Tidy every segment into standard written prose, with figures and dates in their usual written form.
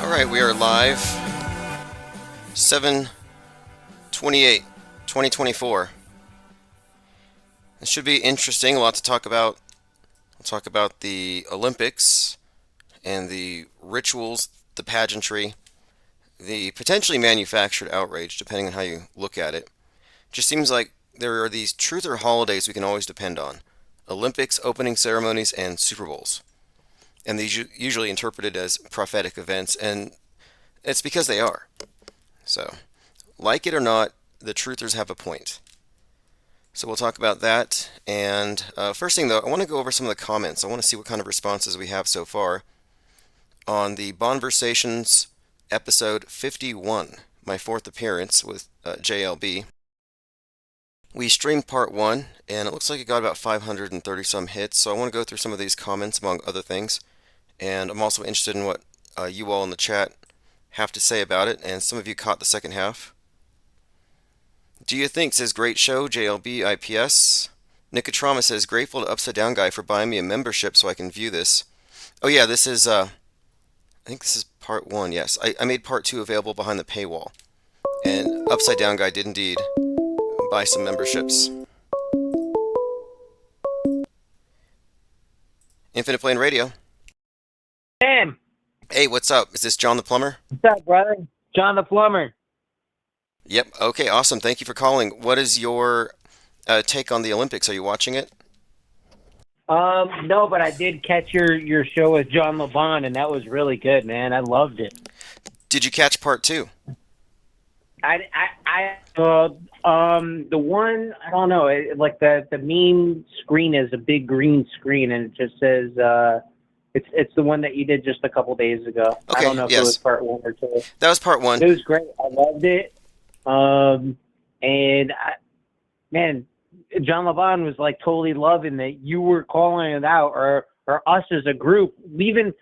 All right, we are live. 7/28/2024. It should be interesting. A lot to talk about. We'll talk about the Olympics and the rituals, the pageantry, the potentially manufactured outrage, depending on how you look at it. Just seems like there are these truth or holidays we can always depend on: Olympics, opening ceremonies, and Super Bowls. And these usually interpreted as prophetic events, and it's because they are. So, like it or not, the truthers have a point. So we'll talk about that. And first thing, though, I want to go over some of the comments. I want to see what kind of responses we have so far on the Bonversations episode 51, my fourth appearance with JLB. We streamed part 1, and it looks like it got about 530 some hits, so I want to go through some of these comments, among other things. And I'm also interested in what you all in the chat have to say about it, and some of you caught the second half. Do you think, says great show, JLB IPS. Nicotrama says, grateful to Upside Down Guy for buying me a membership so I can view this. Oh yeah, this is, I think this is part 1, yes. I made part 2 available behind the paywall. And Upside Down Guy did indeed buy some memberships. Infinite Plane Radio. Sam. Hey, what's up? Is this John the Plumber? What's up, brother? John the Plumber. Yep. Okay, awesome. Thank you for calling. What is your take on the Olympics? Are you watching it? No, but I did catch your show with John LeBon, and that was really good, man. I loved it. Did you catch part 2? The one, I don't know, like the meme screen is a big green screen, and it just says, it's the one that you did just a couple days ago. Okay, I don't know if it was part 1 or 2. That was part 1. It was great. I loved it. Man, John LeBon was like totally loving that you were calling it out, or us as a group. We've been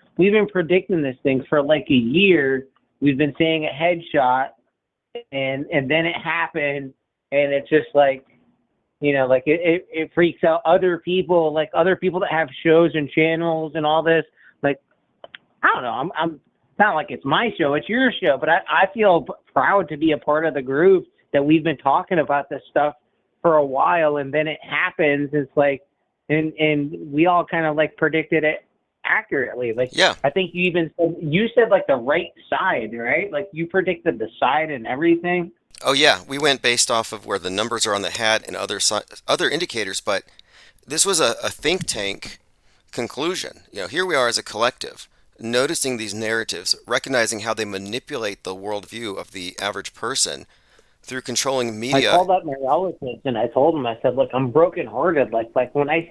predicting this thing for like a year. We've been saying a headshot, and then it happened, and it's just like, you know, like it freaks out other people, like other people that have shows and channels and all this. Like, I don't know. I'm it's not like it's my show, it's your show, but I feel proud to be a part of the group that we've been talking about this stuff for a while, and then it happens. It's like, and we all kind of like predicted it accurately. Like, yeah. I think you said like the right side, right? Like you predicted the side and everything. Oh yeah, we went based off of where the numbers are on the hat and other indicators, but this was a think tank conclusion. You know, here we are as a collective, noticing these narratives, recognizing how they manipulate the worldview of the average person through controlling media. I called up my relatives and I told them, I said, look, I'm brokenhearted. Like when I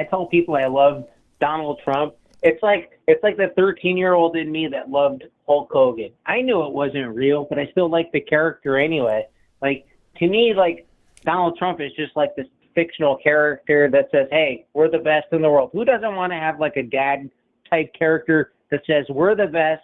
tell people I love Donald Trump, it's like the 13-year-old in me that loved Hulk Hogan. I knew it wasn't real, but I still like the character anyway. Like, to me, like, Donald Trump is just like this fictional character that says, hey, we're the best in the world. Who doesn't want to have like a dad-type character that says, we're the best,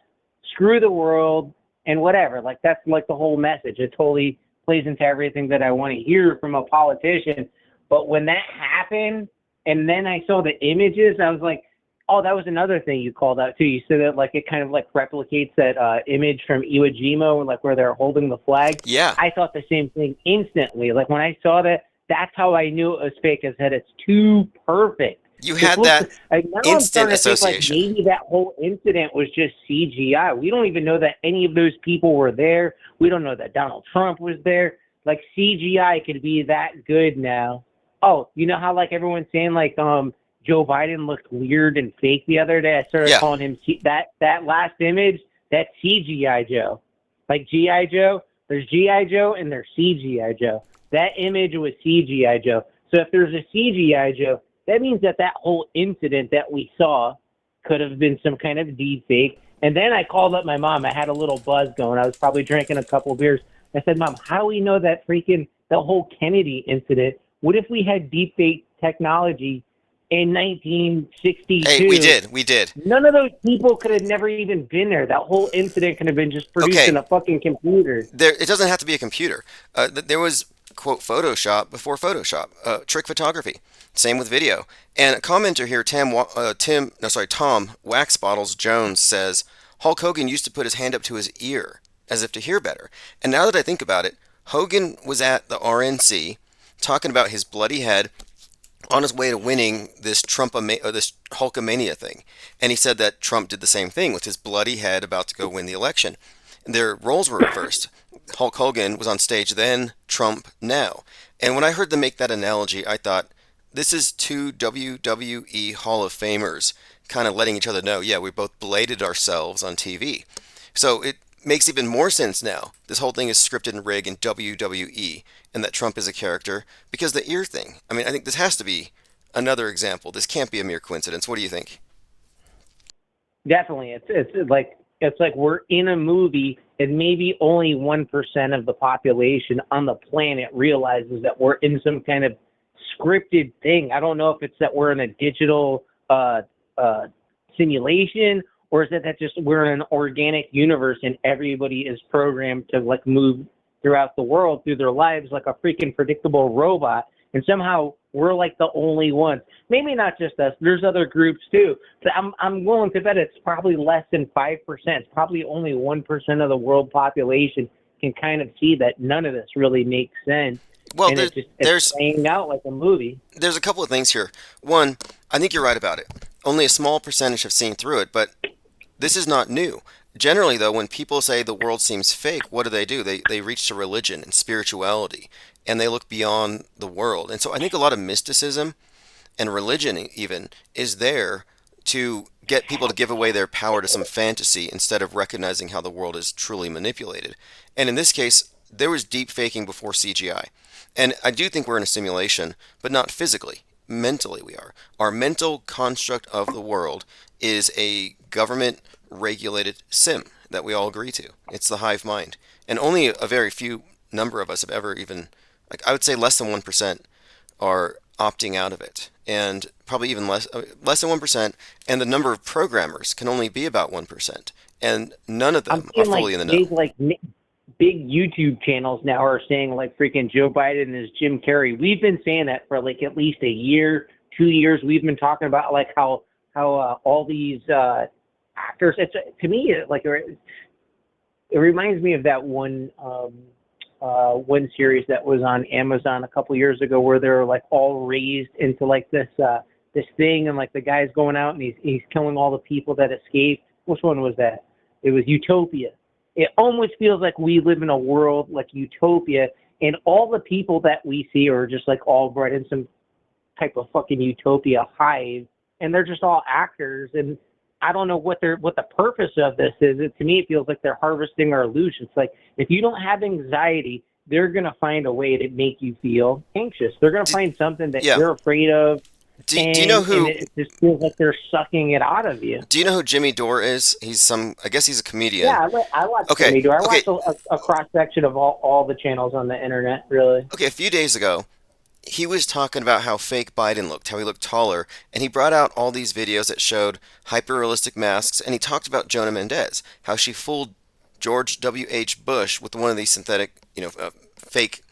screw the world, and whatever? Like, that's like the whole message. It totally plays into everything that I want to hear from a politician. But when that happened, and then I saw the images, I was like, Oh, that was another thing you called out too. You said that like it kind of like replicates that image from Iwo Jima, like where they're holding the flag. Yeah, I thought the same thing instantly. Like when I saw that, that's how I knew it was fake. I said it's too perfect. you This had looks that like now I'm instant starting to think like association. maybe that whole incident was just CGI. We don't even know that any of those people were there. We don't know that Donald Trump was there. Like CGI could be that good now. Oh, you know how like everyone's saying like Joe Biden looked weird and fake the other day. I started Yeah, calling him that last image. That's CGI Joe, like GI Joe. There's GI Joe and there's CGI Joe. That image was CGI Joe. So if there's a CGI Joe, that means that that whole incident that we saw could have been some kind of deep fake. And then I called up my mom. I had a little buzz going. I was probably drinking a couple of beers. I said, Mom, how do we know that freaking the whole Kennedy incident? What if we had deep fake technology in hey, we 1962? did, we did. None of those people could have never even been there. That whole incident could have been just produced in Okay, a fucking computer. there it doesn't have to be a computer. There was quote Photoshop before Photoshop, trick photography. Same with video. And a commenter here, Tom Wax Bottles Jones says Hulk Hogan used to put his hand up to his ear as if to hear better. And now that I think about it, Hogan was at the RNC talking about his bloody head on his way to winning this this Hulkamania thing, and he said that Trump did the same thing with his bloody head about to go win the election. Their roles were reversed. Hulk Hogan was on stage then, Trump now. And when I heard them make that analogy, I thought this is two WWE Hall of Famers kind of letting each other know, yeah, we both bladed ourselves on TV. So it makes even more sense now. This whole thing is scripted and rigged in WWE, and that Trump is a character because the ear thing. I mean, I think this has to be another example. This can't be a mere coincidence. What do you think? Definitely, it's like we're in a movie, and maybe only 1% of the population on the planet realizes that we're in some kind of scripted thing. I don't know if it's that we're in a digital uh, simulation, or is it that just we're in an organic universe and everybody is programmed to like move throughout the world through their lives like a freaking predictable robot, and somehow we're like the only ones. Maybe not just us. There's other groups too. But I'm willing to bet it's probably less than 5%. It's probably only 1% of the world population can kind of see that none of this really makes sense, Well, and it's there's playing out like a movie. there's a couple of things here. One, I think you're right about it. Only a small percentage have seen through it, but this is not new. Generally, though, when people say the world seems fake, what do? They reach to religion and spirituality, and they look beyond the world. And so I think a lot of mysticism and religion even is there to get people to give away their power to some fantasy instead of recognizing how the world is truly manipulated. And in this case, there was deep faking before CGI. And I do think we're in a simulation, but not physically. Mentally, we are. Our mental construct of the world is a government regulated sim that we all agree to. It's the hive mind. And only a very few number of us have ever even, like, I would say less than 1% are opting out of it. And probably even less than 1%. And the number of programmers can only be about 1%. And none of I'm them are seeing like fully in the know. big YouTube channels now are saying like freaking Joe Biden is Jim Carrey. We've been saying that for like at least a year, 2 years. We've been talking about like how all these actors. It's to me it reminds me of that one series that was on Amazon a couple years ago where they're like all raised into like this thing, and like the guy's going out and he's killing all the people that escaped. Which one was that? It was Utopia. It almost feels like we live in a world like Utopia, and all the people that we see are just like all bred in some type of fucking Utopia hive, and they're just all actors. And I don't know what the purpose of this is. To me, it feels like they're harvesting our illusions. Like if you don't have anxiety, they're gonna find a way to make you feel anxious. They're gonna Do, find something that yeah. you're afraid of, Do you know and who it just feels like they're sucking it out of you. Do you know who Jimmy Dore is? I guess he's a comedian. Yeah, I watch Okay, Jimmy Dore. I okay, watch a cross section of all the channels on the internet. Really. okay. A few days ago, he was talking about how fake Biden looked, how he looked taller, and he brought out all these videos that showed hyper-realistic masks, and he talked about Jonah Mendez, how she fooled George W.H. Bush with one of these synthetic, fake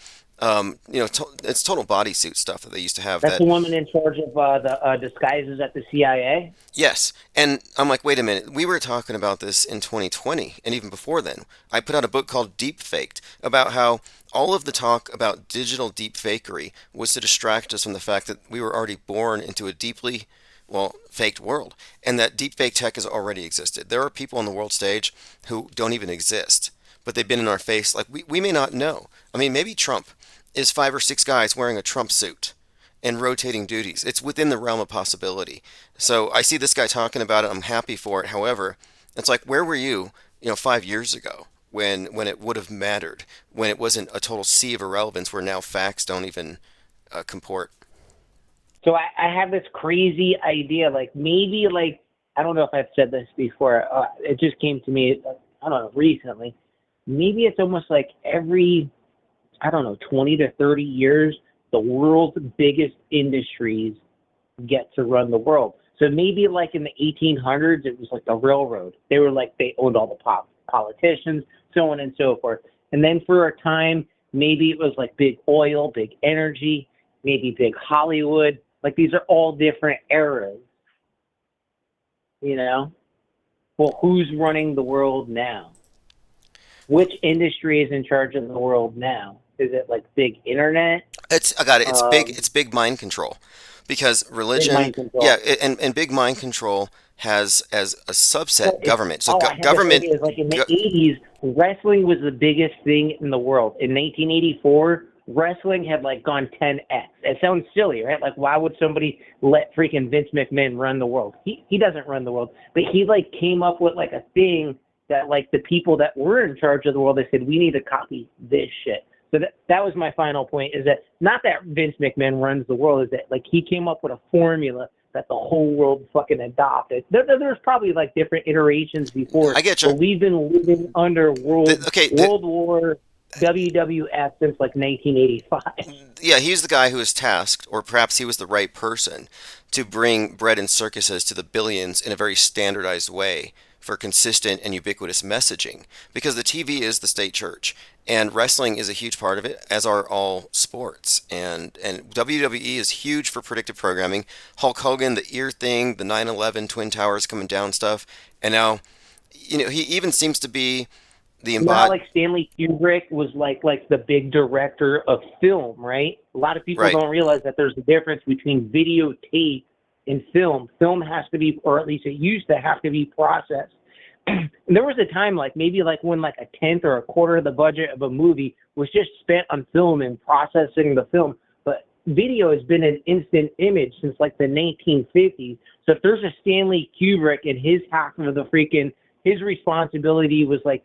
It's total bodysuit stuff that they used to have. That's That the woman in charge of the disguises at the CIA. yes, and I'm like, wait a minute. We were talking about this in 2020, and even before then. I put out a book called Deep Faked about how all of the talk about digital deep fakery was to distract us from the fact that we were already born into a deeply, well, faked world, and that deep fake tech has already existed. There are people on the world stage who don't even exist, but they've been in our face. Like we may not know. I mean, maybe Trump is five or six guys wearing a Trump suit and rotating duties. It's within the realm of possibility. So I see this guy talking about it. I'm happy for it. However, it's like, where were you, 5 years ago when it would have mattered, when it wasn't a total sea of irrelevance where now facts don't even comport. So I have this crazy idea, like maybe like I don't know if I've said this before. It just came to me, I don't know, recently. Maybe it's almost like every I don't know 20 to 30 years, the world's biggest industries get to run the world. So maybe like in the 1800s, it was like the railroad. They were like they owned all the politicians, so on and so forth. And then for a time, maybe it was like big oil, big energy, maybe big Hollywood. Like these are all different eras, you know? Well, who's running the world now? Which industry is in charge of the world now? Is it like big internet? I got it. It's big. Um, It's big mind control, because big religion, mind yeah, control. and big mind control has as a Well, subset it's government. So oh, I have this government, idea. Is like in the go, '80s, wrestling was the biggest thing in the world. In 1984, wrestling had like gone 10x. It sounds silly, right? Like, why would somebody let freaking Vince McMahon run the world? He doesn't run the world, but he like came up with like a thing that like the people that were in charge of the world, they said we need to copy this shit. So that was my final point. Is that not that Vince McMahon runs the world? Is that like he came up with a formula that the whole world fucking adopted. There's probably like different iterations before, I get but you. we've been living under Okay, World War WWF since like 1985. yeah, he's the guy who is tasked, or perhaps he was the right person, to bring bread and circuses to the billions in a very standardized way for consistent and ubiquitous messaging. Because the TV is the state church, and wrestling is a huge part of it, as are all sports. And WWE is huge for predictive programming. Hulk Hogan, the ear thing, the 9/11 Twin Towers coming down stuff, and now, he even seems to be the You know how embod. like Stanley Kubrick was like the big director of film, right? A lot of people Right. don't realize that there's a difference between videotape and film. Film has to be, or at least it used to have to be processed. And there was a time like maybe like when like a tenth or a quarter of the budget of a movie was just spent on film and processing the film. But video has been an instant image since like the 1950s. So if there's a Stanley Kubrick and his half of the freaking his responsibility was like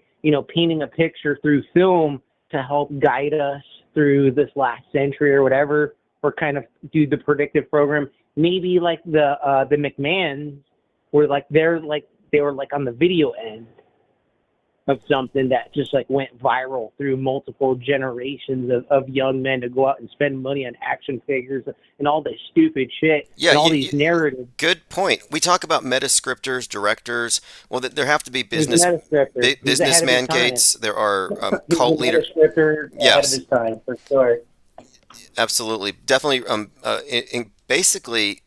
painting a picture through film to help guide us through this last century or whatever, or kind of do the predictive program. Maybe like the McMahons were like they were like on the video end of something that just like went viral through multiple generations of young men to go out and spend money on action figures and all this stupid shit Yeah, and all these narratives. good point. We talk about metascripters, directors. Well, there have to be He was a metascriptor. He was ahead business of his time. mandates. There are He was a cult leader. metascriptor ahead of Yes, his time for sure. absolutely, definitely. Basically,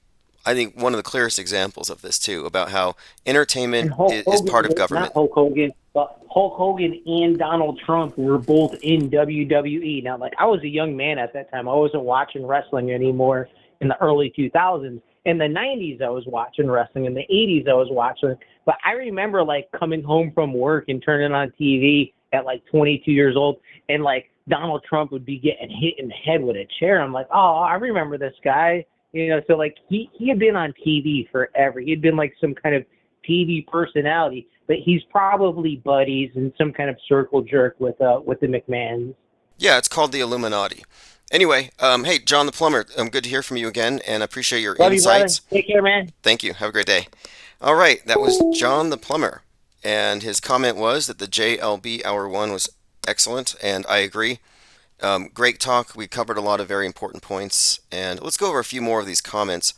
I think one of the clearest examples of this too, about how And entertainment Hulk is part of Hogan, not government. Hulk Hogan, but Hulk Hogan and Donald Trump were both in WWE. Now, like I was a young man at that time. I wasn't watching wrestling anymore in the early 2000s. In the 90s, I was watching wrestling. In the 80s, I was watching. But I remember like coming home from work and turning on TV at like 22 years old, and like Donald Trump would be getting hit in the head with a chair. I'm like, oh, I remember this guy. So like he had been on TV forever. He had been like some kind of TV personality, but he's probably buddies and some kind of circle jerk with the McMahons. Yeah, it's called the Illuminati. Anyway, hey, John the Plumber, good to hear from you again, and I appreciate your Love you, brother. insights. Take care, man. Thank you. Have a great day. All right, that was John the Plumber, and his comment was that the JLB Hour 1 was excellent, and I agree. Great talk. We covered a lot of very important points, and let's go over a few more of these comments.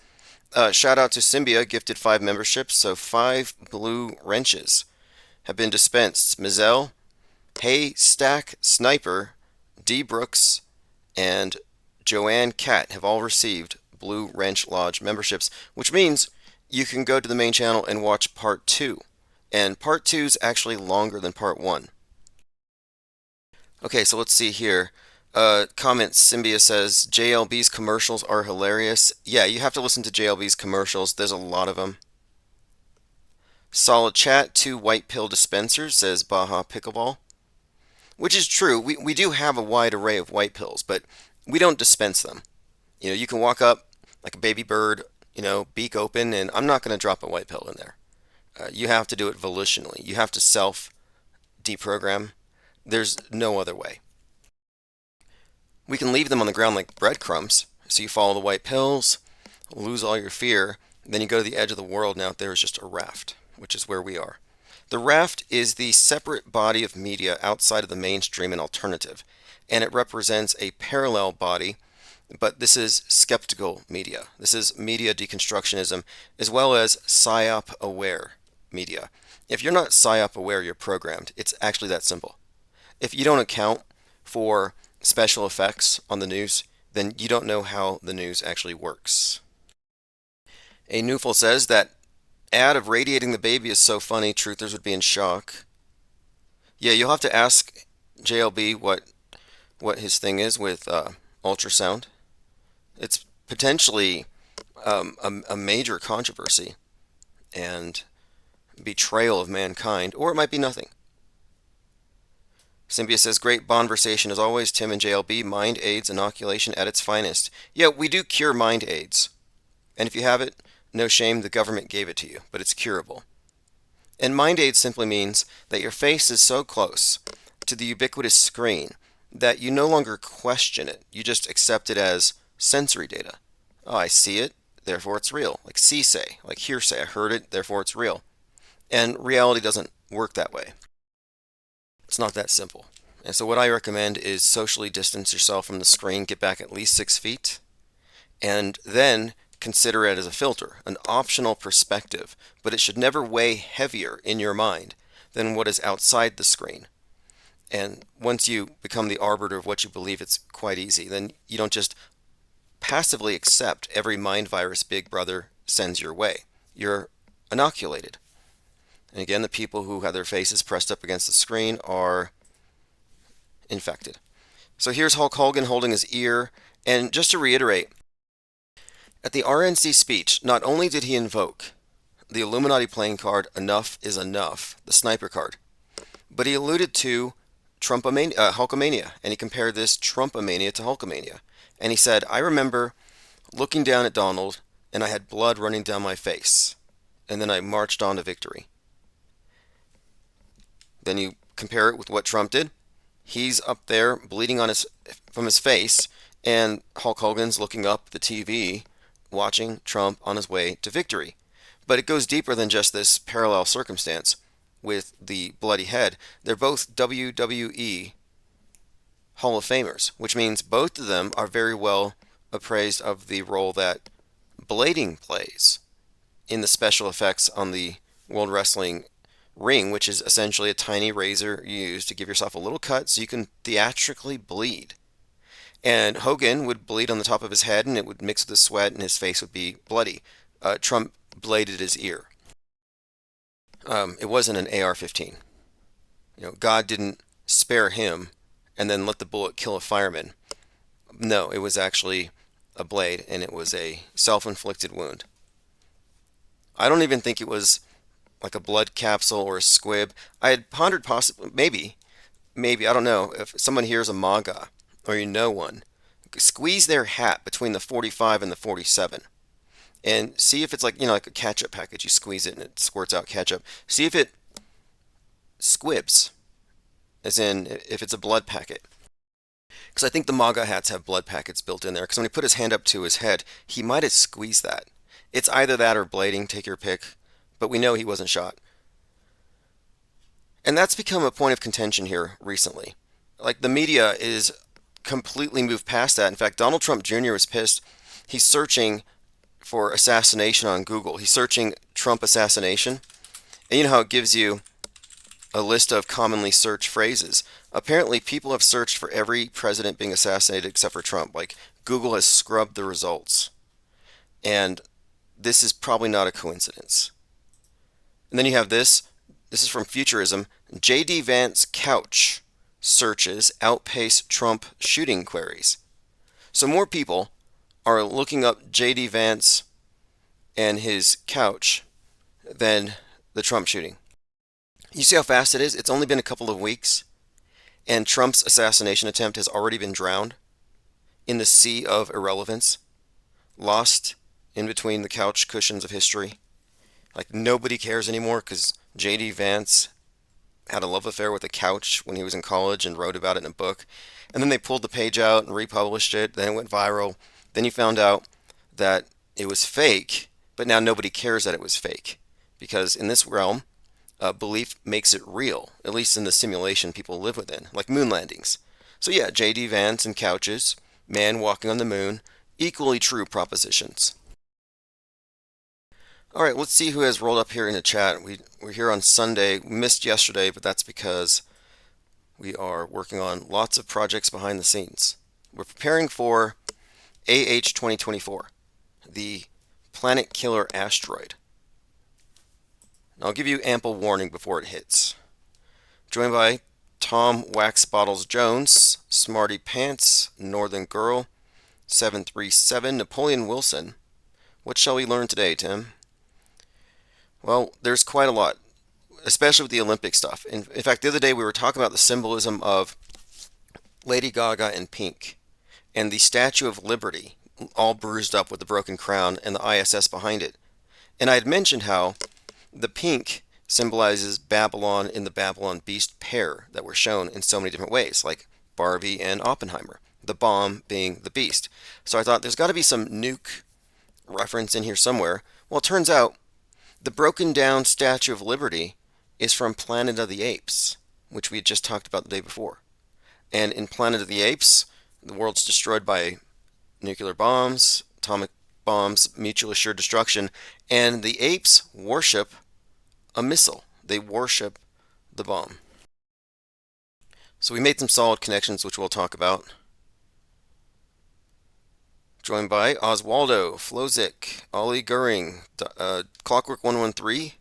Shout out to Symbia, gifted 5 memberships, so 5 blue wrenches have been dispensed. Mizell, Haystack Sniper, D. Brooks, and Joanne Cat have all received Blue Wrench Lodge memberships, which means you can go to the main channel and watch part 2. And part 2 is actually longer than part 1. Okay, so let's see here. Comment Symbia says JLB's commercials are hilarious. Yeah, you have to listen to JLB's commercials. There's a lot of them. Solid chat, 2 white pill dispensers, says Baja Pickleball. Which is true. We do have a wide array of white pills, but we don't dispense them. You can walk up like a baby bird, beak open, and I'm not going to drop a white pill in there. You have to do it volitionally. You have to self deprogram. There's no other way. We can leave them on the ground like breadcrumbs. So you follow the white pills, lose all your fear, then you go to the edge of the world, and out there is just a raft, which is where we are. The raft is the separate body of media outside of the mainstream and alternative, and it represents a parallel body, but this is skeptical media. This is media deconstructionism, as well as PSYOP-aware media. If you're not PSYOP-aware, you're programmed. It's actually that simple. If you don't account for special effects on the news, then you don't know how the news actually works. A Newful says that ad of radiating the baby is so funny, truthers would be in shock. Yeah, you'll have to ask JLB what his thing is with ultrasound. It's potentially a major controversy and betrayal of mankind, or it might be nothing. Symbia says, great conversation as always, Tim and JLB. Mind AIDS inoculation at its finest. Yeah, we do cure mind AIDS. And if you have it, no shame, the government gave it to you, but it's curable. And mind AIDS simply means that your face is so close to the ubiquitous screen that you no longer question it. You just accept it as sensory data. Oh, I see it, therefore it's real. Like see-say, like hearsay. I heard it, therefore it's real. And reality doesn't work that way. It's not that simple. And so what I recommend is socially distance yourself from the screen, get back at least 6 feet, and then consider it as a filter, an optional perspective, but it should never weigh heavier in your mind than what is outside the screen. And once you become the arbiter of what you believe, it's quite easy. Then you don't just passively accept every mind virus Big Brother sends your way. You're inoculated. And again, the people who have their faces pressed up against the screen are infected. So here's Hulk Hogan holding his ear. And just to reiterate, at the RNC speech, not only did he invoke the Illuminati playing card, Enough is Enough, the sniper card, but he alluded to Hulkamania, and he compared this Trumpomania to Hulkamania. And he said, I remember looking down at Donald, and I had blood running down my face, and then I marched on to victory. Then you compare it with what Trump did. He's up there bleeding from his face, and Hulk Hogan's looking up the TV, watching Trump on his way to victory. But it goes deeper than just this parallel circumstance with the bloody head. They're both WWE Hall of Famers, which means both of them are very well appraised of the role that blading plays in the special effects on the World Wrestling ring, which is essentially a tiny razor you use to give yourself a little cut so you can theatrically bleed. And Hogan would bleed on the top of his head, and it would mix with the sweat, and his face would be bloody. Trump bladed his ear. It wasn't an AR-15. God didn't spare him and then let the bullet kill a fireman. No, it was actually a blade, and it was a self-inflicted wound. I don't even think it was like a blood capsule or a squib. I had pondered possibly, maybe, I don't know, if someone here is a MAGA, or you know one, squeeze their hat between the 45 and the 47 and see if it's like a ketchup package. You squeeze it and it squirts out ketchup. See if it squibs, as in if it's a blood packet. Because I think the MAGA hats have blood packets built in there, because when he put his hand up to his head, he might have squeezed that. It's either that or blading, take your pick, but we know he wasn't shot. And that's become a point of contention here recently. Like, the media is completely moved past that. In fact, Donald Trump Jr. was pissed. He's searching for assassination on Google. He's searching Trump assassination. And you know how it gives you a list of commonly searched phrases. Apparently, people have searched for every president being assassinated except for Trump. Like, Google has scrubbed the results. And this is probably not a coincidence. And then you have this. This is from Futurism. J.D. Vance couch searches outpace Trump shooting queries. So more people are looking up J.D. Vance and his couch than the Trump shooting. You see how fast it is? It's only been a couple of weeks, and Trump's assassination attempt has already been drowned in the sea of irrelevance, lost in between the couch cushions of history. Like, nobody cares anymore because J.D. Vance had a love affair with a couch when he was in college and wrote about it in a book. And then they pulled the page out and republished it. Then it went viral. Then you found out that it was fake, but now nobody cares that it was fake. Because in this realm, belief makes it real, at least in the simulation people live within, like moon landings. So yeah, J.D. Vance and couches, man walking on the moon, equally true propositions. All right, let's see who has rolled up here in the chat. We're here on Sunday. We missed yesterday, but that's because we are working on lots of projects behind the scenes. We're preparing for AH 2024, the planet killer asteroid. And I'll give you ample warning before it hits. Joined by Tom Wax Bottles Jones, Smarty Pants, Northern Girl, 737, Napoleon Wilson. What shall we learn today, Tim? Well, there's quite a lot, especially with the Olympic stuff. In fact, the other day we were talking about the symbolism of Lady Gaga and pink, and the Statue of Liberty, all bruised up with the broken crown, and the ISS behind it. And I had mentioned how the pink symbolizes Babylon in the Babylon Beast pair that were shown in so many different ways, like Barbie and Oppenheimer, the bomb being the beast. So I thought there's got to be some nuke reference in here somewhere. Well, it turns out the broken down Statue of Liberty is from Planet of the Apes, which we had just talked about the day before. And in Planet of the Apes, the world's destroyed by nuclear bombs, atomic bombs, mutual assured destruction, and the apes worship a missile. They worship the bomb. So we made some solid connections, which we'll talk about. Joined by Oswaldo, Flozik, Ollie Goering, Clockwork 113.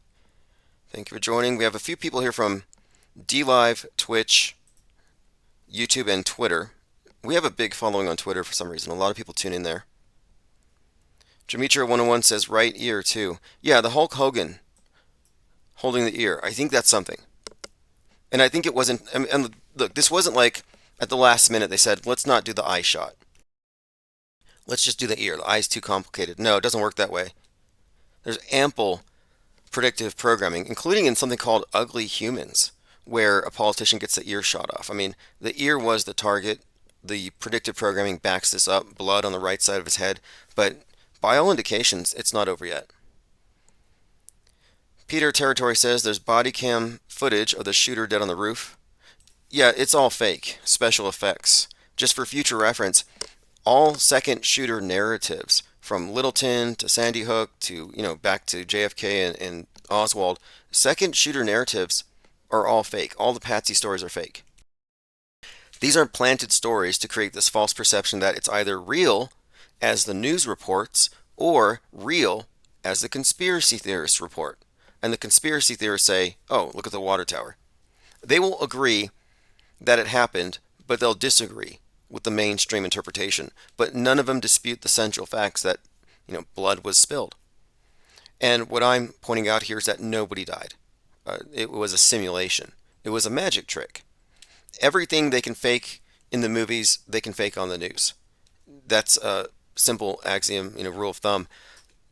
Thank you for joining. We have a few people here from DLive, Twitch, YouTube, and Twitter. We have a big following on Twitter for some reason. A lot of people tune in there. Jamitra 101 says right ear too. Yeah, the Hulk Hogan holding the ear. I think that's something. And I think it wasn't. And look, this wasn't like at the last minute they said, let's not do the eye shot. Let's just do the ear. The eye's too complicated. No, it doesn't work that way. There's ample predictive programming, including in something called Ugly Humans, where a politician gets the ear shot off. I mean, the ear was the target. The predictive programming backs this up. Blood on the right side of his head. But by all indications, it's not over yet. Peter Territory says there's body cam footage of the shooter dead on the roof. Yeah, it's all fake. Special effects. Just for future reference, all second shooter narratives, from Littleton to Sandy Hook to, back to JFK and Oswald, second shooter narratives are all fake. All the Patsy stories are fake. These are planted stories to create this false perception that it's either real, as the news reports, or real, as the conspiracy theorists report. And the conspiracy theorists say, oh, look at the water tower. They will agree that it happened, but they'll disagree with the mainstream interpretation. But none of them dispute the central facts that, blood was spilled. And what I'm pointing out here is that nobody died. It was a simulation. It was a magic trick. Everything they can fake in the movies, they can fake on the news. That's a simple axiom, rule of thumb.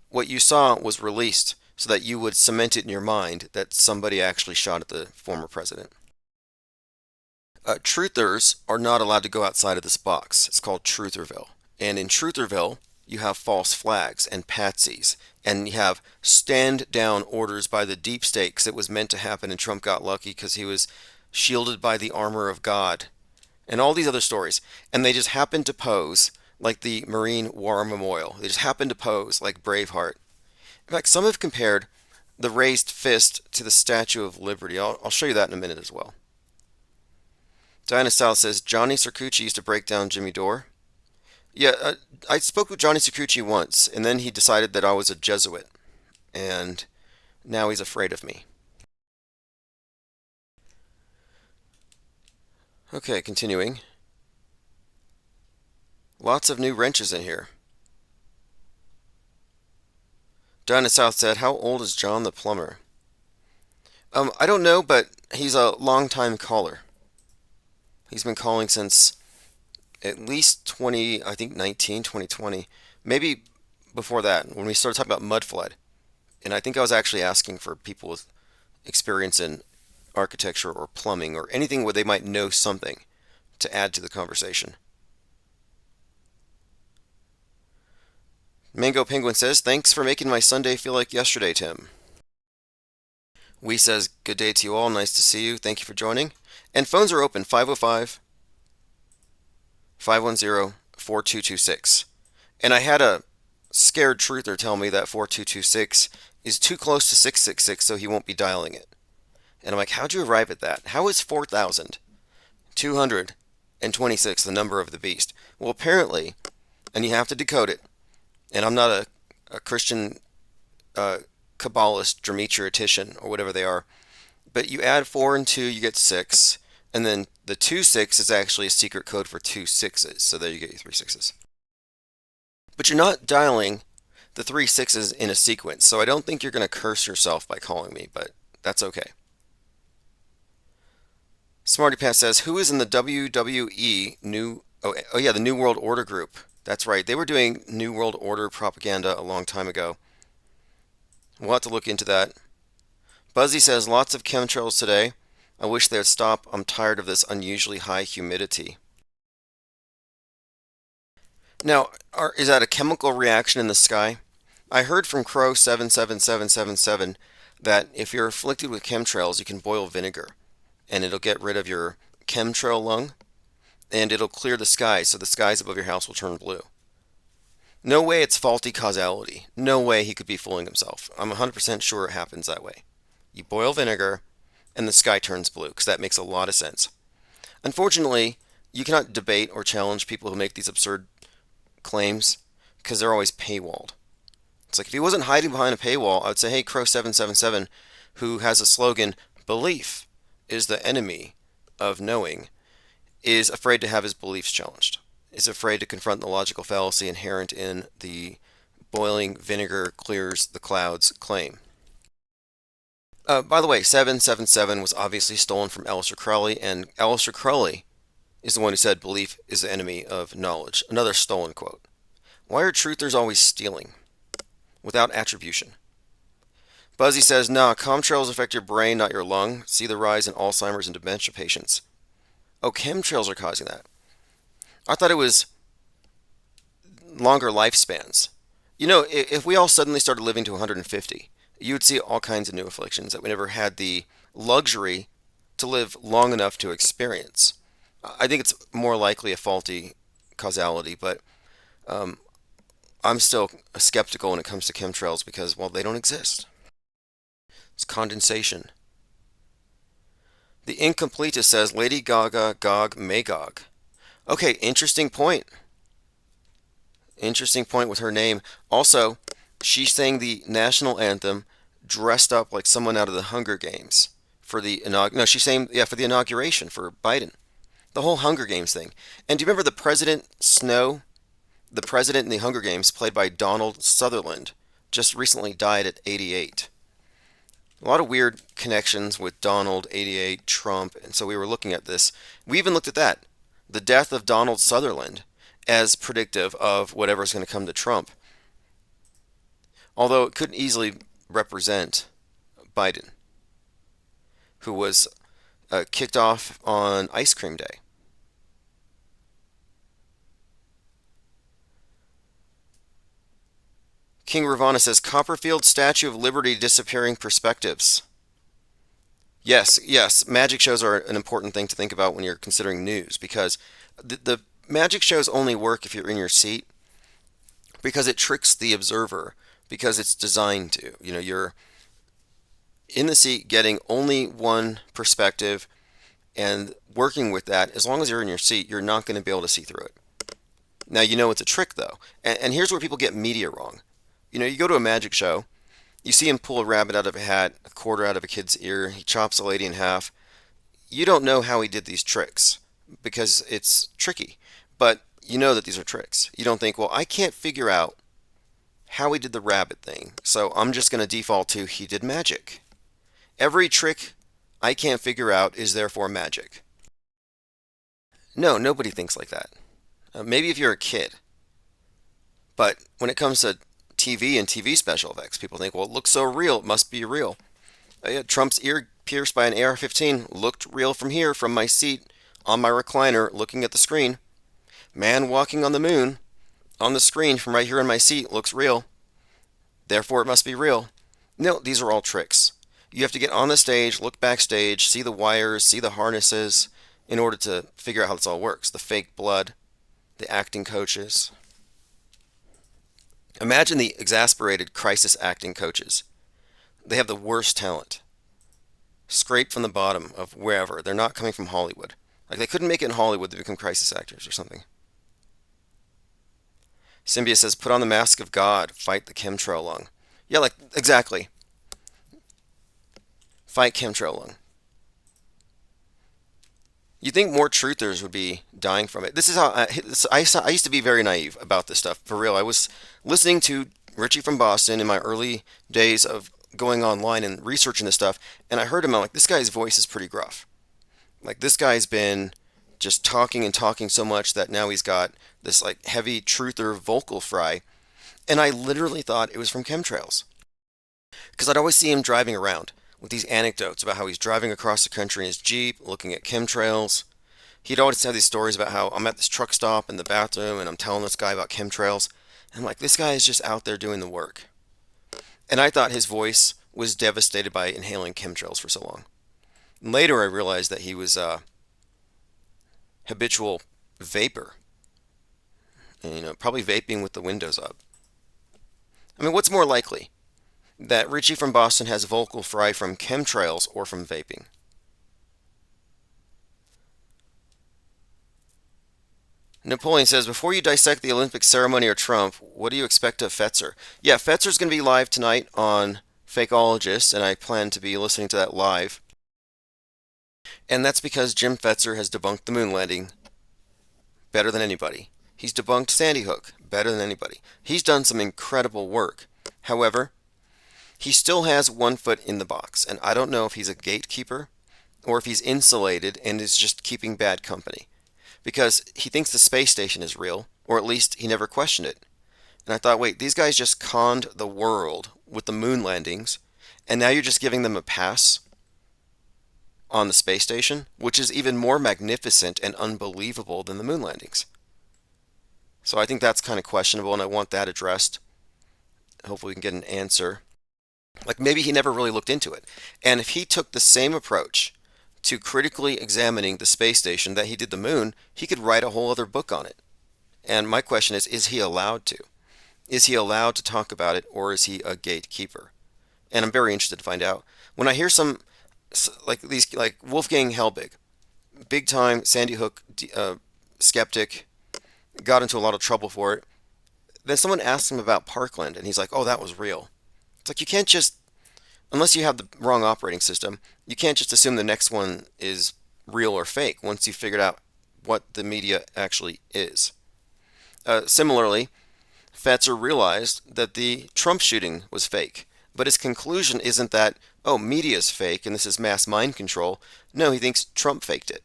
What you saw was released so that you would cement it in your mind that somebody actually shot at the former president. Truthers are not allowed to go outside of this box. It's called Trutherville. And in Trutherville, you have false flags and patsies. And you have stand-down orders by the deep state because it was meant to happen and Trump got lucky because he was shielded by the armor of God. And all these other stories. And they just happened to pose like the Marine War Memorial. They just happened to pose like Braveheart. In fact, some have compared the raised fist to the Statue of Liberty. I'll show you that in a minute as well. Diana South says Johnny Circucci used to break down Jimmy Dore. Yeah, I spoke with Johnny Circucci once, and then he decided that I was a Jesuit, and now he's afraid of me. Okay, continuing. Lots of new wrenches in here. Diana South said, "How old is John the plumber?" I don't know, but he's a long-time caller. He's been calling since at least 20, I think 19, 2020, maybe before that, when we started talking about mud flood. And I think I was actually asking for people with experience in architecture or plumbing or anything where they might know something to add to the conversation. Mango Penguin says, "Thanks for making my Sunday feel like yesterday, Tim." We says, "Good day to you all. Nice to see you. Thank you for joining." And phones are open, 505 510 4226. And I had a scared truther tell me that 4226 is too close to 666, so he won't be dialing it. And I'm like, how'd you arrive at that? How is 4,226 the number of the beast? Well, apparently, and you have to decode it, and I'm not a Christian Kabbalist, Demetriotician, or whatever they are, but you add 4 and 2, you get 6, and then the 2 6 is actually a secret code for 2 6s, so there you get your 3 6s. But you're not dialing the 3 6s in a sequence, so I don't think you're going to curse yourself by calling me, but that's okay. Smarty Pants says, "Who is in the WWE new? Oh yeah, the New World Order group. That's right. They were doing New World Order propaganda a long time ago. We'll have to look into that." Buzzy says, "Lots of chemtrails today. I wish they would stop. I'm tired of this unusually high humidity." Now, is that a chemical reaction in the sky? I heard from Crow 77777 that if you're afflicted with chemtrails, you can boil vinegar, and it'll get rid of your chemtrail lung, and it'll clear the sky, so the skies above your house will turn blue. No way it's faulty causality. No way he could be fooling himself. I'm 100% sure it happens that way. You boil vinegar, and the sky turns blue, because that makes a lot of sense. Unfortunately, you cannot debate or challenge people who make these absurd claims, because they're always paywalled. It's like if he wasn't hiding behind a paywall, I would say, hey, Crow777, who has a slogan, "Belief is the enemy of knowing," is afraid to have his beliefs challenged, is afraid to confront the logical fallacy inherent in the boiling vinegar clears the clouds claim. By the way, 777 was obviously stolen from Aleister Crowley, and Aleister Crowley is the one who said belief is the enemy of knowledge. Another stolen quote. Why are truthers always stealing? Without attribution. Buzzy says, "Nah, chemtrails affect your brain, not your lung. See the rise in Alzheimer's and dementia patients." Oh, chemtrails are causing that. I thought it was longer lifespans. You know, if we all suddenly started living to 150, you would see all kinds of new afflictions that we never had the luxury to live long enough to experience. I think it's more likely a faulty causality, but I'm still skeptical when it comes to chemtrails because, well, they don't exist. It's condensation. The Incompletist says, "Lady Gaga, Gog, Magog." Okay, interesting point. Interesting point with her name. Also, she sang the national anthem dressed up like someone out of the Hunger Games for the she sang for the inauguration for Biden. The whole Hunger Games thing. And do you remember the President Snow? The president in the Hunger Games, played by Donald Sutherland, just recently died at 88. A lot of weird connections with Donald, 88, Trump, and so we were looking at this. We even looked at that, the death of Donald Sutherland, as predictive of whatever's going to come to Trump. Although it could easily represent Biden, who was kicked off on Ice Cream Day. King Ravana says, "Copperfield Statue of Liberty disappearing perspectives." Yes, magic shows are an important thing to think about when you're considering news because the magic shows only work if you're in your seat because it tricks the observer because it's designed to. You know, you're in the seat getting only one perspective and working with that, as long as you're in your seat, you're not going to be able to see through it. Now, you know it's a trick, though. And here's where people get media wrong. You go to a magic show, you see him pull a rabbit out of a hat, a quarter out of a kid's ear, he chops a lady in half. You don't know how he did these tricks because it's tricky. But you know that these are tricks. You don't think, well, I can't figure out how he did the rabbit thing, so I'm just going to default to he did magic. Every trick I can't figure out is therefore magic. No, nobody thinks like that. Maybe if you're a kid. But when it comes to TV and TV special effects, people think, well, it looks so real, it must be real. Yeah, Trump's ear pierced by an AR-15 looked real from here, from my seat, on my recliner, looking at the screen. Man walking on the moon, on the screen from right here in my seat, looks real. Therefore, it must be real. No, these are all tricks. You have to get on the stage, look backstage, see the wires, see the harnesses, in order to figure out how this all works. The fake blood, the acting coaches. Imagine the exasperated crisis acting coaches. They have the worst talent. Scraped from the bottom of wherever. They're not coming from Hollywood. Like they couldn't make it in Hollywood to become crisis actors or something. Symbia says, put on the mask of God, fight the chemtrail lung. Yeah, like, exactly. Fight chemtrail lung. You'd think more truthers would be dying from it. This is how I used to be very naive about this stuff. For real, I was listening to Richie from Boston in my early days of going online and researching this stuff, and I heard him. I'm like, this guy's voice is pretty gruff. Like this guy's been just talking and talking so much that now he's got this like heavy truther vocal fry, and I literally thought it was from chemtrails because I'd always see him driving around with these anecdotes about how he's driving across the country in his Jeep, looking at chemtrails. He'd always have these stories about how I'm at this truck stop in the bathroom and I'm telling this guy about chemtrails. And I'm like, this guy is just out there doing the work. And I thought his voice was devastated by inhaling chemtrails for so long. Later, I realized that he was a habitual vapor. And, probably vaping with the windows up. I mean, what's more likely? That Richie from Boston has vocal fry from chemtrails or from vaping? Napoleon says, before you dissect the Olympic ceremony or Trump, what do you expect of Fetzer? Yeah, Fetzer's going to be live tonight on Fakeologist, and I plan to be listening to that live. And that's because Jim Fetzer has debunked the moon landing better than anybody. He's debunked Sandy Hook better than anybody. He's done some incredible work. However, he still has one foot in the box, and I don't know if he's a gatekeeper or if he's insulated and is just keeping bad company. Because he thinks the space station is real, or at least he never questioned it. And I thought, wait, these guys just conned the world with the moon landings, and now you're just giving them a pass on the space station, which is even more magnificent and unbelievable than the moon landings. So I think that's kind of questionable, and I want that addressed. Hopefully we can get an answer. Like maybe he never really looked into it. And if he took the same approach to critically examining the space station that he did the moon, he could write a whole other book on it. And my question is he allowed to? Is he allowed to talk about it, or is he a gatekeeper? And I'm very interested to find out. When I hear some, like these, like Wolfgang Helbig, big time Sandy Hook skeptic, got into a lot of trouble for it. Then someone asks him about Parkland, and he's like, oh, that was real. It's like you can't just, unless you have the wrong operating system, you can't just assume the next one is real or fake once you've figured out what the media actually is. Similarly, Fetzer realized that the Trump shooting was fake, but his conclusion isn't that, oh, media is fake and this is mass mind control. No, he thinks Trump faked it.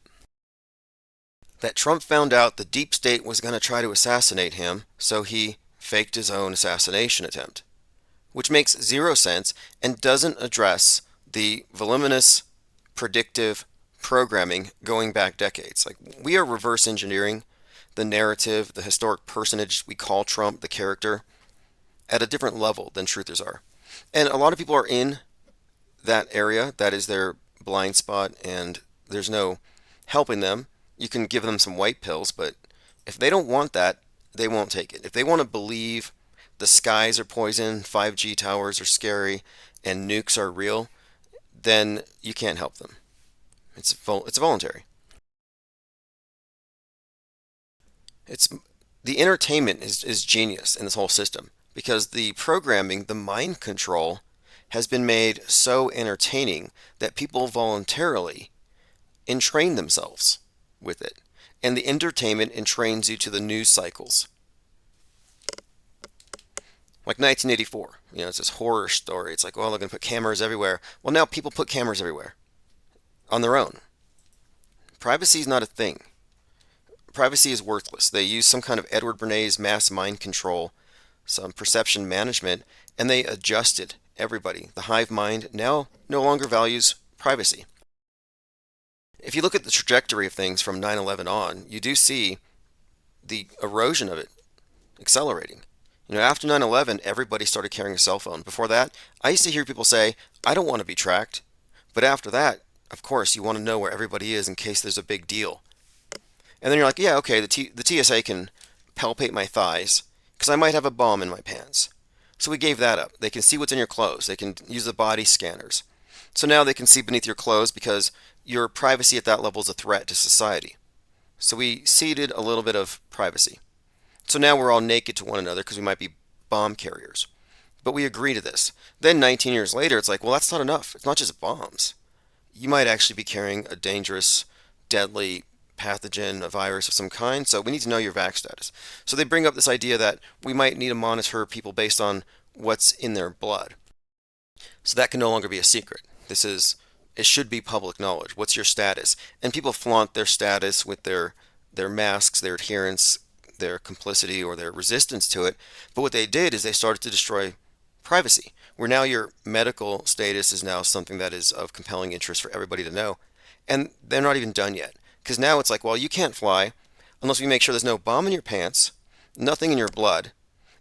That Trump found out the deep state was going to try to assassinate him, so he faked his own assassination attempt. Which makes zero sense and doesn't address the voluminous predictive programming going back decades. Like we are reverse engineering the narrative, the historic personage we call Trump, the character, at a different level than truthers are. And a lot of people are in that area. That is their blind spot, and there's no helping them. You can give them some white pills, but if they don't want that, they won't take it. If they want to believe the skies are poison, 5G towers are scary, and nukes are real, then you can't help them. It's voluntary. It's the entertainment is genius in this whole system because the programming, the mind control, has been made so entertaining that people voluntarily entrain themselves with it. And the entertainment entrains you to the news cycles. Like 1984, it's this horror story. It's like, well, they're going to put cameras everywhere. Well, now people put cameras everywhere on their own. Privacy is not a thing. Privacy is worthless. They use some kind of Edward Bernays mass mind control, some perception management, and they adjusted everybody. The hive mind now no longer values privacy. If you look at the trajectory of things from 9/11 on, you do see the erosion of it accelerating. After 9/11, everybody started carrying a cell phone. Before that, I used to hear people say, I don't want to be tracked. But after that, of course, you want to know where everybody is in case there's a big deal. And then you're like, yeah, okay, the TSA can palpate my thighs because I might have a bomb in my pants. So we gave that up. They can see what's in your clothes. They can use the body scanners. So now they can see beneath your clothes because your privacy at that level is a threat to society. So we ceded a little bit of privacy. So now we're all naked to one another because we might be bomb carriers. But we agree to this. Then 19 years later, it's like, well, that's not enough. It's not just bombs. You might actually be carrying a dangerous, deadly pathogen, a virus of some kind, so we need to know your vax status. So they bring up this idea that we might need to monitor people based on what's in their blood. So that can no longer be a secret. It should be public knowledge. What's your status? And people flaunt their status with their masks, their adherence, their complicity, or their resistance to it. But what they did is they started to destroy privacy, where now your medical status is now something that is of compelling interest for everybody to know. And they're not even done yet. Because now it's like, well, you can't fly unless we make sure there's no bomb in your pants, nothing in your blood,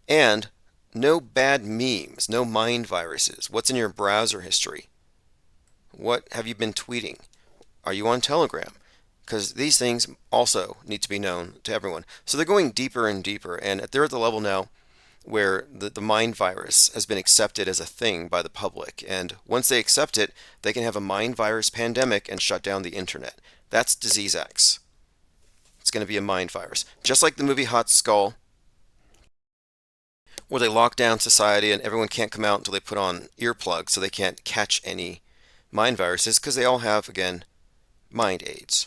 and no bad memes, no mind viruses. What's in your browser history? What have you been tweeting? Are you on Telegram? Because these things also need to be known to everyone. So they're going deeper and deeper, and they're at the level now where the mind virus has been accepted as a thing by the public. And once they accept it, they can have a mind virus pandemic and shut down the internet. That's Disease X. It's going to be a mind virus. Just like the movie Hot Skull, where they lock down society and everyone can't come out until they put on earplugs so they can't catch any mind viruses because they all have, again, mind aids.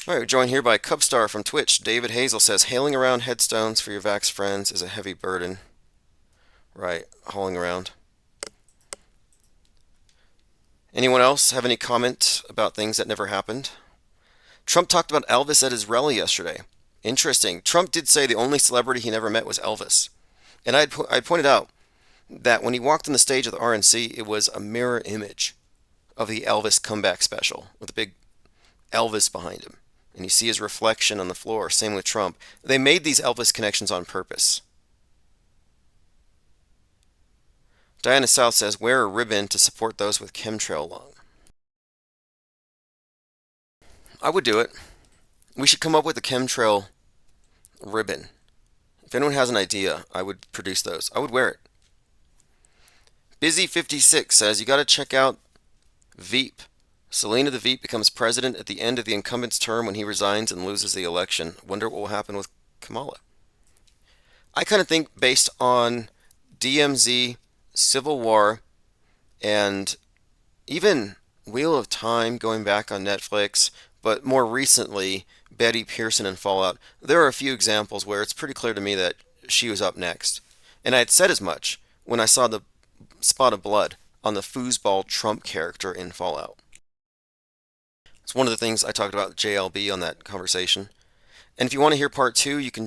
All right, we're joined here by Cubstar from Twitch. David Hazel says, hailing around headstones for your vax friends is a heavy burden. Right, hauling around. Anyone else have any comment about things that never happened? Trump talked about Elvis at his rally yesterday. Interesting. Trump did say the only celebrity he never met was Elvis. And I pointed out that when he walked on the stage of the RNC, it was a mirror image of the Elvis comeback special with a big Elvis behind him. And you see his reflection on the floor. Same with Trump. They made these Elvis connections on purpose. Diana South says, wear a ribbon to support those with chemtrail lung. I would do it. We should come up with a chemtrail ribbon. If anyone has an idea, I would produce those. I would wear it. Busy56 says, you got to check out Veep. Selena the Veep becomes president at the end of the incumbent's term when he resigns and loses the election. Wonder what will happen with Kamala. I kind of think based on DMZ, Civil War, and even Wheel of Time going back on Netflix, but more recently, Betty Pearson and Fallout, there are a few examples where it's pretty clear to me that she was up next. And I had said as much when I saw the spot of blood on the foosball Trump character in Fallout. It's one of the things I talked about JLB on that conversation. And if you want to hear part 2, you can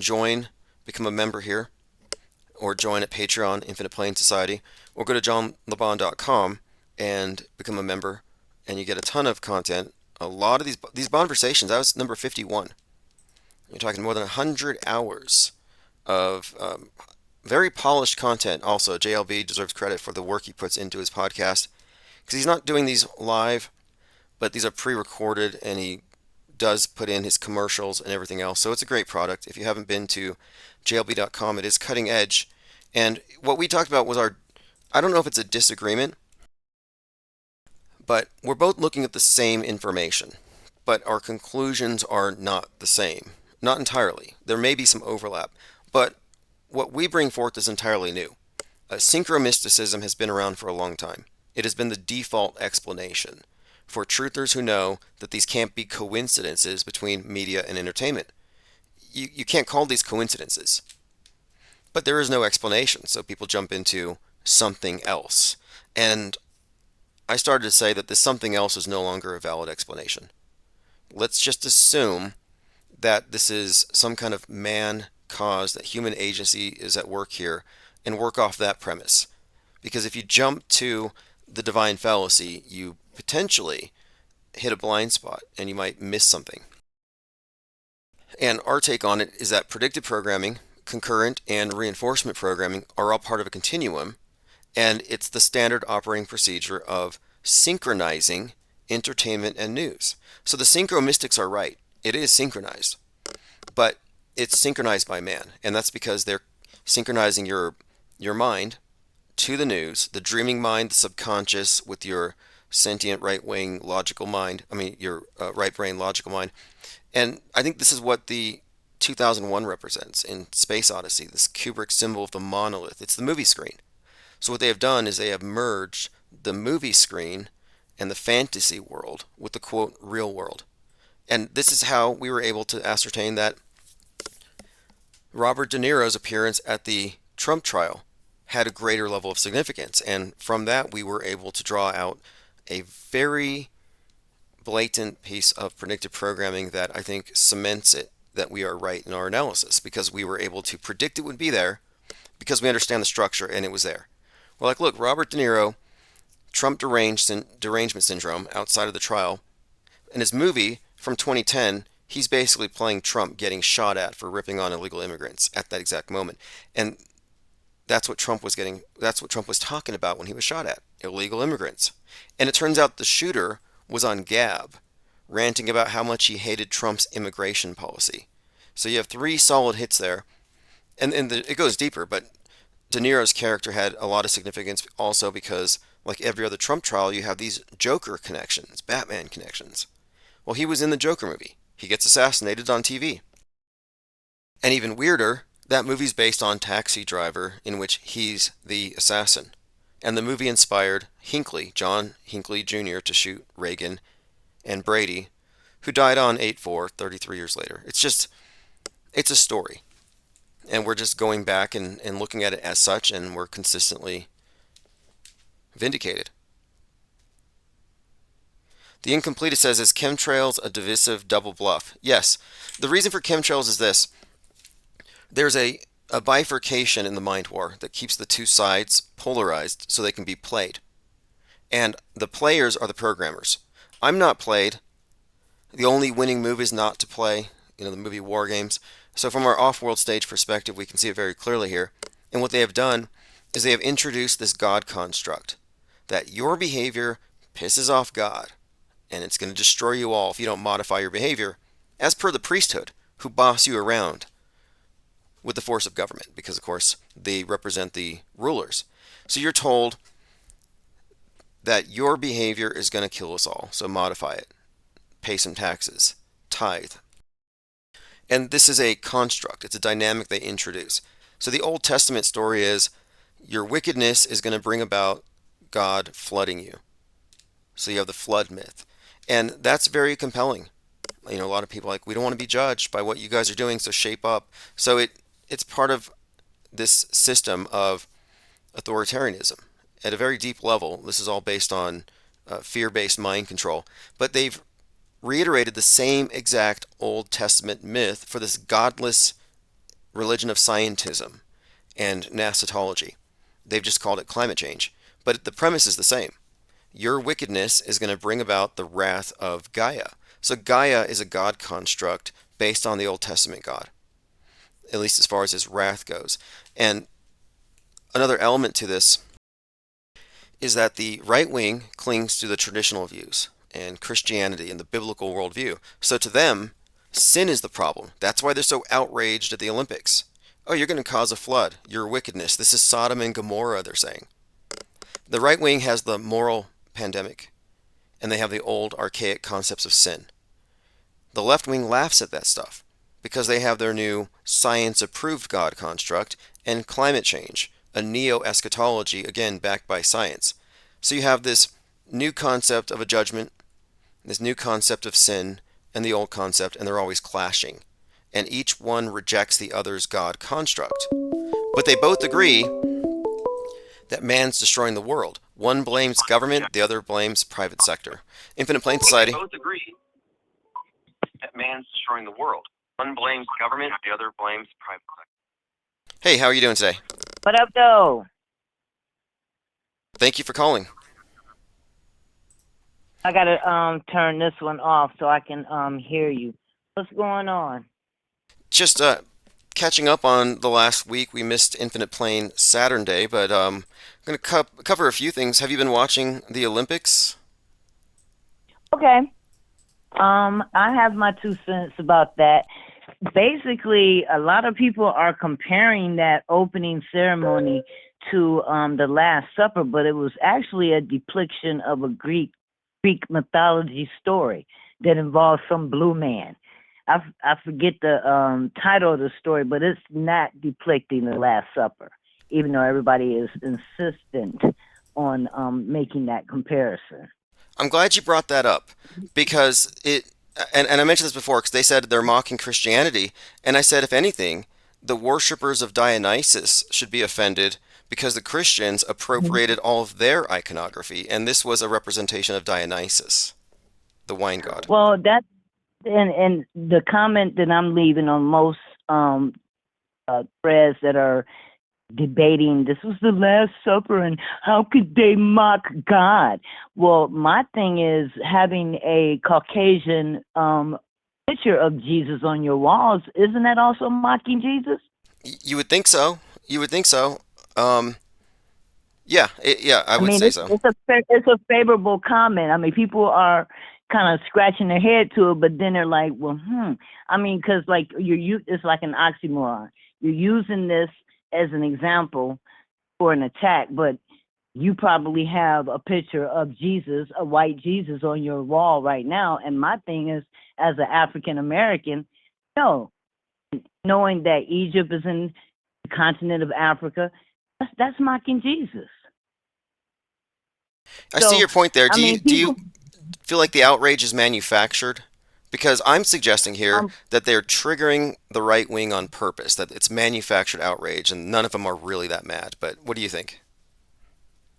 become a member here, or join at Patreon, Infinite Plane Society, or go to johnlebon.com and become a member, and you get a ton of content. A lot of these conversations, that was number 51. You're talking more than 100 hours of very polished content. Also, JLB deserves credit for the work he puts into his podcast, because he's not doing these live, but these are pre-recorded, and he does put in his commercials and everything else. So it's a great product. If you haven't been to JLB.com, it is cutting edge. And what we talked about was I don't know if it's a disagreement, but we're both looking at the same information. but our conclusions are not the same. Not entirely. There may be some overlap, but what we bring forth is entirely new. Synchromysticism has been around for a long time. It has been the default explanation for truthers who know that these can't be coincidences between media and entertainment. You can't call these coincidences. But there is no explanation, so people jump into something else. And I started to say that this something else is no longer a valid explanation. Let's just assume that this is some kind of man caused, that human agency is at work here, and work off that premise. Because if you jump to the divine fallacy, you potentially hit a blind spot and you might miss something. And our take on it is that predictive programming, concurrent, and reinforcement programming are all part of a continuum, and it's the standard operating procedure of synchronizing entertainment and news. So the synchromystics are right. It is synchronized, but it's synchronized by man, and that's because they're synchronizing your mind to the news, the dreaming mind, the subconscious, with your sentient right-wing logical mind. I mean, your right brain logical mind. And I think this is what the 2001 represents in Space Odyssey, this Kubrick symbol of the monolith. It's the movie screen. So what they have done is they have merged the movie screen and the fantasy world with the quote real world. And this is how we were able to ascertain that Robert De Niro's appearance at the Trump trial had a greater level of significance. And from that, we were able to draw out a very blatant piece of predictive programming that I think cements it that we are right in our analysis, because we were able to predict it would be there because we understand the structure and it was there. We're like, look, Robert De Niro, Trump derangement syndrome outside of the trial, in his movie from 2010, he's basically playing Trump getting shot at for ripping on illegal immigrants at that exact moment. And that's what Trump was talking about when he was shot at, illegal immigrants. And it turns out the shooter was on Gab, ranting about how much he hated Trump's immigration policy. So you have three solid hits there, and it goes deeper, but De Niro's character had a lot of significance also because, like every other Trump trial, you have these Joker connections, Batman connections. Well, he was in the Joker movie. He gets assassinated on TV. And even weirder, that movie's based on Taxi Driver, in which he's the assassin. And the movie inspired Hinckley, John Hinckley Jr., to shoot Reagan and Brady, who died on 8/4, 33 years later. It's a story. And we're just going back and looking at it as such, and we're consistently vindicated. The Incompleted says, is chemtrails a divisive double bluff? Yes. The reason for chemtrails is this. There's a bifurcation in the mind war that keeps the two sides polarized so they can be played. And the players are the programmers. I'm not played. The only winning move is not to play, the movie War Games. So from our off-world stage perspective, we can see it very clearly here. And what they have done is they have introduced this God construct, that your behavior pisses off God, and it's going to destroy you all if you don't modify your behavior, as per the priesthood, who boss you around with the force of government, because of course they represent the rulers. So you're told that your behavior is going to kill us all, so modify it. Pay some taxes. Tithe. And this is a construct. It's a dynamic they introduce. So the Old Testament story is your wickedness is going to bring about God flooding you. So you have the flood myth. And that's very compelling. A lot of people are like, we don't want to be judged by what you guys are doing, so shape up. So it's part of this system of authoritarianism. At a very deep level, this is all based on fear-based mind control. But they've reiterated the same exact Old Testament myth for this godless religion of scientism and nascentology. They've just called it climate change. But the premise is the same. Your wickedness is going to bring about the wrath of Gaia. So Gaia is a God construct based on the Old Testament God, at least as far as his wrath goes. And another element to this is that the right wing clings to the traditional views and Christianity and the biblical worldview. So to them, sin is the problem. That's why they're so outraged at the Olympics. Oh, you're going to cause a flood. Your wickedness. This is Sodom and Gomorrah, they're saying. The right wing has the moral pandemic, and they have the old archaic concepts of sin. The left wing laughs at that stuff because they have their new science approved God construct and climate change, a neo eschatology, again backed by science. So you have this new concept of a judgment, this new concept of sin, and the old concept, and they're always clashing. And each one rejects the other's God construct. But they both agree that man's destroying the world. One blames government, the other blames private sector. Infinite Plane Society. They both agree that man's destroying the world. One blames government, the other blames private sector. Hey, how are you doing today? What up, though? Thank you for calling. I gotta turn this one off so I can hear you. What's going on? Just catching up on the last week. We missed Infinite Plane Saturn Day, but I'm going to cover a few things. Have you been watching the Olympics? Okay. I have my 2 cents about that. Basically, a lot of people are comparing that opening ceremony to the Last Supper, but it was actually a depiction of a Greek mythology story that involves some blue man. I forget the title of the story, but it's not depicting the Last Supper, even though everybody is insistent on making that comparison. I'm glad you brought that up because and I mentioned this before because they said they're mocking Christianity, and I said, if anything, the worshippers of Dionysus should be offended because the Christians appropriated all of their iconography, and this was a representation of Dionysus, the wine god. Well, that's and the comment that I'm leaving on most threads that are debating this was the Last Supper and how could they mock God? Well, my thing is having a Caucasian picture of Jesus on your walls. Isn't that also mocking Jesus? You would think so. You would think so. Yeah, I would mean, say so. It's a favorable comment. I mean, people are kind of scratching their head to it, but then they're like, well, I mean, because like it's like an oxymoron. You're using this as an example for an attack, but you probably have a picture of Jesus, a white Jesus, on your wall right now. And my thing is, as an African American, no, knowing that Egypt is in the continent of Africa, that's mocking Jesus. I see your point there. Do you feel like the outrage is manufactured? Because I'm suggesting here that they're triggering the right wing on purpose, that it's manufactured outrage, and none of them are really that mad. But what do you think?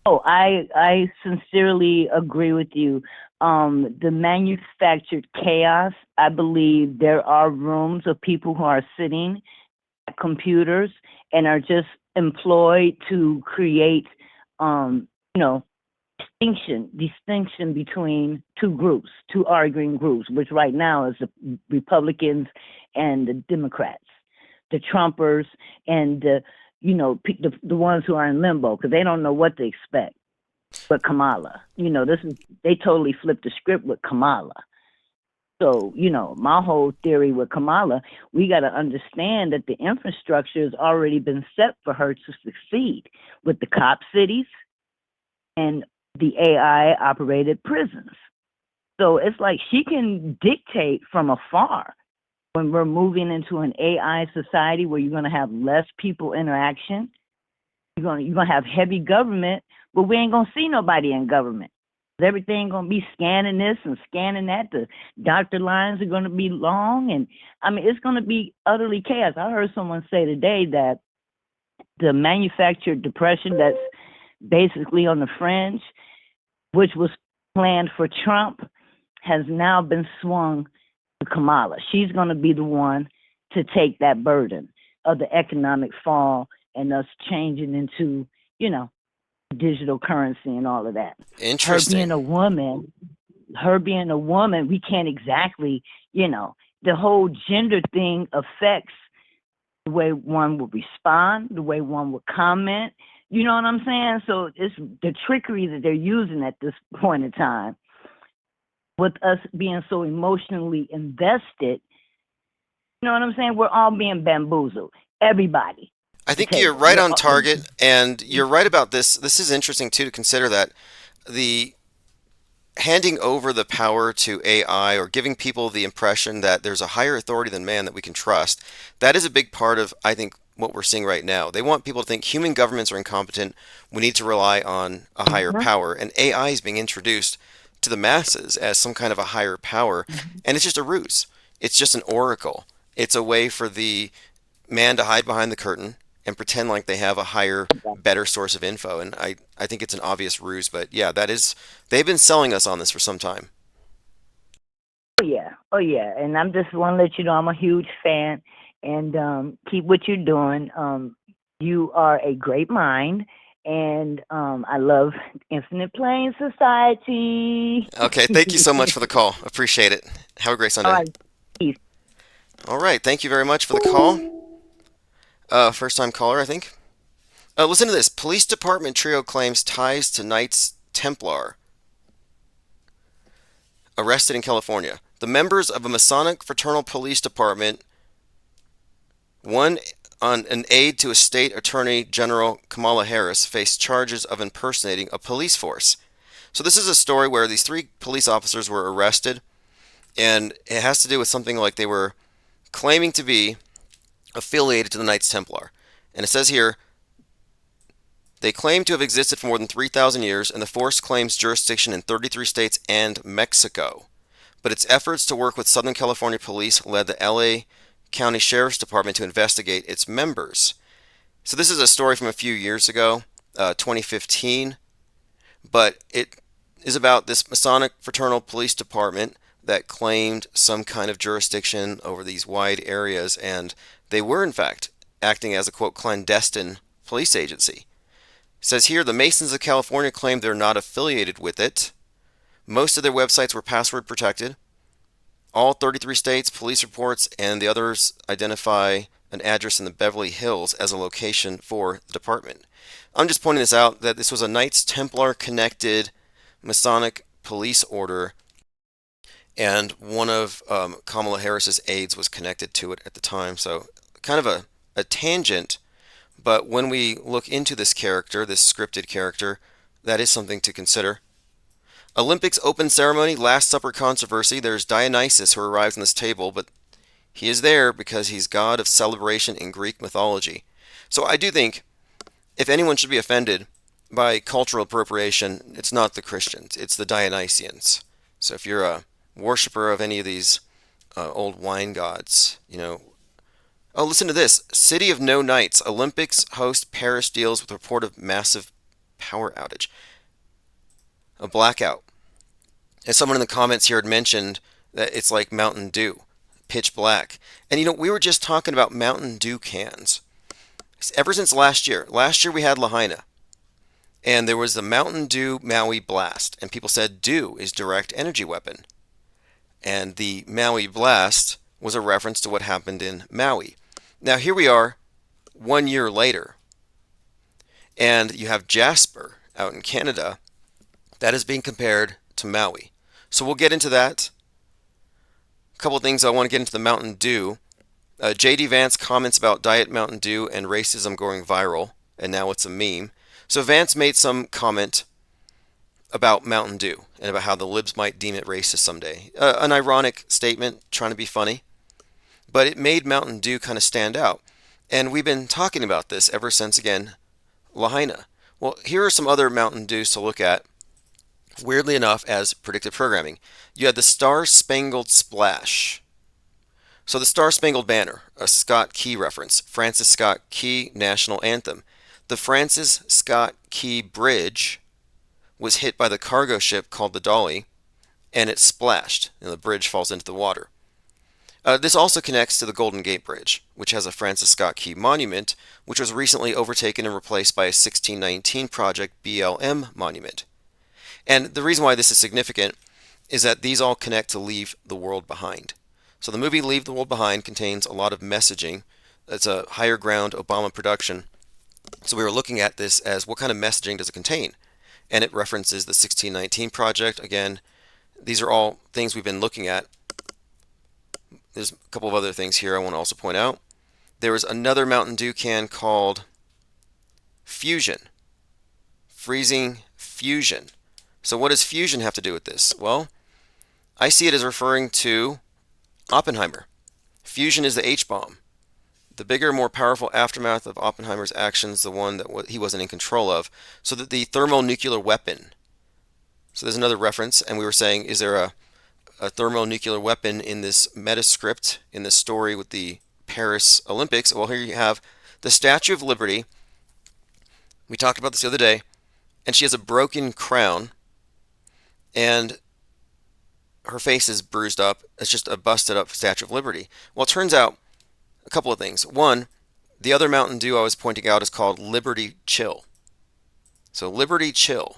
Oh, I sincerely agree with you. The manufactured chaos, I believe there are rooms of people who are sitting at computers and are just employed to create, you know, distinction between two arguing groups, which right now is the Republicans and the Democrats, the Trumpers and the ones who are in limbo because they don't know what to expect. But Kamala, they totally flipped the script with Kamala. So, my whole theory with Kamala, we got to understand that the infrastructure has already been set for her to succeed with the cop cities and the AI operated prisons. So it's like she can dictate from afar when we're moving into an AI society where you're going to have less people interaction. You're going to have heavy government, but we ain't going to see nobody in government. Everything going to be scanning this and scanning that. The doctor lines are going to be long. And I mean, it's going to be utterly chaos. I heard someone say today that the manufactured depression that's basically on the fringe, which was planned for Trump, has now been swung to Kamala. She's going to be the one to take that burden of the economic fall and us changing into, digital currency and all of that. Interesting. Her being a woman, we can't exactly, the whole gender thing affects the way one will respond, the way one will comment. You know what I'm saying? So it's the trickery that they're using at this point in time with us being so emotionally invested. You know what I'm saying? We're all being bamboozled. Everybody. I think you're right on target, and you're right about this. This is interesting, too, to consider that the handing over the power to AI or giving people the impression that there's a higher authority than man that we can trust, that is a big part of, I think, what we're seeing right now. They want people to think human governments are incompetent. We need to rely on a higher Mhm. power. And AI is being introduced to the masses as some kind of a higher power. And it's just a ruse. It's just an oracle. It's a way for the man to hide behind the curtain and pretend like they have a higher, better source of info. And I think it's an obvious ruse, but yeah, they've been selling us on this for some time. Oh yeah, oh yeah, and I'm just want to let you know I'm a huge fan, and keep what you're doing. You are a great mind, and I love Infinite Plane Society. Okay, thank you so much for the call. Appreciate it. Have a great All Sunday. right, peace. All right, thank you very much for the call. First time caller, I think. Listen to this. Police department trio claims ties to Knights Templar arrested in California. The members of a Masonic fraternal police department, one on an aide to a state attorney general Kamala Harris, faced charges of impersonating a police force. So this is a story where these three police officers were arrested, and it has to do with something like they were claiming to be affiliated to the Knights Templar. And it says here, they claim to have existed for more than 3,000 years, and the force claims jurisdiction in 33 states and Mexico. But its efforts to work with Southern California police led the LA County Sheriff's Department to investigate its members. So this is a story from a few years ago, 2015, but it is about this Masonic fraternal police department that claimed some kind of jurisdiction over these wide areas, and they were in fact acting as a quote clandestine police agency. It says here the Masons of California claim they're not affiliated with it. Most of their websites were password protected. All 33 states, police reports, and the others identify an address in the Beverly Hills as a location for the department. I'm just pointing this out that this was a Knights Templar connected Masonic police order, and one of Kamala Harris's aides was connected to it at the time. So kind of a tangent, but when we look into this character, this scripted character, that is something to consider. Olympics open ceremony, Last Supper controversy. There's Dionysus who arrives on this table, but he is there because he's god of celebration in Greek mythology. So I do think if anyone should be offended by cultural appropriation, it's not the Christians, it's the Dionysians. So if you're a worshiper of any of these old wine gods, you know. Oh, listen to this. City of No Nights. Olympics host Paris deals with report of massive power outage. A blackout. As someone in the comments here had mentioned, that it's like Mountain Dew, pitch black. And you know, we were just talking about Mountain Dew cans. Ever since last year we had Lahaina, and there was the Mountain Dew Maui Blast, and people said Dew is direct energy weapon. And the Maui Blast was a reference to what happened in Maui. Now here we are, 1 year later, and you have Jasper out in Canada that is being compared to Maui. So we'll get into that. A couple of things I want to get into the Mountain Dew. J.D. Vance comments about Diet Mountain Dew and racism going viral, and now it's a meme. So Vance made some comment about Mountain Dew and about how the libs might deem it racist someday. An ironic statement, trying to be funny, but it made Mountain Dew kind of stand out. And we've been talking about this ever since, again, Lahaina. Well, here are some other Mountain Dews to look at, weirdly enough, as predictive programming. You had the Star Spangled Splash. So the Star Spangled Banner, a Scott Key reference, Francis Scott Key national anthem. The Francis Scott Key Bridge was hit by the cargo ship called the Dolly, and it splashed, and the bridge falls into the water. This also connects to the Golden Gate Bridge, which has a Francis Scott Key monument, which was recently overtaken and replaced by a 1619 Project BLM monument. And the reason why this is significant is that these all connect to Leave the World Behind. So the movie Leave the World Behind contains a lot of messaging. It's a higher ground Obama production. So we were looking at this as what kind of messaging does it contain? And it references the 1619 Project. Again, these are all things we've been looking at. There's a couple of other things here I want to also point out. There was another Mountain Dew can called Fusion. Freezing Fusion. So what does fusion have to do with this? Well, I see it as referring to Oppenheimer. Fusion is the H-bomb. The bigger, more powerful aftermath of Oppenheimer's actions, the one that he wasn't in control of. So that the thermonuclear weapon. So there's another reference, and we were saying, is there a thermonuclear weapon in this metascript, in this story with the Paris Olympics? Well, here you have the Statue of Liberty. We talked about this the other day, and she has a broken crown, and her face is bruised up. It's just a busted up Statue of Liberty. Well, it turns out a couple of things. One, the other Mountain Dew I was pointing out is called Liberty Chill. So Liberty Chill.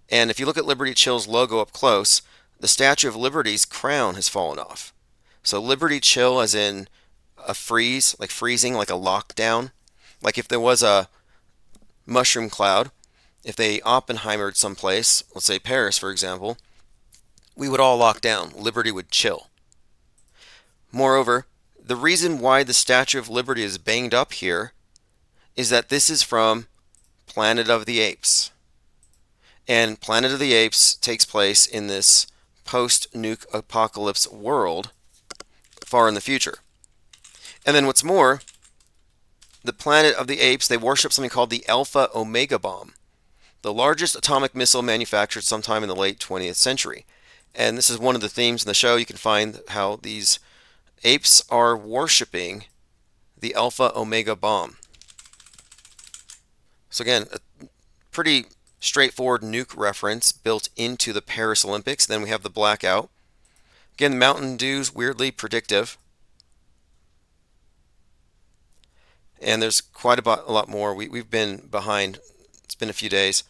And if you look at Liberty Chill's logo up close, the Statue of Liberty's crown has fallen off. So Liberty Chill as in a freeze, like freezing, like a lockdown. Like if there was a mushroom cloud, if they Oppenheimered someplace, let's say Paris for example, we would all lock down. Liberty would chill. Moreover, the reason why the Statue of Liberty is banged up here is that this is from Planet of the Apes. And Planet of the Apes takes place in this post-nuke apocalypse world far in the future. And then what's more, the Planet of the Apes, they worship something called the Alpha Omega bomb, the largest atomic missile manufactured sometime in the late 20th century. And this is one of the themes in the show. You can find how these apes are worshiping the Alpha Omega bomb. So again, a pretty straightforward nuke reference built into the Paris Olympics. Then we have the blackout. Again, the Mountain Dew's weirdly predictive. And there's quite a lot more. We've been behind. It's been a few days.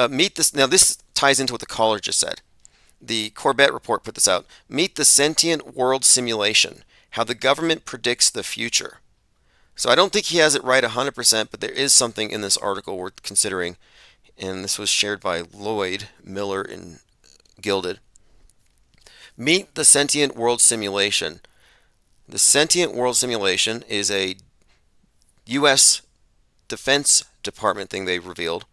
Meet this. Now this ties into what the caller just said. The Corbett report put this out. Meet the sentient world simulation, how the government predicts the future. So I don't think he has it right 100%, but there is something in this article worth considering. And this was shared by Lloyd Miller in Gilded. Meet the sentient world simulation. The sentient world simulation is a U.S. Defense Department thing they revealed.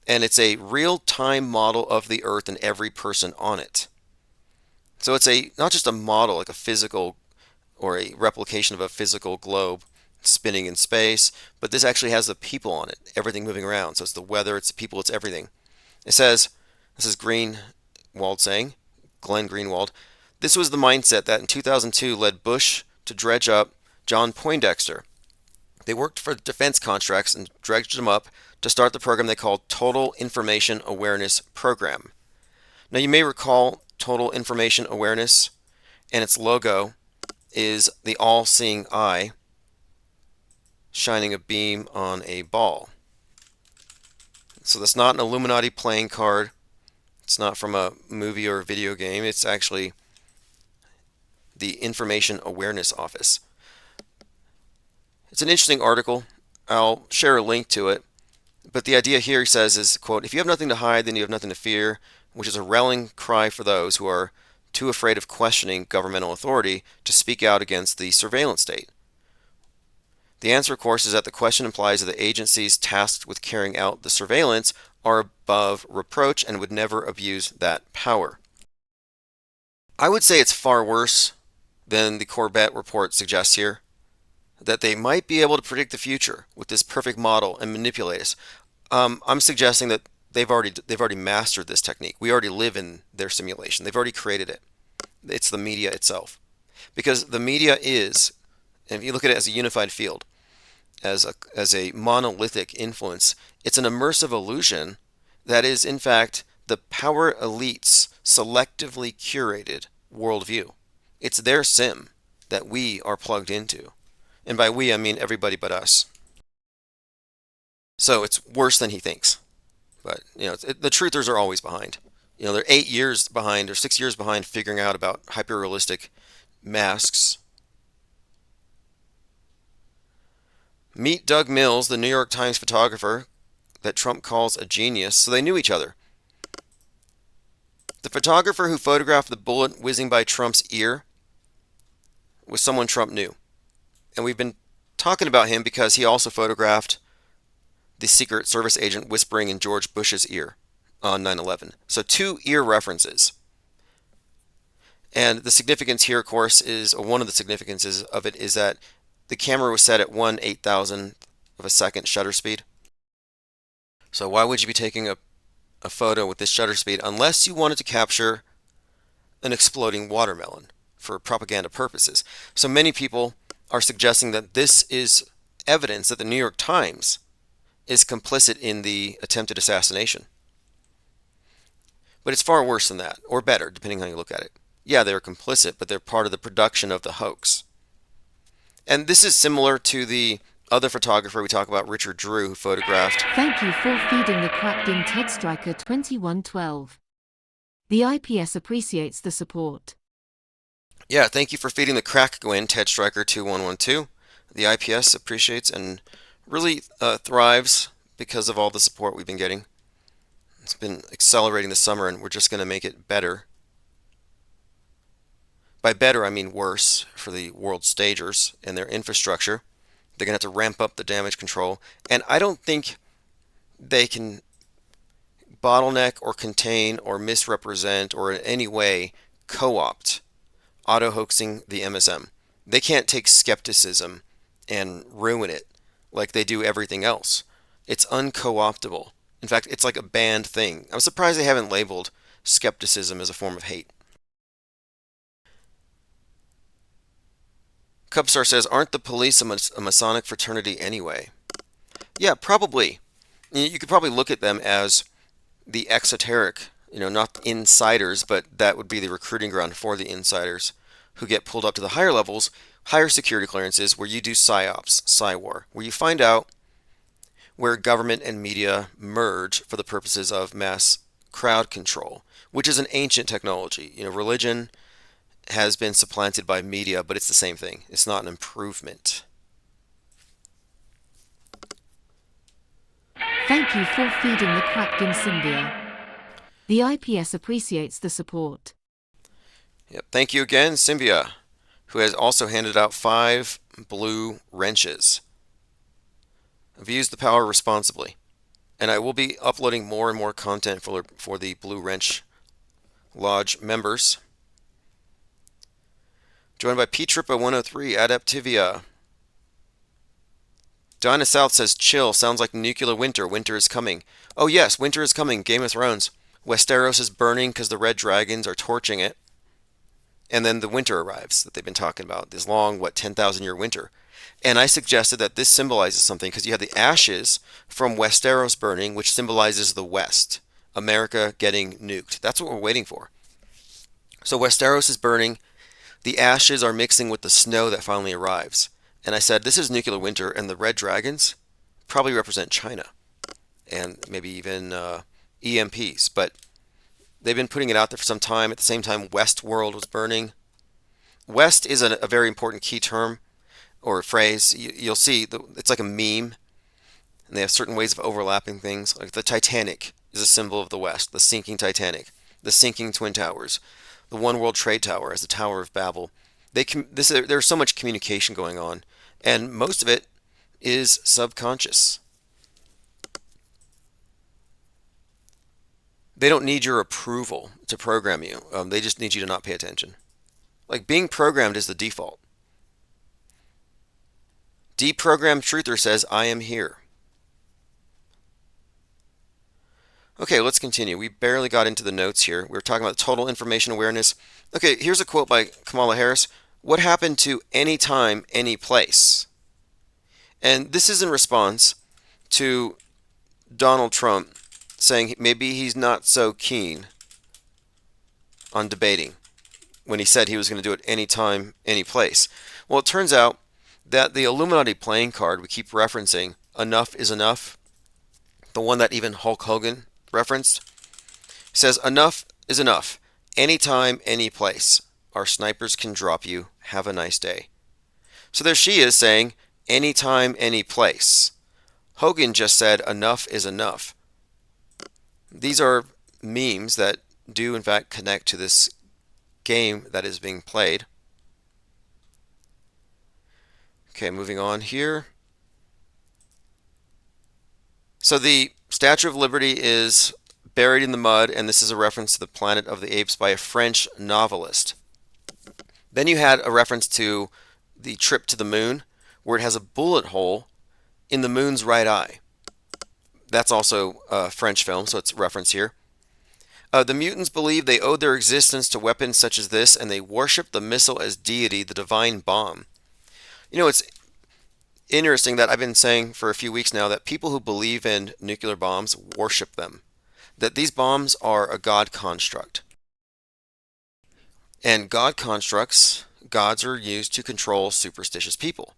And it's a real-time model of the Earth and every person on it. So it's not just a model, like a physical or a replication of a physical globe spinning in space, but this actually has the people on it, everything moving around. So it's the weather, it's the people, it's everything. It says, this is Greenwald saying, Glenn Greenwald, this was the mindset that in 2002 led Bush to dredge up John Poindexter. They worked for defense contracts and dredged them up to start the program they called Total Information Awareness Program. Now you may recall Total Information Awareness, and its logo is the all-seeing eye shining a beam on a ball. So that's not an Illuminati playing card. It's not from a movie or a video game. It's actually the Information Awareness Office. It's an interesting article. I'll share a link to it. But the idea here, he says, is, quote, if you have nothing to hide, then you have nothing to fear, which is a rallying cry for those who are too afraid of questioning governmental authority to speak out against the surveillance state. The answer, of course, is that the question implies that the agencies tasked with carrying out the surveillance are above reproach and would never abuse that power. I would say it's far worse than the Corbett report suggests here, that they might be able to predict the future with this perfect model and manipulate us. I'm suggesting that they've already mastered this technique. We already live in their simulation. They've already created it. It's the media itself. Because the media is, and if you look at it as a unified field, as a monolithic influence, it's an immersive illusion that is, in fact, the power elite's selectively curated worldview. It's their sim that we are plugged into. And by we, I mean everybody but us. So it's worse than he thinks. But, the truthers are always behind. They're 8 years behind or 6 years behind figuring out about hyper-realistic masks. Meet Doug Mills, the New York Times photographer that Trump calls a genius. So they knew each other. The photographer who photographed the bullet whizzing by Trump's ear was someone Trump knew. And we've been talking about him because he also photographed the Secret Service agent whispering in George Bush's ear on 9/11. So two ear references. And the significance here, of course, is, or one of the significances of it is that the camera was set at 1/8,000th of a second shutter speed. So why would you be taking a photo with this shutter speed unless you wanted to capture an exploding watermelon for propaganda purposes? So many people are suggesting that this is evidence that the New York Times is complicit in the attempted assassination. But it's far worse than that, or better, depending on how you look at it. Yeah, they're complicit, but they're part of the production of the hoax. And this is similar to the other photographer we talk about, Richard Drew, who photographed. Thank you for feeding the cracked in Ted Striker 2112. The IPS appreciates the support. Yeah, thank you for feeding the crack, Gwen, Ted Striker 2112. The IPS appreciates and really thrives because of all the support we've been getting. It's been accelerating this summer, and we're just going to make it better. By better, I mean worse for the world stagers and their infrastructure. They're going to have to ramp up the damage control. And I don't think they can bottleneck or contain or misrepresent or in any way co-opt auto-hoaxing the MSM. They can't take skepticism and ruin it like they do everything else. It's unco-optable. In fact, it's like a banned thing. I'm surprised they haven't labeled skepticism as a form of hate. Cubstar says, aren't the police a Masonic fraternity anyway? Yeah, probably. You could probably look at them as the exoteric, not insiders, but that would be the recruiting ground for the insiders who get pulled up to the higher levels, higher security clearances, where you do psyops, psywar, where you find out where government and media merge for the purposes of mass crowd control, which is an ancient technology. Religion has been supplanted by media, but it's the same thing. It's not an improvement. Thank you for feeding the cracked in Symbia. The IPS appreciates the support. Yep. Thank you again, Symbia, who has also handed out 5 blue wrenches. I've used the power responsibly, and I will be uploading more and more content for the Blue Wrench Lodge members. Joined by P-Trippa103, Adaptivia. Dinah South says, chill, sounds like nuclear winter. Winter is coming. Oh yes, winter is coming. Game of Thrones. Westeros is burning because the red dragons are torching it. And then the winter arrives that they've been talking about. This long, 10,000-year winter. And I suggested that this symbolizes something because you have the ashes from Westeros burning, which symbolizes the West. America getting nuked. That's what we're waiting for. So Westeros is burning. The ashes are mixing with the snow that finally arrives. And I said, this is nuclear winter, and the red dragons probably represent China. And maybe even EMPs. But they've been putting it out there for some time. At the same time, Westworld was burning. West is a very important key term or phrase. You'll see, it's like a meme. And they have certain ways of overlapping things. Like the Titanic is a symbol of the West. The sinking Titanic. The sinking Twin Towers. The One World Trade Tower as the Tower of Babel. There's so much communication going on, and most of it is subconscious. They don't need your approval to program you. They just need you to not pay attention. Like being programmed is the default. Deprogrammed Truther says, I am here. Okay, let's continue. We barely got into the notes here. We were talking about total information awareness. Okay, here's a quote by Kamala Harris. What happened to any time, any place? And this is in response to Donald Trump saying maybe he's not so keen on debating when he said he was going to do it any time, any place. Well, it turns out that the Illuminati playing card we keep referencing, enough is enough, the one that even Hulk Hogan referenced, says enough is enough. Anytime, any place. Our snipers can drop you. Have a nice day. So there she is saying anytime, any place. Hogan just said enough is enough. These are memes that do in fact connect to this game that is being played. Okay, moving on here. So the Statue of Liberty is Buried in the Mud, and this is a reference to the Planet of the Apes by a French novelist. Then you had a reference to the Trip to the Moon, where it has a bullet hole in the moon's right eye. That's also a French film, so it's referenced here. The mutants believe they owed their existence to weapons such as this, and they worship the missile as deity, the divine bomb. It's interesting that I've been saying for a few weeks now that people who believe in nuclear bombs worship them, that these bombs are a God construct. And God constructs, gods are used to control superstitious people.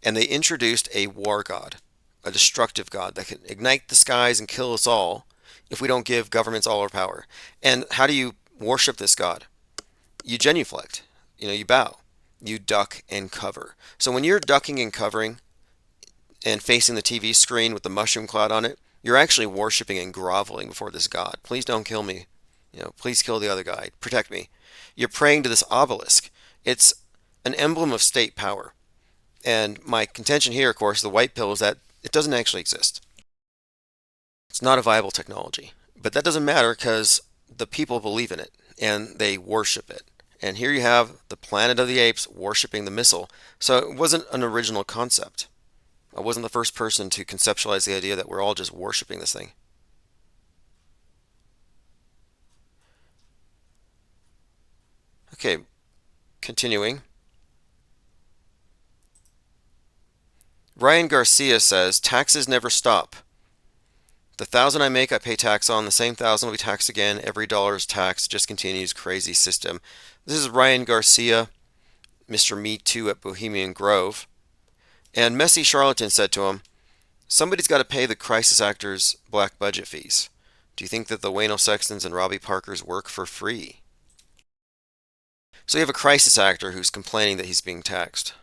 And they introduced a war god, a destructive god that can ignite the skies and kill us all if we don't give governments all our power. And how do you worship this god? You genuflect, you bow, you duck and cover. So when you're ducking and covering and facing the TV screen with the mushroom cloud on it, you're actually worshiping and groveling before this god. Please don't kill me. Please kill the other guy. Protect me. You're praying to this obelisk. It's an emblem of state power. And my contention here, of course, the white pill, is that it doesn't actually exist. It's not a viable technology. But that doesn't matter because the people believe in it and they worship it. And here you have the Planet of the Apes worshiping the missile. So it wasn't an original concept. I wasn't the first person to conceptualize the idea that we're all just worshiping this thing. Okay, continuing. Ryan Garcia says, taxes never stop. The 1,000 I make, I pay tax on. The same 1,000 will be taxed again. Every dollar is taxed. Just continues. Crazy system. This is Ryan Garcia, Mr. Me Too at Bohemian Grove. And Messy Charlatan said to him, somebody's got to pay the crisis actors black budget fees. Do you think that the Wayno Sextons and Robbie Parkers work for free? So you have a crisis actor who's complaining that he's being taxed.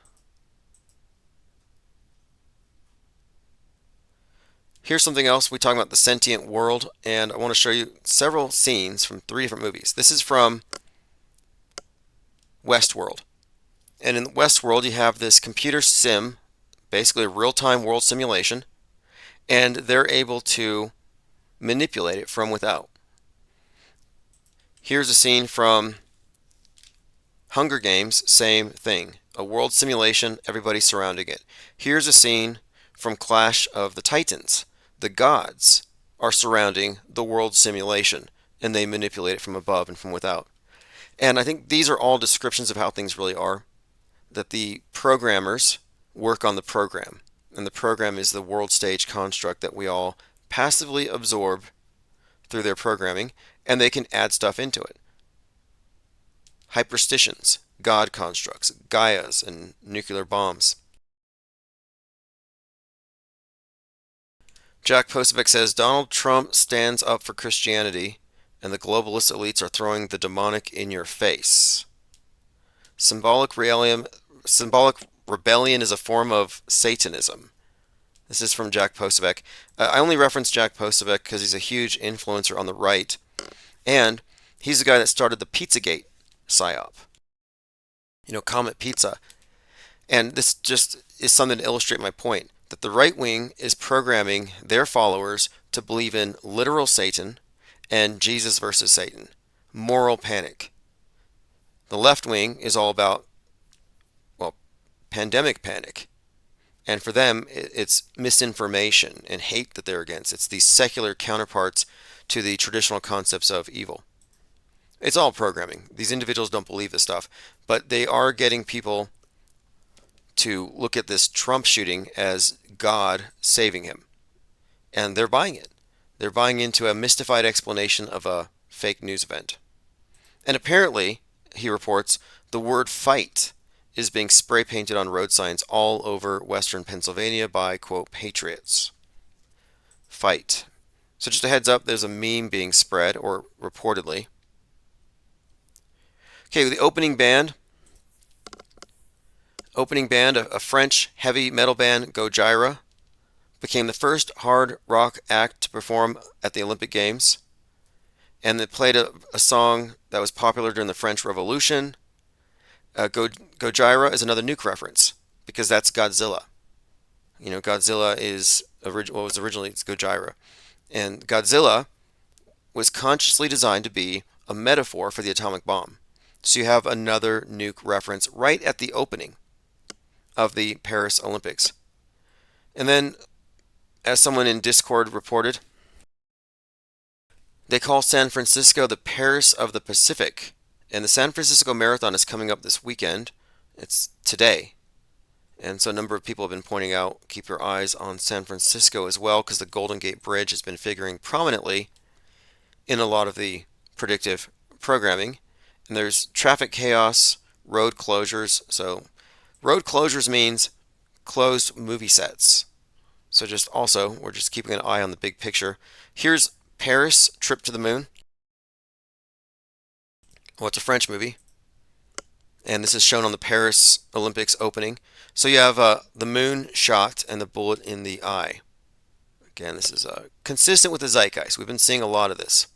Here's something else. We talk about the sentient world, and I want to show you several scenes from 3 different movies. This is from Westworld. And in Westworld, you have this computer sim, basically a real-time world simulation, and they're able to manipulate it from without. Here's a scene from Hunger Games, same thing. A world simulation, everybody surrounding it. Here's a scene from Clash of the Titans. The gods are surrounding the world simulation, and they manipulate it from above and from without. And I think these are all descriptions of how things really are, that the programmers work on the program, and the program is the world stage construct that we all passively absorb through their programming, and they can add stuff into it. Hyperstitions, God constructs, Gaias, and nuclear bombs. Jack Posobiec says, Donald Trump stands up for Christianity, and the globalist elites are throwing the demonic in your face. Symbolic rebellion is a form of Satanism. This is from Jack Posobiec. I only reference Jack Posobiec because he's a huge influencer on the right, and he's the guy that started the Pizzagate psyop. Comet Pizza. And this just is something to illustrate my point, that the right wing is programming their followers to believe in literal Satan and Jesus versus Satan. Moral panic. The left wing is all about, pandemic panic. And for them, it's misinformation and hate that they're against. It's these secular counterparts to the traditional concepts of evil. It's all programming. These individuals don't believe this stuff, but they are getting people to look at this Trump shooting as God saving him. And they're buying it. They're buying into a mystified explanation of a fake news event. And apparently, he reports, the word fight is being spray painted on road signs all over western Pennsylvania by, quote, patriots. Fight. So just a heads up, there's a meme being spread, or reportedly. Okay, the opening band. A French heavy metal band, Gojira, became the first hard rock act to perform at the Olympic Games. And they played a song that was popular during the French Revolution. Gojira is another nuke reference, because that's Godzilla. Godzilla is it's Gojira. And Godzilla was consciously designed to be a metaphor for the atomic bomb. So you have another nuke reference right at the opening of the Paris Olympics. And then, as someone in Discord reported, they call San Francisco the Paris of the Pacific. And the San Francisco Marathon is coming up this weekend. It's today. And so a number of people have been pointing out, keep your eyes on San Francisco as well, because the Golden Gate Bridge has been figuring prominently in a lot of the predictive programming. And there's traffic chaos, road closures. So road closures means closed movie sets. So we're just keeping an eye on the big picture. Here's Paris, Trip to the Moon. Well, it's a French movie. And this is shown on the Paris Olympics opening. So you have the moon shot and the bullet in the eye. Again, this is consistent with the zeitgeist. We've been seeing a lot of this.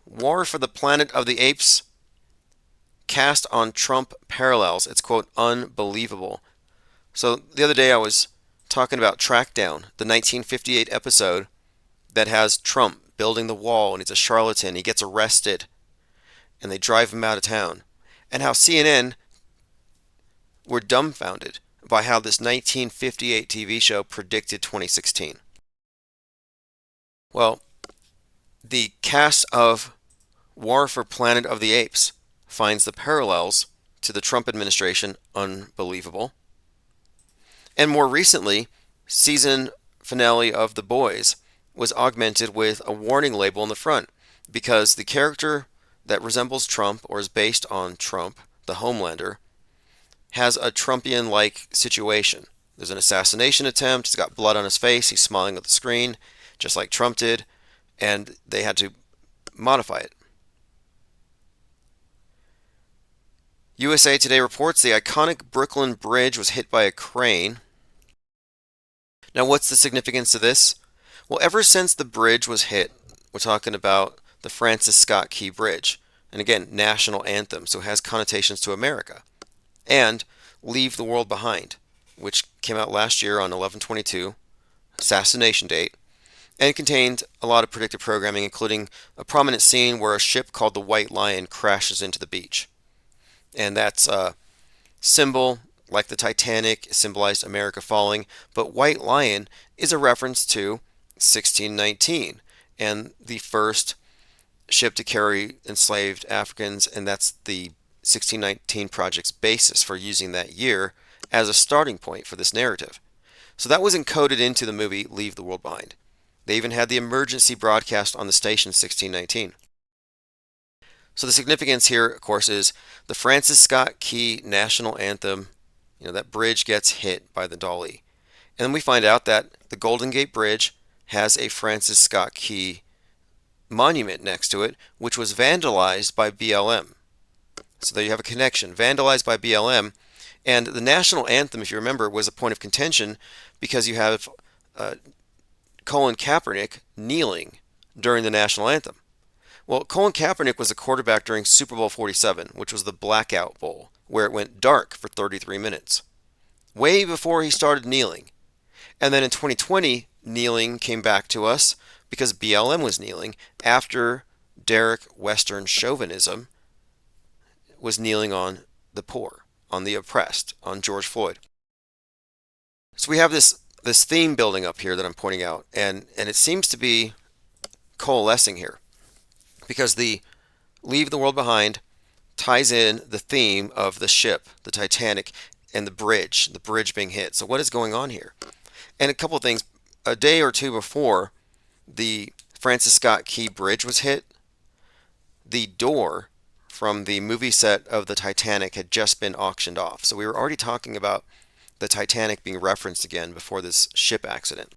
War for the Planet of the Apes cast on Trump parallels. It's, quote, unbelievable. So the other day I was talking about Trackdown, the 1958 episode that has Trump building the wall, and he's a charlatan. He gets arrested, and they drive him out of town. And how CNN were dumbfounded by how this 1958 TV show predicted 2016. Well, the cast of War for Planet of the Apes finds the parallels to the Trump administration unbelievable. And more recently, season finale of The Boys was augmented with a warning label on the front because the character that resembles Trump or is based on Trump, the Homelander, has a Trumpian-like situation. There's an assassination attempt, he's got blood on his face, he's smiling at the screen, just like Trump did, and they had to modify it. USA Today reports the iconic Brooklyn Bridge was hit by a crane. Now, what's the significance of this? Well, ever since the bridge was hit, we're talking about the Francis Scott Key Bridge. And again, national anthem, so it has connotations to America. And Leave the World Behind, which came out last year on 11/22, assassination date, and contained a lot of predictive programming, including a prominent scene where a ship called the White Lion crashes into the beach. And that's a symbol, like the Titanic, symbolized America falling, but White Lion is a reference to 1619 and the first ship to carry enslaved Africans, and that's the 1619 project's basis for using that year as a starting point for this narrative. So that was encoded into the movie Leave the World Behind. They even had the emergency broadcast on the station 1619. So the significance here, of course, is the Francis Scott Key national anthem. That bridge gets hit by the Dolly. And then we find out that the Golden Gate Bridge has a Francis Scott Key monument next to it, which was vandalized by BLM. So there you have a connection, vandalized by BLM. And the national anthem, if you remember, was a point of contention because you have Colin Kaepernick kneeling during the national anthem. Well, Colin Kaepernick was a quarterback during Super Bowl 47, which was the Blackout Bowl, where it went dark for 33 minutes, way before he started kneeling. And then in 2020, kneeling came back to us because BLM was kneeling after Derek Western chauvinism was kneeling on the poor, on the oppressed, on George Floyd. So we have this theme building up here that I'm pointing out, and it seems to be coalescing here because the Leave the World Behind ties in the theme of the ship, the Titanic, and the bridge being hit. So what is going on here? And a couple of things. A day or two before the Francis Scott Key Bridge was hit, the door from the movie set of the Titanic had just been auctioned off. So we were already talking about the Titanic being referenced again before this ship accident.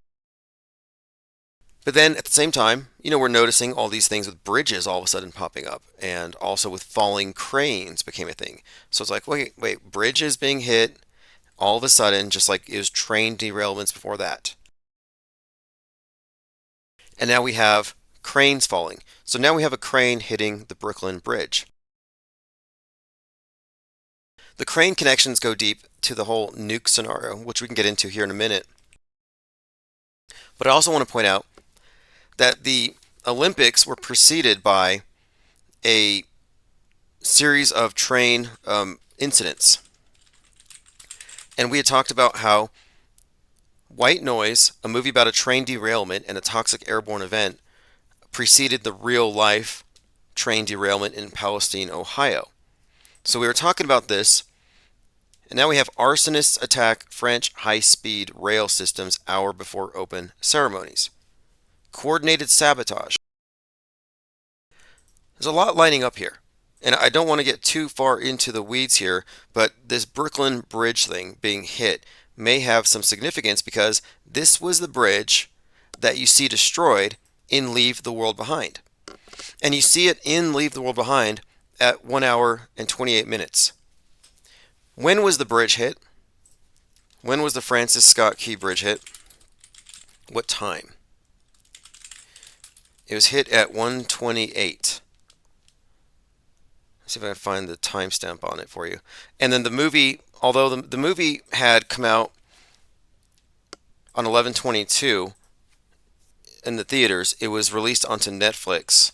But then at the same time, we're noticing all these things with bridges all of a sudden popping up, and also with falling cranes became a thing. So it's like, wait, bridges being hit all of a sudden, just like it was train derailments before that. And now we have cranes falling. So now we have a crane hitting the Brooklyn Bridge. The crane connections go deep to the whole nuke scenario, which we can get into here in a minute. But I also want to point out that the Olympics were preceded by a series of train incidents. And we had talked about how White Noise, a movie about a train derailment and a toxic airborne event, preceded the real life train derailment in Palestine, Ohio. So we were talking about this, and now we have arsonists attack French high-speed rail systems hour before open ceremonies. Coordinated sabotage. There's a lot lining up here. And I don't want to get too far into the weeds here, but this Brooklyn Bridge thing being hit may have some significance because this was the bridge that you see destroyed in Leave the World Behind. And you see it in Leave the World Behind at 1 hour and 28 minutes. When was the bridge hit? When was the Francis Scott Key Bridge hit? What time? It was hit at 1:28. See if I can find the timestamp on it for you. And then the movie, although the movie had come out on 11/22 in the theaters, it was released onto Netflix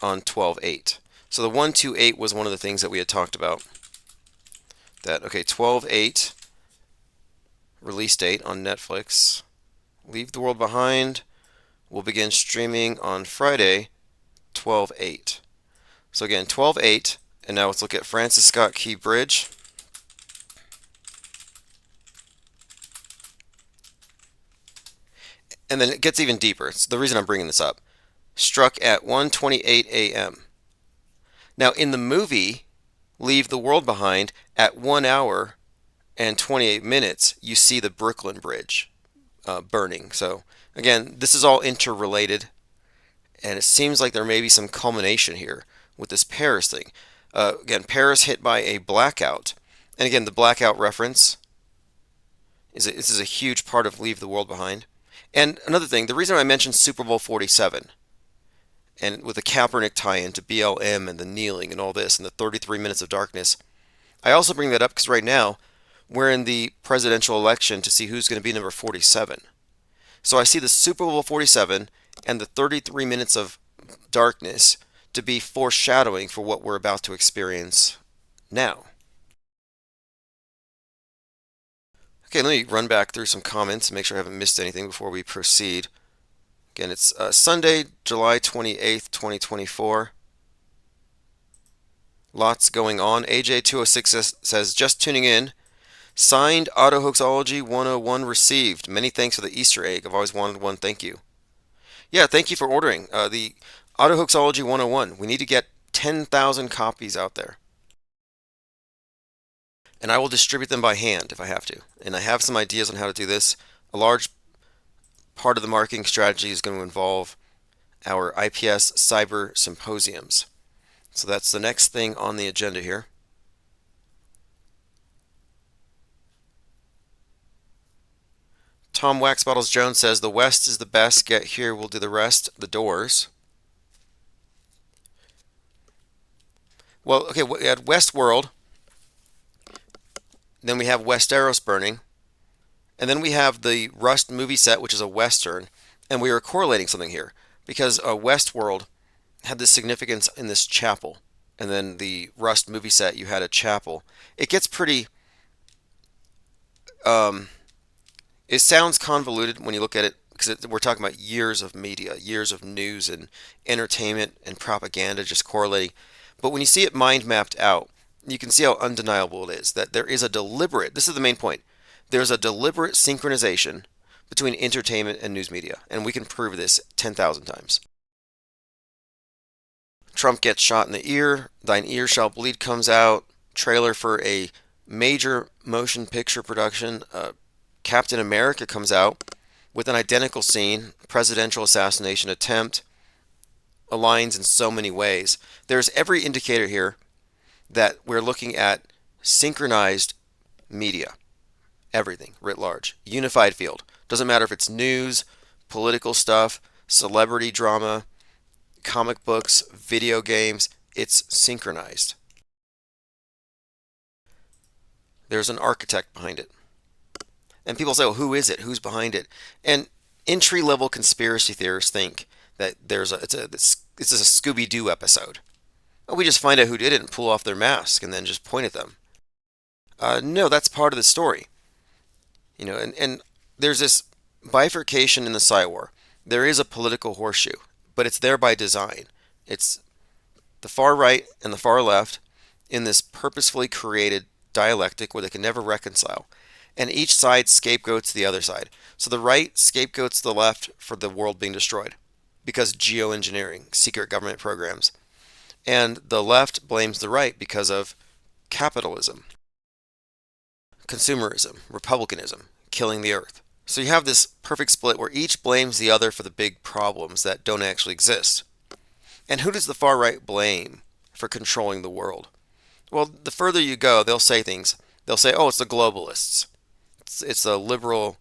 on 12/8. So the 128 was one of the things that we had talked about. That, okay, 12/8 release date on Netflix. Leave the World Behind will begin streaming on Friday, 12/8. So again, 12/8, and now let's look at Francis Scott Key Bridge. And then it gets even deeper. It's the reason I'm bringing this up. Struck at 1:28 a.m. Now in the movie, Leave the World Behind, at 1 hour and 28 minutes, you see the Brooklyn Bridge burning. So again, this is all interrelated, and it seems like there may be some culmination here with this Paris thing. Again, Paris hit by a blackout. And again, the blackout reference this is a huge part of Leave the World Behind. And another thing, the reason I mentioned Super Bowl 47, and with the Kaepernick tie-in to BLM and the kneeling and all this, and the 33 minutes of darkness, I also bring that up because right now, we're in the presidential election to see who's going to be number 47. So I see the Super Bowl 47 and the 33 minutes of darkness to be foreshadowing for what we're about to experience now. Okay, let me run back through some comments and make sure I haven't missed anything before we proceed. Again, it's Sunday, July 28th, 2024. Lots going on. AJ206 says, just tuning in. Signed AutoHoaxology 101 received. Many thanks for the Easter egg. I've always wanted one. Thank you. Yeah, thank you for ordering. The AutoHoaxology 101. We need to get 10,000 copies out there. And I will distribute them by hand if I have to. And I have some ideas on how to do this. A large part of the marketing strategy is going to involve our IPS Cyber Symposiums. So that's the next thing on the agenda here. Tom Wax Bottles Jones says, the West is the best, get here, we'll do the rest. The Doors. Well, okay, we had Westworld. Then we have Westeros burning. And then we have the Rust movie set, which is a Western. And we are correlating something here. Because Westworld had this significance in this chapel. And then the Rust movie set, you had a chapel. It gets pretty... it sounds convoluted when you look at it. Because we're talking about years of media, years of news and entertainment and propaganda just correlating. But when you see it mind mapped out, you can see how undeniable it is. That there is a deliberate, this is the main point, there's a deliberate synchronization between entertainment and news media. And we can prove this 10,000 times. Trump gets shot in the ear, Thine Ear Shall Bleed comes out, trailer for a major motion picture production. Captain America comes out with an identical scene, presidential assassination attempt, aligns in so many ways. There's every indicator here that we're looking at synchronized media. Everything, writ large. Unified field. Doesn't matter if it's news, political stuff, celebrity drama, comic books, video games. It's synchronized. There's an architect behind it. And people say, well, who is it? Who's behind it? And entry-level conspiracy theorists think that it's a Scooby-Doo episode. Oh, we just find out who did it and pull off their mask and then just point at them. No, that's part of the story. And there's this bifurcation in the Psy-War. There is a political horseshoe, but it's there by design. It's the far right and the far left in this purposefully created dialectic where they can never reconcile. And each side scapegoats the other side. So the right scapegoats the left for the world being destroyed because geoengineering, secret government programs. And the left blames the right because of capitalism, consumerism, republicanism, killing the earth. So you have this perfect split where each blames the other for the big problems that don't actually exist. And who does the far right blame for controlling the world? Well, the further you go, they'll say things. They'll say, oh, it's the globalists. It's a liberal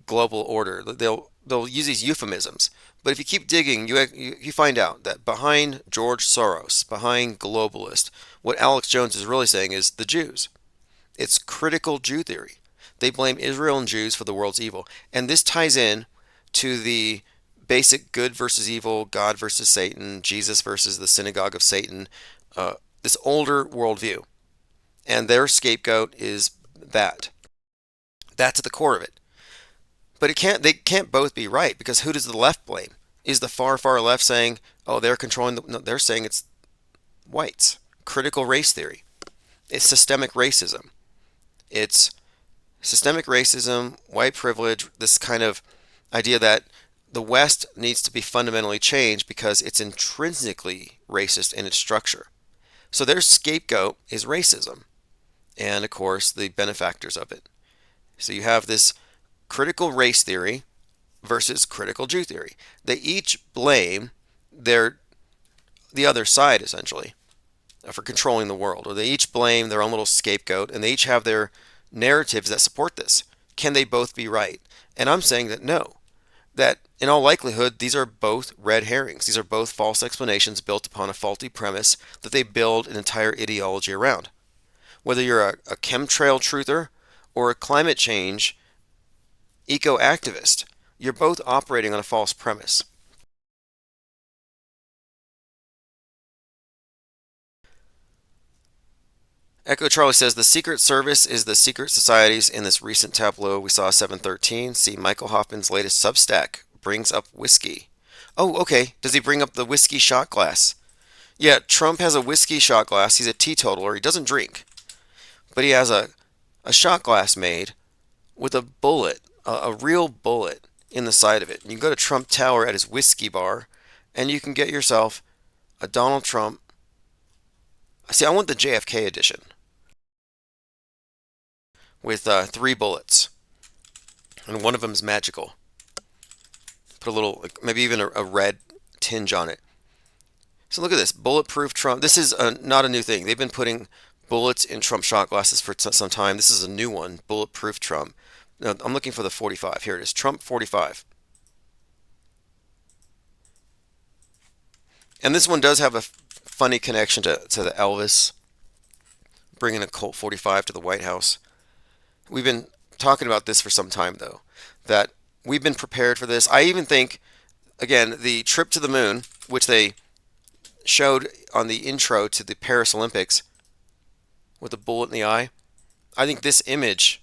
global order. They'll use these euphemisms. But if you keep digging, you find out that behind George Soros, behind globalist, what Alex Jones is really saying is the Jews. It's critical Jew theory. They blame Israel and Jews for the world's evil. And this ties in to the basic good versus evil, God versus Satan, Jesus versus the synagogue of Satan, this older worldview. And their scapegoat is that. That's at the core of it. But they can't both be right, because who does the left blame? Is the far left saying, oh, they're controlling no, they're saying it's whites. Critical race theory. It's systemic racism. It's systemic racism, white privilege, this kind of idea that the West needs to be fundamentally changed because it's intrinsically racist in its structure. So their scapegoat is racism, and of course the benefactors of it. So you have this critical race theory versus critical Jew theory. They each blame the other side, essentially, for controlling the world, or they each blame their own little scapegoat, and they each have their narratives that support this. Can they both be right? And I'm saying that no. That in all likelihood, these are both red herrings. These are both false explanations built upon a faulty premise that they build an entire ideology around. Whether you're a chemtrail truther or a climate change eco-activist, you're both operating on a false premise. Echo Charlie says, the Secret Service is the secret societies in this recent tableau we saw 713. See Michael Hoffman's latest Substack. Brings up whiskey. Oh, okay. Does he bring up the whiskey shot glass? Yeah, Trump has a whiskey shot glass. He's a teetotaler. He doesn't drink. But he has a shot glass made with a bullet, a real bullet in the side of it. You can go to Trump Tower at his whiskey bar, and you can get yourself a Donald Trump. See, I want the JFK edition with 3 bullets, and one of them is magical. Put a little, maybe even a red tinge on it. So look at this, bulletproof Trump. This is not a new thing. They've been putting bullets in Trump shot glasses for some time. This is a new one, bulletproof Trump. Now, I'm looking for the 45. Here it is, Trump 45. And this one does have a funny connection to the Elvis, bringing a Colt 45 to the White House. We've been talking about this for some time, though, that we've been prepared for this. I even think, again, the trip to the moon, which they showed on the intro to the Paris Olympics with a bullet in the eye, I think this image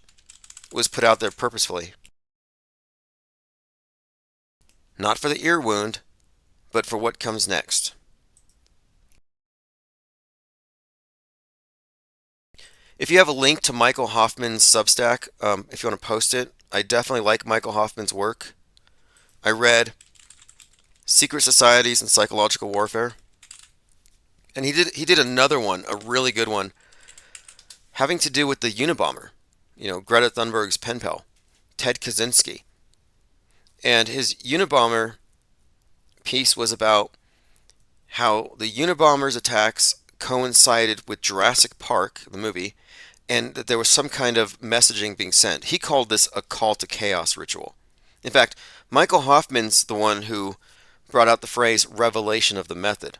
was put out there purposefully. Not for the ear wound, but for what comes next. If you have a link to Michael Hoffman's Substack, if you want to post it, I definitely like Michael Hoffman's work. I read Secret Societies and Psychological Warfare. And he did another one, a really good one, having to do with the Unabomber. Greta Thunberg's pen pal, Ted Kaczynski. And his Unabomber piece was about how the Unabomber's attacks coincided with Jurassic Park, the movie, and that there was some kind of messaging being sent. He called this a call to chaos ritual. In fact, Michael Hoffman's the one who brought out the phrase revelation of the method,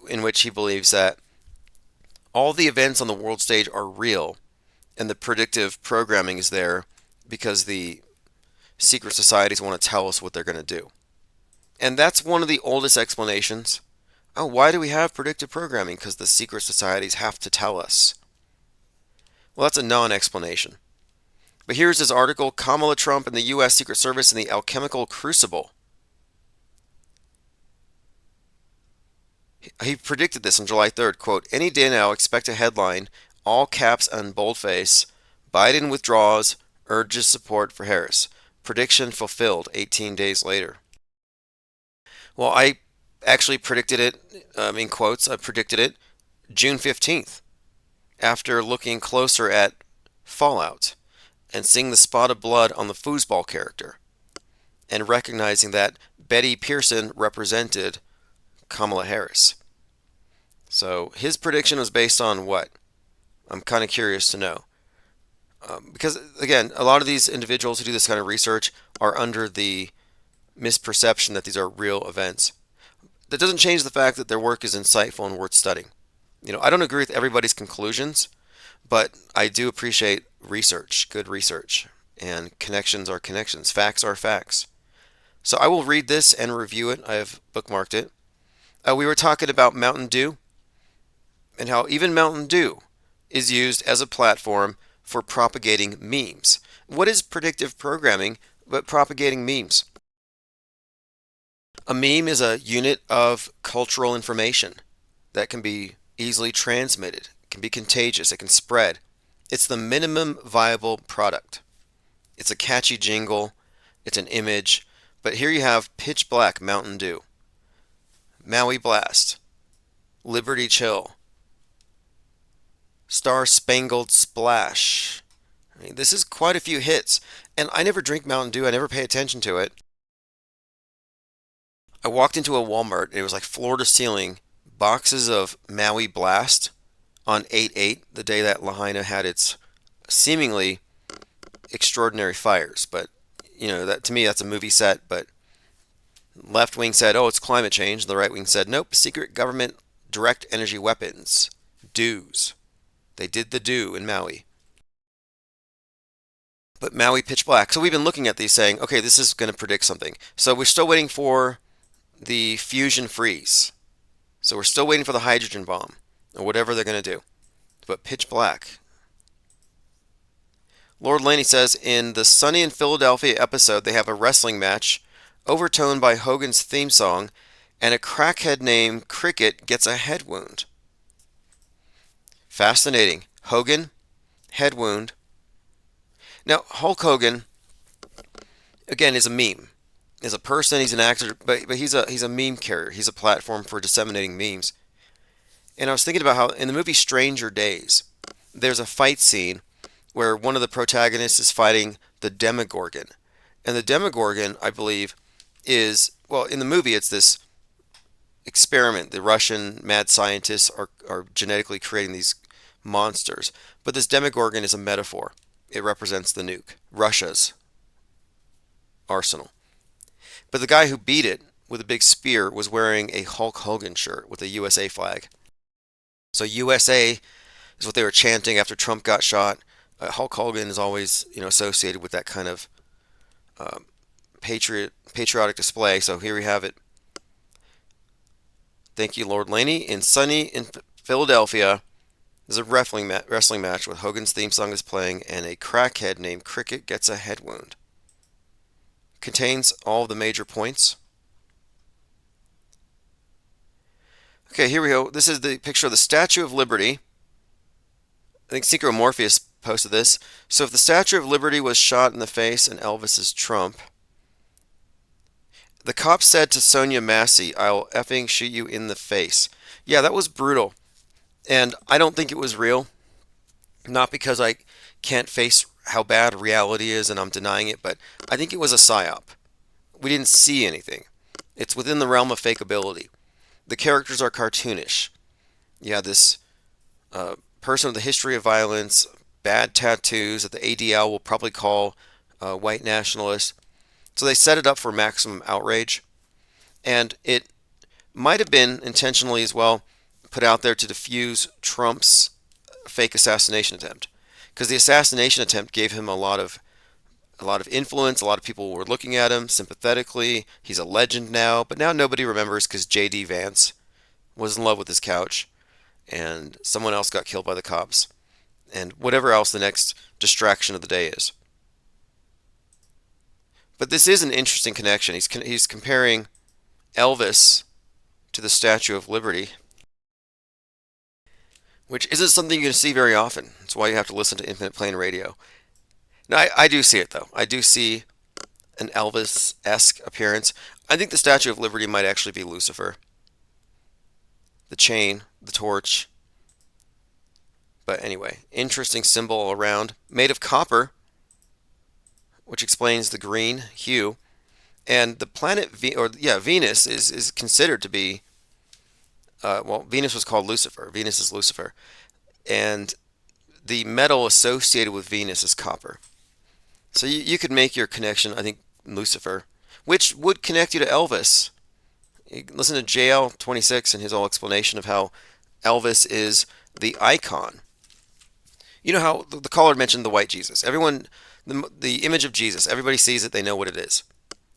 in which he believes that all the events on the world stage are real, and the predictive programming is there because the secret societies want to tell us what they're going to do. And that's one of the oldest explanations. Oh, why do we have predictive programming? Because the secret societies have to tell us. Well, that's a non-explanation. But here's this article, Kamala Trump and the U.S. Secret Service in the alchemical crucible. He predicted this on July 3rd, quote, any day now expect a headline, all caps and boldface, Biden withdraws, urges support for Harris. Prediction fulfilled 18 days later. Well, I actually predicted it, in quotes, I predicted it June 15th, after looking closer at Fallout and seeing the spot of blood on the foosball character and recognizing that Betty Pearson represented Kamala Harris. So his prediction was based on what? I'm kind of curious to know. Because, again, a lot of these individuals who do this kind of research are under the misperception that these are real events. That doesn't change the fact that their work is insightful and worth studying. I don't agree with everybody's conclusions, but I do appreciate research, good research, and connections are connections, facts are facts. So I will read this and review it. I have bookmarked it. We were talking about Mountain Dew and how even Mountain Dew is used as a platform for propagating memes. What is predictive programming but propagating memes? A meme is a unit of cultural information that can be easily transmitted, it can be contagious, it can spread. It's the minimum viable product. It's a catchy jingle, it's an image, but here you have Pitch Black Mountain Dew, Maui Blast, Liberty Chill, Star Spangled Splash. I mean, this is quite a few hits, and I never drink Mountain Dew, I never pay attention to it. I walked into a Walmart, and it was like floor to ceiling, boxes of Maui Blast on 8/8, the day that Lahaina had its seemingly extraordinary fires. But, that to me, that's a movie set, but left wing said, oh, it's climate change. The right wing said, nope, secret government direct energy weapons, DEWs. They did the DEW in Maui. But Maui Pitch Black. So we've been looking at these saying, okay, this is going to predict something. So we're still waiting for the fusion freeze. So we're still waiting for the hydrogen bomb or whatever they're going to do. But Pitch Black. Lord Laney says, in the Sunny in Philadelphia episode, they have a wrestling match overtoned by Hogan's theme song, and a crackhead named Cricket gets a head wound. Fascinating. Hogan, head wound. Now, Hulk Hogan, again, is a meme. Is a person, he's an actor, but he's a meme carrier. He's a platform for disseminating memes. And I was thinking about how in the movie Stranger Days, there's a fight scene where one of the protagonists is fighting the Demogorgon. And the Demogorgon, I believe, is, well, in the movie it's this experiment. The Russian mad scientists are genetically creating these monsters. But this Demogorgon is a metaphor. It represents the nuke, Russia's arsenal. But the guy who beat it with a big spear was wearing a Hulk Hogan shirt with a USA flag. So USA is what they were chanting after Trump got shot. Hulk Hogan is always, associated with that kind of patriotic display. So here we have it. Thank you, Lord Laney. In Sunny in Philadelphia, there's a wrestling match with Hogan's theme song is playing, and a crackhead named Cricket gets a head wound. Contains all of the major points. Okay, here we go. This is the picture of the Statue of Liberty. I think Synchro Morpheus posted this. So if the Statue of Liberty was shot in the face and Elvis is Trump, the cop said to Sonia Massey, I'll effing shoot you in the face. Yeah, that was brutal. And I don't think it was real. Not because I can't face how bad reality is and I'm denying it, but I think it was a psyop. We didn't see anything. It's within the realm of fakeability. The characters are cartoonish. You have this person with a history of violence, bad tattoos that the ADL will probably call white nationalists. So they set it up for maximum outrage. And it might have been intentionally as well put out there to diffuse Trump's fake assassination attempt. Because the assassination attempt gave him a lot of a lot of influence. A lot of people were looking at him sympathetically. He's a legend now, but now nobody remembers because J.D. Vance was in love with his couch, and someone else got killed by the cops, and whatever else the next distraction of the day is. But this is an interesting connection. He's comparing Elvis to the Statue of Liberty, which isn't something you're going to see very often. That's why you have to listen to Infinite Plane Radio. Now, I do see it, though. I do see an Elvis-esque appearance. I think the Statue of Liberty might actually be Lucifer. The chain, the torch. But anyway, interesting symbol all around. Made of copper, which explains the green hue. And the planet, Venus is considered to be, Venus was called Lucifer. Venus is Lucifer. And the metal associated with Venus is copper. So you could make your connection, I think, Lucifer, which would connect you to Elvis. You listen to JL26 and his whole explanation of how Elvis is the icon. You know how the caller mentioned the white Jesus. Everyone, the image of Jesus, everybody sees it, they know what it is.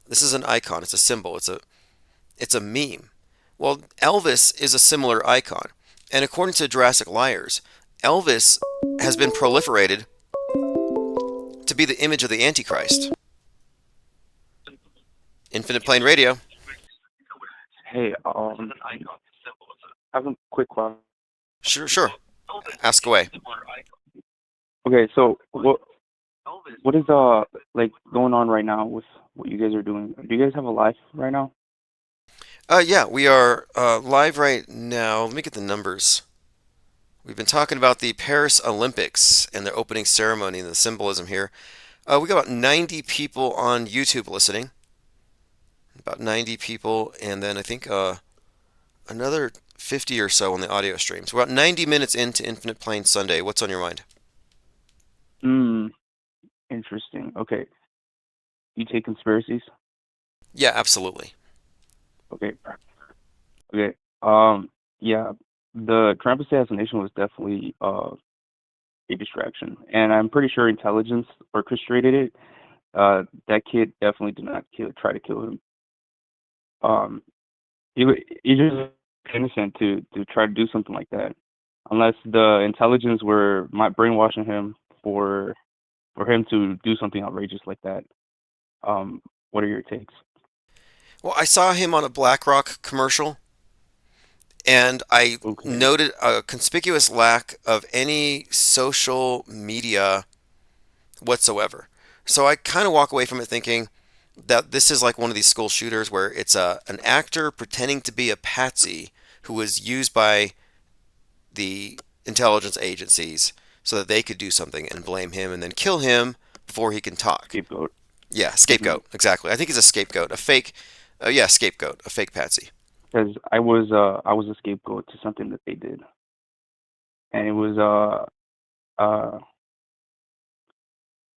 This is an icon, it's a symbol, it's a meme. Well, Elvis is a similar icon. And according to Jurassic Liars, Elvis has been proliferated to be the image of the Antichrist. Infinite Plane Radio. Hey, I have a quick question. Sure. Ask away. Okay, so what is like going on right now with what you guys are doing? Do you guys have a live right now? Yeah, we are live right now. Let me get the numbers. We've been talking about the Paris Olympics and their opening ceremony and the symbolism here. We got about 90 people on YouTube listening. About 90 people, and then I think another 50 or so on the audio stream. So we're about 90 minutes into Infinite Plane Sunday. What's on your mind? Interesting. Okay. You take conspiracies? Yeah, absolutely. Okay. Okay. Yeah, the Trump assassination was definitely a distraction, and I'm pretty sure intelligence orchestrated it. That kid definitely did not try to kill him. He just innocent to try to do something like that, unless the intelligence were brainwashing him for him to do something outrageous like that. What are your takes? Well, I saw him on a BlackRock commercial, and I Okay. noted a conspicuous lack of any social media whatsoever. So I kind of walk away from it thinking that this is like one of these school shooters where it's an actor pretending to be a patsy who was used by the intelligence agencies so that they could do something and blame him and then kill him before he can talk. Scapegoat. Yeah, Hmm. scapegoat, exactly. I think he's a scapegoat, scapegoat, a fake patsy. Because I was a scapegoat to something that they did, and uh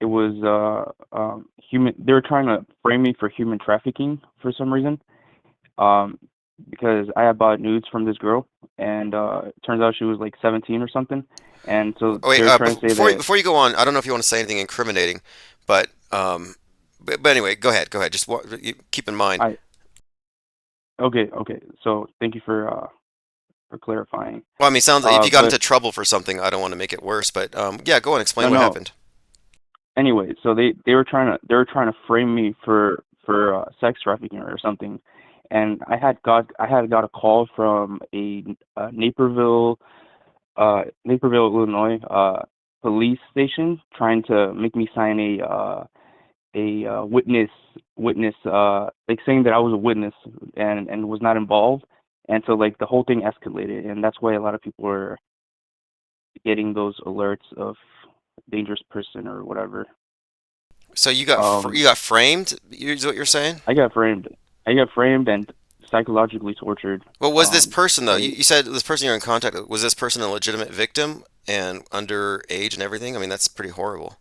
it was human. They were trying to frame me for human trafficking for some reason. Um, because I had bought nudes from this girl, and it turns out she was like 17 or something, and so Oh, wait, they were trying to say that before you go on, I don't know if you want to say anything incriminating, but but anyway, go ahead, go ahead. Just keep in mind. I okay. So thank you for clarifying. Well, I mean, sounds like if you got But into trouble for something, I don't want to make it worse, but yeah, go on, no, explain what no. happened. Anyway, so they were trying to frame me for sex trafficking or something, and I had got a call from Naperville, Illinois, police station trying to make me sign a witness like saying that I was a witness and was not involved, and so like the whole thing escalated, and that's why a lot of people were getting those alerts of dangerous person or whatever. So Um, you got framed, is what you're saying? I got framed. I got framed and psychologically tortured. Well, was this person though? By You said this person you're in contact with, was this person a legitimate victim and underage and everything? I mean, that's pretty horrible.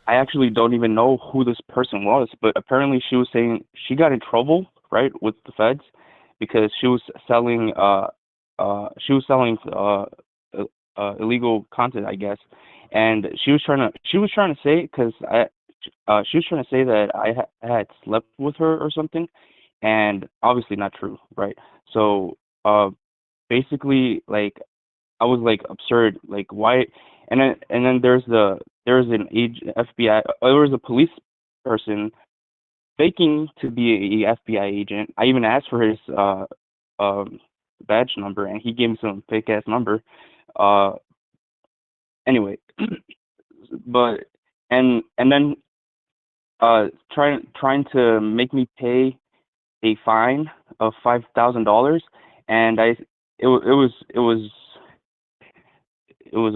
I actually don't even know who this person was, but apparently she was saying she got in trouble, right, with the feds because she was selling illegal content, I guess, and she was trying to say because she was trying to say that I had slept with her or something, and obviously not true, right? So basically, like, I was like absurd, like why? And then there's an FBI, there was a police person faking to be a FBI agent. I even asked for his um badge number, and he gave me some fake ass number. Uh, anyway, but and then trying to make me pay a fine of $5,000, and it was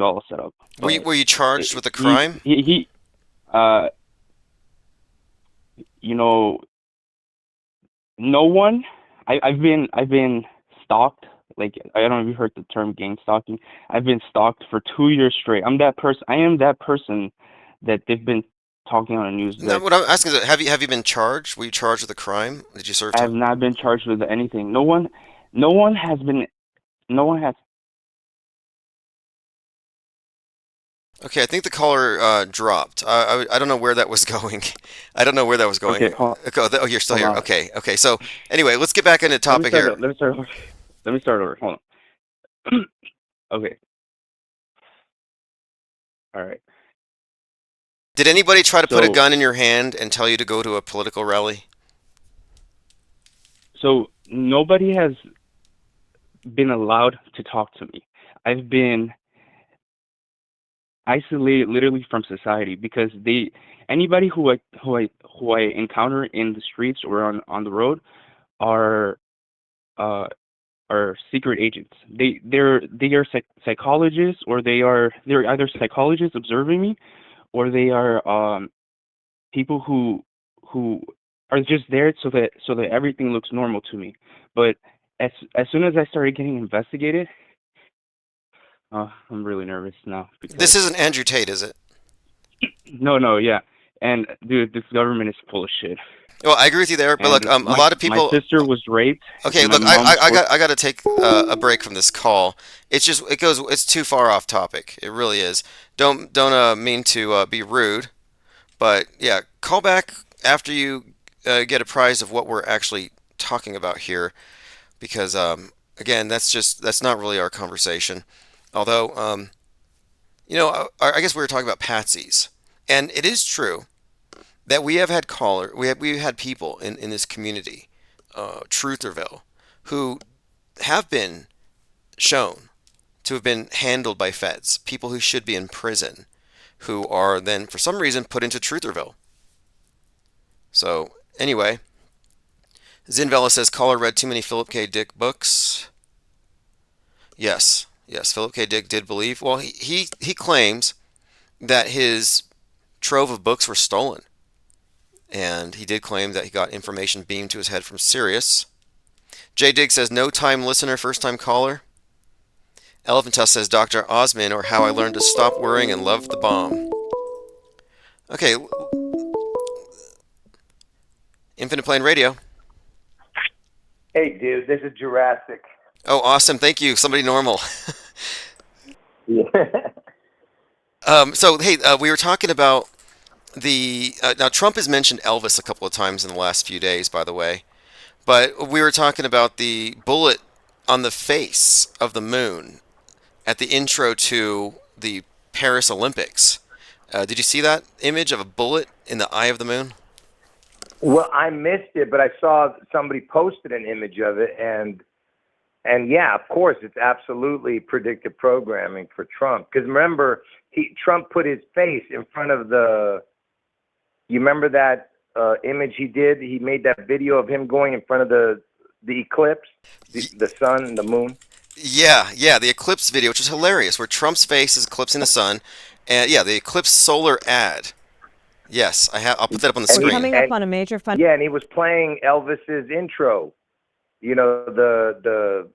all set up. But Were you charged with a he crime? he uh you know, no one. I've been stalked. Like, I don't know if you heard the term gang stalking. I've been stalked for 2 years straight. I am that person that they've been talking on the news No, that what I'm asking is, have you been charged? Were you charged with a crime? Did you serve I have time? not been charged with anything. No one has been. No one has. Okay, I think the caller dropped. I don't know where that was going. I don't know where that was going. Okay, hold, Okay, oh, you're still hold here. on. Okay, okay. So anyway, let's get back into the topic here. Let me start over. Let me start over. Hold on. Okay. All right. Did anybody try to put a So gun in your hand and tell you to go to a political rally? so nobody has been allowed to talk to me. I've been isolated literally from society because anybody who I encounter in the streets or on the road are uh are secret agents. They are psychologists, or they're either psychologists observing me, or they are people who are just there so that everything looks normal to me. But as soon as I started getting investigated, I'm really nervous now because This isn't Andrew Tate, is it? no, yeah. And dude, this government is full of shit. Well, I agree with you there, but And look, a lot of my people. sister was raped, Okay, and my look, mom was forced. I got to take a break from this call. It's too far off topic. It really is. Don't mean to be rude, but yeah, call back after you get apprised of what we're actually talking about here, because again, that's not really our conversation. Although, I guess we were talking about patsies, and it is true that we have had we had people in this community, Trutherville, who have been shown to have been handled by feds, people who should be in prison, who are then for some reason put into Trutherville. So anyway, Zinvella says caller read too many Philip K. Dick books. Yes, yes, Philip K. Dick did believe. Well, he claims that his trove of books were stolen. And he did claim that he got information beamed to his head from Sirius. J. Digg says, no time listener, first time caller. Elephant Tusk says, Dr. Osman, or How I Learned to Stop Worrying and Love the Bomb. Okay, Infinite Plane Radio. Hey, dude, this is Jurassic. Oh, awesome. Thank you. Somebody normal. Yeah. So, hey, we were talking about now Trump has mentioned Elvis a couple of times in the last few days, by the way. But we were talking about the bullet on the face of the moon at the intro to the Paris Olympics. Did you see that image of a bullet in the eye of the moon? Well, I missed it, but I saw somebody posted an image of it, and yeah, of course, it's absolutely predictive programming for Trump. Because remember, Trump put his face in front of the. You remember that image he did? He made that video of him going in front of the eclipse, the sun and the moon. Yeah, the eclipse video, which is hilarious, where Trump's face is eclipsing the sun, and yeah, the eclipse solar ad. Yes, I'll put that up on the And We're screen. coming up on a major fund. Yeah, and he was playing Elvis's intro. You know the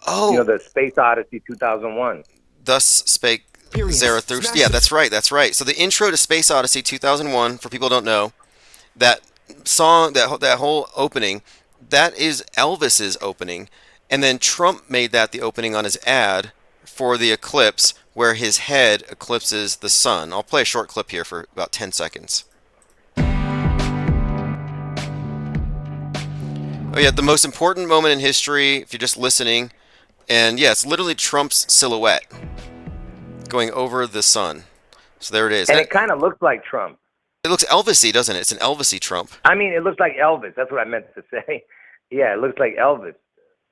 Oh, the Space Odyssey 2001. thus spake Zarathustra. Yeah, that's right. That's right. So the intro to Space Odyssey 2001, for people who don't know, that song, that whole opening, that is Elvis's opening, and then Trump made that the opening on his ad for the eclipse, where his head eclipses the sun. I'll play a short clip here for about 10 seconds. Oh yeah, the most important moment in history, if you're just listening, and yeah, it's literally Trump's silhouette going over the sun. So there it is. And it kind of looks like Trump. It looks Elvisy, doesn't it? It's an Elvisy Trump. I mean, it looks like Elvis. That's what I meant to say. Yeah, it looks like Elvis,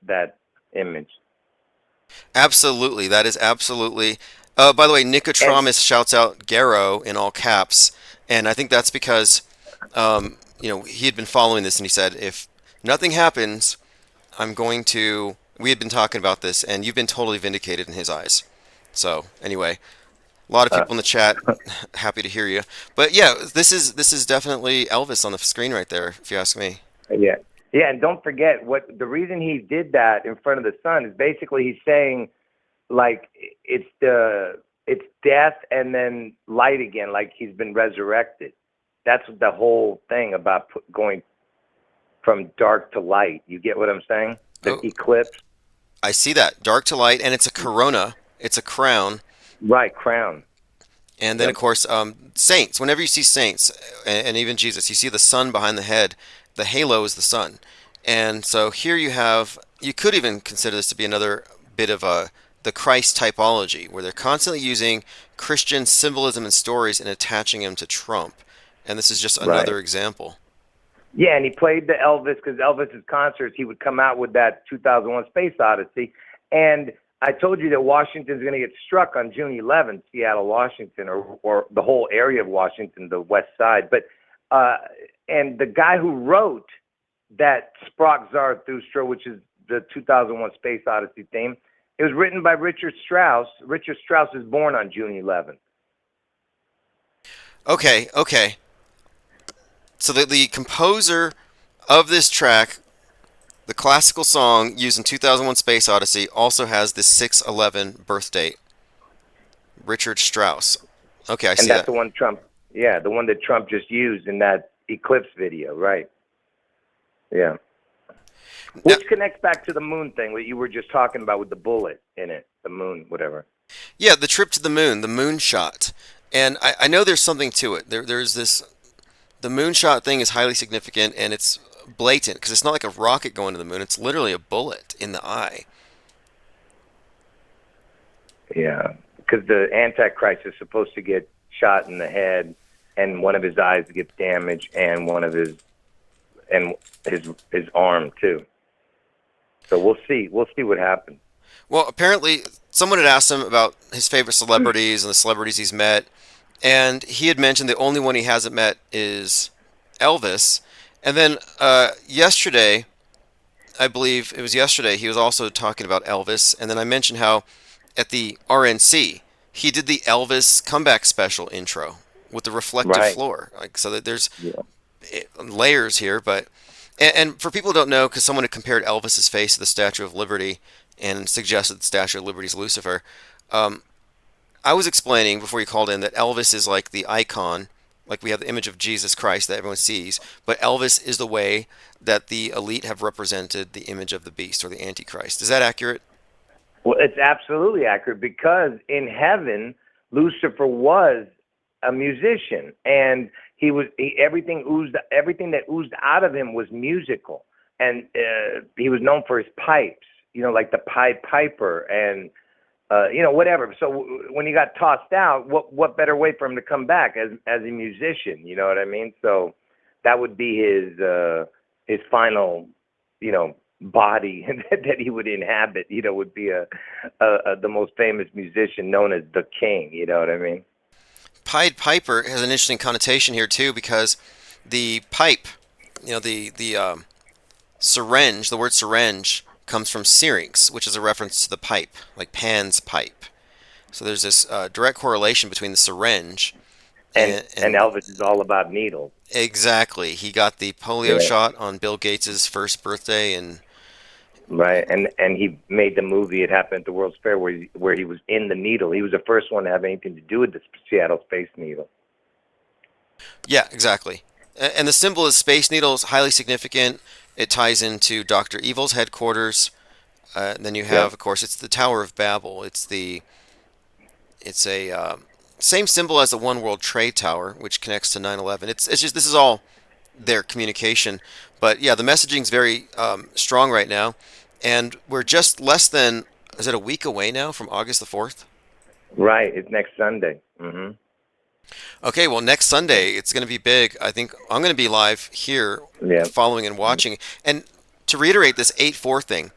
that image. Absolutely, that is absolutely. By the way, Nicotramus shouts out Garo in all caps, and I think that's because, he had been following this, and he said, if nothing happens, I'm going to. We had been talking about this, and you've been totally vindicated in his eyes. So anyway, a lot of people in the chat happy to hear you. But yeah, this is definitely Elvis on the screen right there, if you ask me. Yeah. Yeah, and don't forget what the reason he did that in front of the sun is basically he's saying like it's death and then light again, like he's been resurrected. That's the whole thing about going from dark to light. You get what I'm saying? The eclipse. I see that. Dark to light, and it's a corona. It's a crown. Right, crown. And then, of course, saints. Whenever you see saints, and even Jesus, you see the sun behind the head. The halo is the sun. And so here you could even consider this to be another bit of the Christ typology, where they're constantly using Christian symbolism and stories and attaching them to Trump. And this is just another example. Yeah, and he played the Elvis, because Elvis's concerts, he would come out with that 2001 Space Odyssey. And I told you that Washington's going to get struck on June 11th, Seattle, Washington, or the whole area of Washington, the west side. But and the guy who wrote that Sprach Zarathustra, which is the 2001 Space Odyssey theme, it was written by Richard Strauss. Richard Strauss was born on June 11th. Okay. So the composer of this track, the classical song used in 2001 Space Odyssey, also has this 6/11 birth date. Richard Strauss. Okay, I see that. And that's the one the one that Trump just used in that eclipse video, right? Yeah. Which connects back to the moon thing that you were just talking about with the bullet in it, the moon, whatever. Yeah, the trip to the moon shot. And I know there's something to it. There's this, the moonshot thing is highly significant, and it's blatant, because it's not like a rocket going to the moon. It's literally a bullet in the eye. Yeah, because the Antichrist is supposed to get shot in the head, and one of his eyes gets damaged, and one of his arm too. So we'll see what happens. Well, apparently someone had asked him about his favorite celebrities and the celebrities he's met, and he had mentioned the only one he hasn't met is Elvis. And then yesterday, I believe it was yesterday, he was also talking about Elvis, and then I mentioned how at the RNC he did the Elvis comeback special intro with the reflective floor, like, so that there's layers here. But and for people who don't know, because someone had compared Elvis's face to the Statue of Liberty and suggested the Statue of Liberty is Lucifer, I was explaining before you called in that Elvis is like the icon, like we have the image of Jesus Christ that everyone sees, but Elvis is the way that the elite have represented the image of the beast or the Antichrist. Is that accurate? Well, it's absolutely accurate, because in heaven, Lucifer was a musician, and everything that oozed out of him was musical, and he was known for his pipes, like the Pied Piper, and whatever. So when he got tossed out, what better way for him to come back as a musician? You know what I mean? So that would be his final, body that he would inhabit. Would be the most famous musician known as the King. You know what I mean? Pied Piper has an interesting connotation here too, because the pipe, the syringe, the word syringe comes from syrinx, which is a reference to the pipe, like Pan's pipe. So there's this direct correlation between the syringe and Elvis is all about needles. Exactly. He got the polio shot on Bill Gates's first birthday, and right, and he made the movie It Happened at the World's Fair, where he was in the needle. He was the first one to have anything to do with the Seattle Space Needle. Yeah, exactly. And the symbol of Space Needle is highly significant. It ties into Dr. Evil's headquarters. Then you have, of course, it's the Tower of Babel. It's a same symbol as the One World Trade Tower, which connects to 9/11. It's just, this is all their communication. But yeah, the messaging's very strong right now, and we're just less than, is it a week away now from August the 4th? Right. It's next Sunday. Okay, well, next Sunday it's going to be big. I think I'm going to be live here, Yeah. following and watching. And to reiterate this 8-4 thing,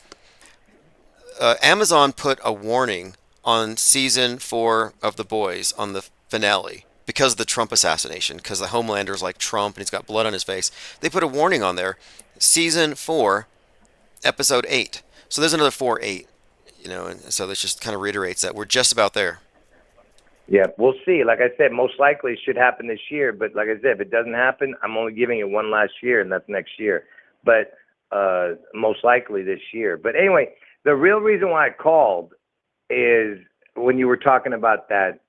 Amazon put a warning on season 4 of The Boys on the finale because of the Trump assassination, because the Homelander's like Trump and he's got blood on his face. They put a warning on there, season 4, episode 8. So there's another 4-8, and so this just kind of reiterates that we're just about there. Yeah, we'll see. Like I said, most likely it should happen this year. But like I said, if it doesn't happen, I'm only giving it one last year, and that's next year. But most likely this year. But anyway, the real reason why I called is when you were talking about that,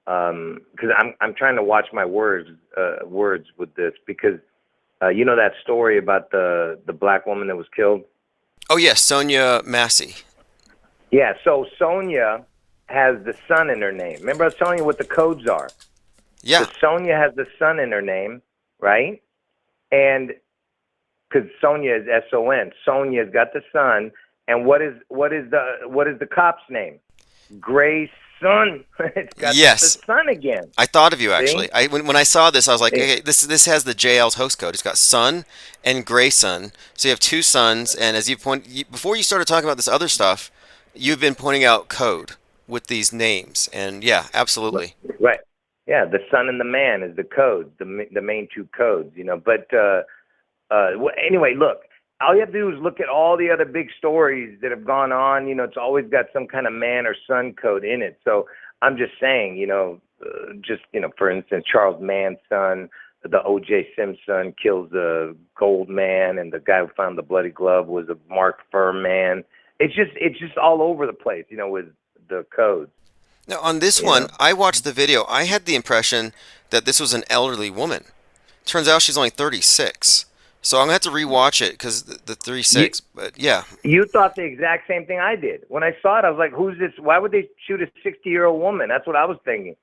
because I'm trying to watch my words with this, because you know that story about the black woman that was killed. Oh yes, Sonia Massey. Yeah, so Sonia has the son in her name. Remember I was telling you what the codes are? Yeah. So Sonia has the son in her name, right? And because Sonia is S-O-N. Sonia's got the son. And what is the cop's name? Grayson. It's got Yes. the son again. I thought of you actually. See? When I saw this, I was like, okay, this has the JL's host code. It's got son and grayson. So you have two sons, and as before you started talking about this other stuff, you've been pointing out code with these names, and yeah, absolutely. Right. Yeah, the son and the man is the code, the main two codes, But anyway, look, all you have to do is look at all the other big stories that have gone on. It's always got some kind of man or son code in it. So I'm just saying, for instance, Charles Mann's son, the O.J. Simpson kills the gold man, and the guy who found the bloody glove was a Mark Firm man. It's just all over the place, with the codes. Now, on this one, I watched the video. I had the impression that this was an elderly woman. Turns out she's only 36. So I'm going to have to rewatch it because the 36, but yeah. You thought the exact same thing I did. When I saw it, I was like, who's this? Why would they shoot a 60-year-old woman? That's what I was thinking,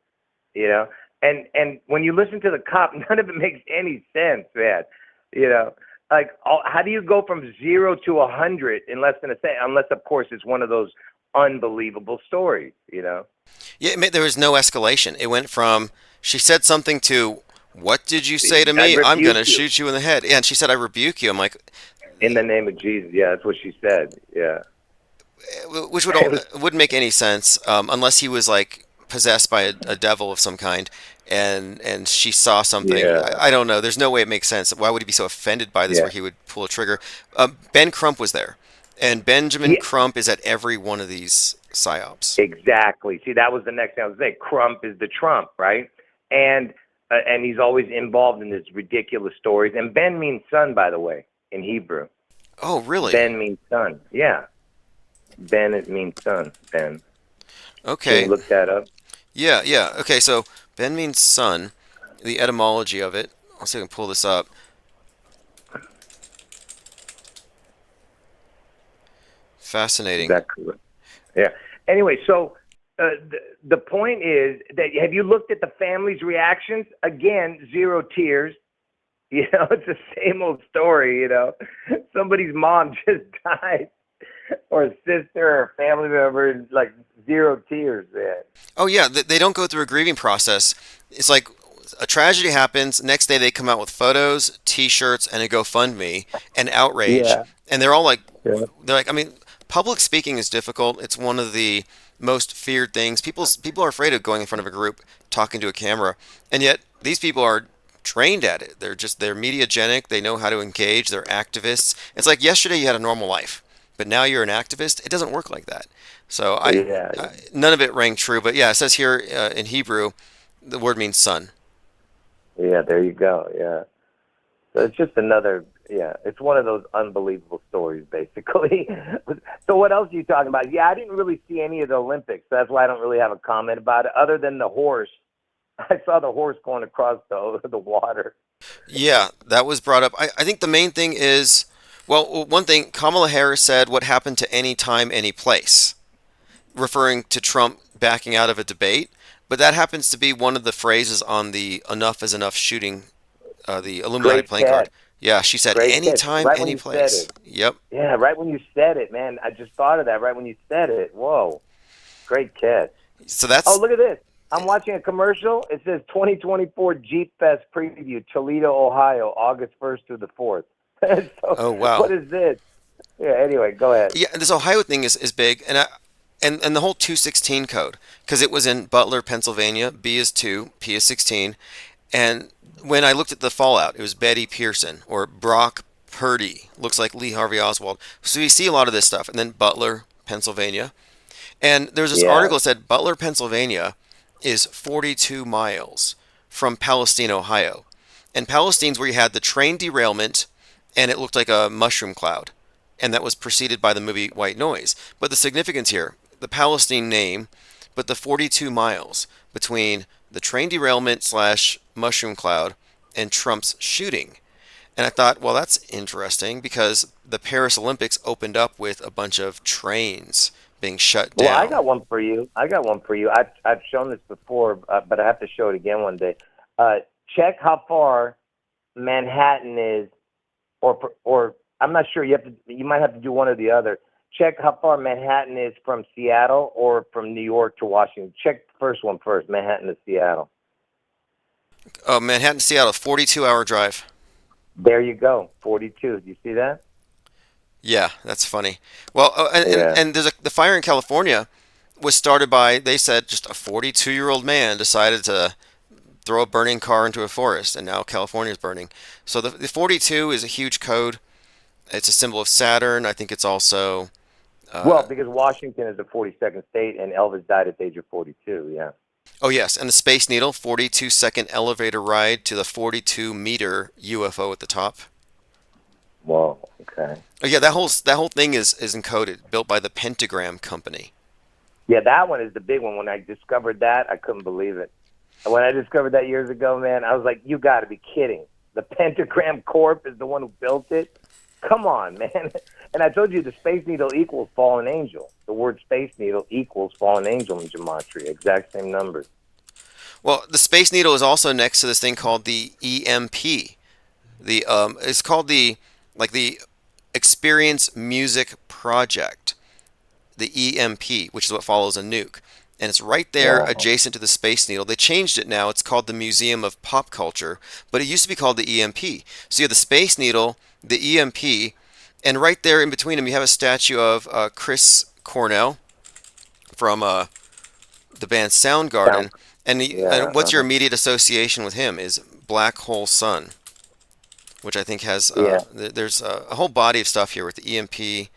And when you listen to the cop, none of it makes any sense, man. Like, how do you go from 0 to 100 in less than a second? Unless, of course, it's one of those unbelievable stories, Yeah, there was no escalation. It went from, she said something to, what did you say to me? I'm going to shoot you in the head. Yeah, and she said, I rebuke you. I'm like, in the name of Jesus. Yeah, that's what she said. Yeah. Which wouldn't make any sense unless he was like possessed by a devil of some kind. And she saw something. Yeah. I don't know. There's no way it makes sense. Why would he be so offended by this where he would pull a trigger? Ben Crump was there. And Benjamin Crump is at every one of these psyops. Exactly. See, that was the next thing I was saying. Crump is the Trump, right? And he's always involved in these ridiculous stories. And Ben means son, by the way, in Hebrew. Oh, really? Ben means son. Yeah. Ben, it means son. Ben. Okay. Can you look that up? Yeah. Okay, so Ben means son. The etymology of it. I'll see if I can pull this up. Fascinating. Exactly. Yeah. Anyway, so the point is that, have you looked at the family's reactions? Again, 0 tears. It's the same old story. Somebody's mom just died, or a sister or a family member, and like 0 tears, man. Oh yeah, they don't go through a grieving process. It's like a tragedy happens. Next day they come out with photos, T-shirts, and a GoFundMe and outrage. Yeah. And they're all like, Yeah. they're like, I mean, public speaking is difficult. It's one of the most feared things. People are afraid of going in front of a group, talking to a camera, and yet these people are trained at it. They're mediagenic. They know how to engage. They're activists. It's like yesterday you had a normal life, but now you're an activist. It doesn't work like that. So none of it rang true. But yeah, it says here in Hebrew, the word means son. Yeah, there you go. Yeah. So it's just another, it's one of those unbelievable stories, basically. So what else are you talking about? Yeah, I didn't really see any of the Olympics. So that's why I don't really have a comment about it, other than the horse. I saw the horse going across the water. Yeah, that was brought up. I think the main thing is, well, one thing, Kamala Harris said, what happened to any time, any place, referring to Trump backing out of a debate. But that happens to be one of the phrases on the Enough is Enough shooting the Illuminati Great playing card. catch. Yeah, she said Great catch. anytime, Right when any you said place. it. Yep. Yeah, right when you said it, man. I just thought of that right when you said it. Whoa. Great catch. So Oh, that's look at this. I'm watching a commercial. It says 2024 Jeep Fest preview, Toledo, Ohio, August 1st through the 4th. So, oh wow. what is this? Yeah, anyway, go ahead. Yeah, this Ohio thing is big, and the whole 216 code because it was in Butler, Pennsylvania. B is 2, P is 16, and when I looked at the fallout, it was Betty Pearson or Brock Purdy. Looks like Lee Harvey Oswald. So we see a lot of this stuff, and then Butler, Pennsylvania, and there's this Yeah. article that said Butler, Pennsylvania, is 42 miles from Palestine, Ohio, and Palestine's where you had the train derailment, and it looked like a mushroom cloud and that was preceded by the movie White Noise. But the significance here, the Palestine name, but the 42 miles between the train derailment slash mushroom cloud and Trump's shooting. And I thought, well, that's interesting because the Paris Olympics opened up with a bunch of trains being shut Well, I down. got one for you. I've shown this before, but I have to show it again one day. Check how far Manhattan is, or I'm not sure. You might have to do one or the other. Check how far Manhattan is from Seattle or from New York to Washington. Check the first one first, Manhattan to Seattle. Oh, Manhattan, Seattle, 42-hour drive. There you go, 42. Do you see that? Yeah, that's funny. Well, Yeah. and the fire in California was started by, they said, just a 42-year-old man decided to throw a burning car into a forest, and now California is burning. So the 42 is a huge code. It's a symbol of Saturn. I think it's also, Well, because Washington is the 42nd state, and Elvis died at the age of 42. Yeah. oh yes, and the Space Needle, 42-second elevator ride to the 42-meter UFO at the top. Whoa. Okay. Oh yeah, that whole thing is encoded, built by the Pentagram Company. Yeah, that one is the big one. When I discovered that, I couldn't believe it. And when I discovered that years ago, man, I was like, you got to be kidding. The Pentagram Corp is the one who built it? Come on, man. And I told you the Space Needle equals fallen angel. The word Space Needle equals fallen angel in gematria. Exact same numbers. Well, the Space Needle is also next to this thing called the EMP. It's called the Experience Music Project, the EMP, which is what follows a nuke. And it's right there Wow. adjacent to the Space Needle. They changed it now. It's called the Museum of Pop Culture, but it used to be called the EMP. So you have the Space Needle, the EMP, and right there in between them you have a statue of Chris Cornell from the band Soundgarden. Yeah. And what's your immediate association with him is Black Hole Sun, which I think has Yeah. there's a whole body of stuff here with the EMP.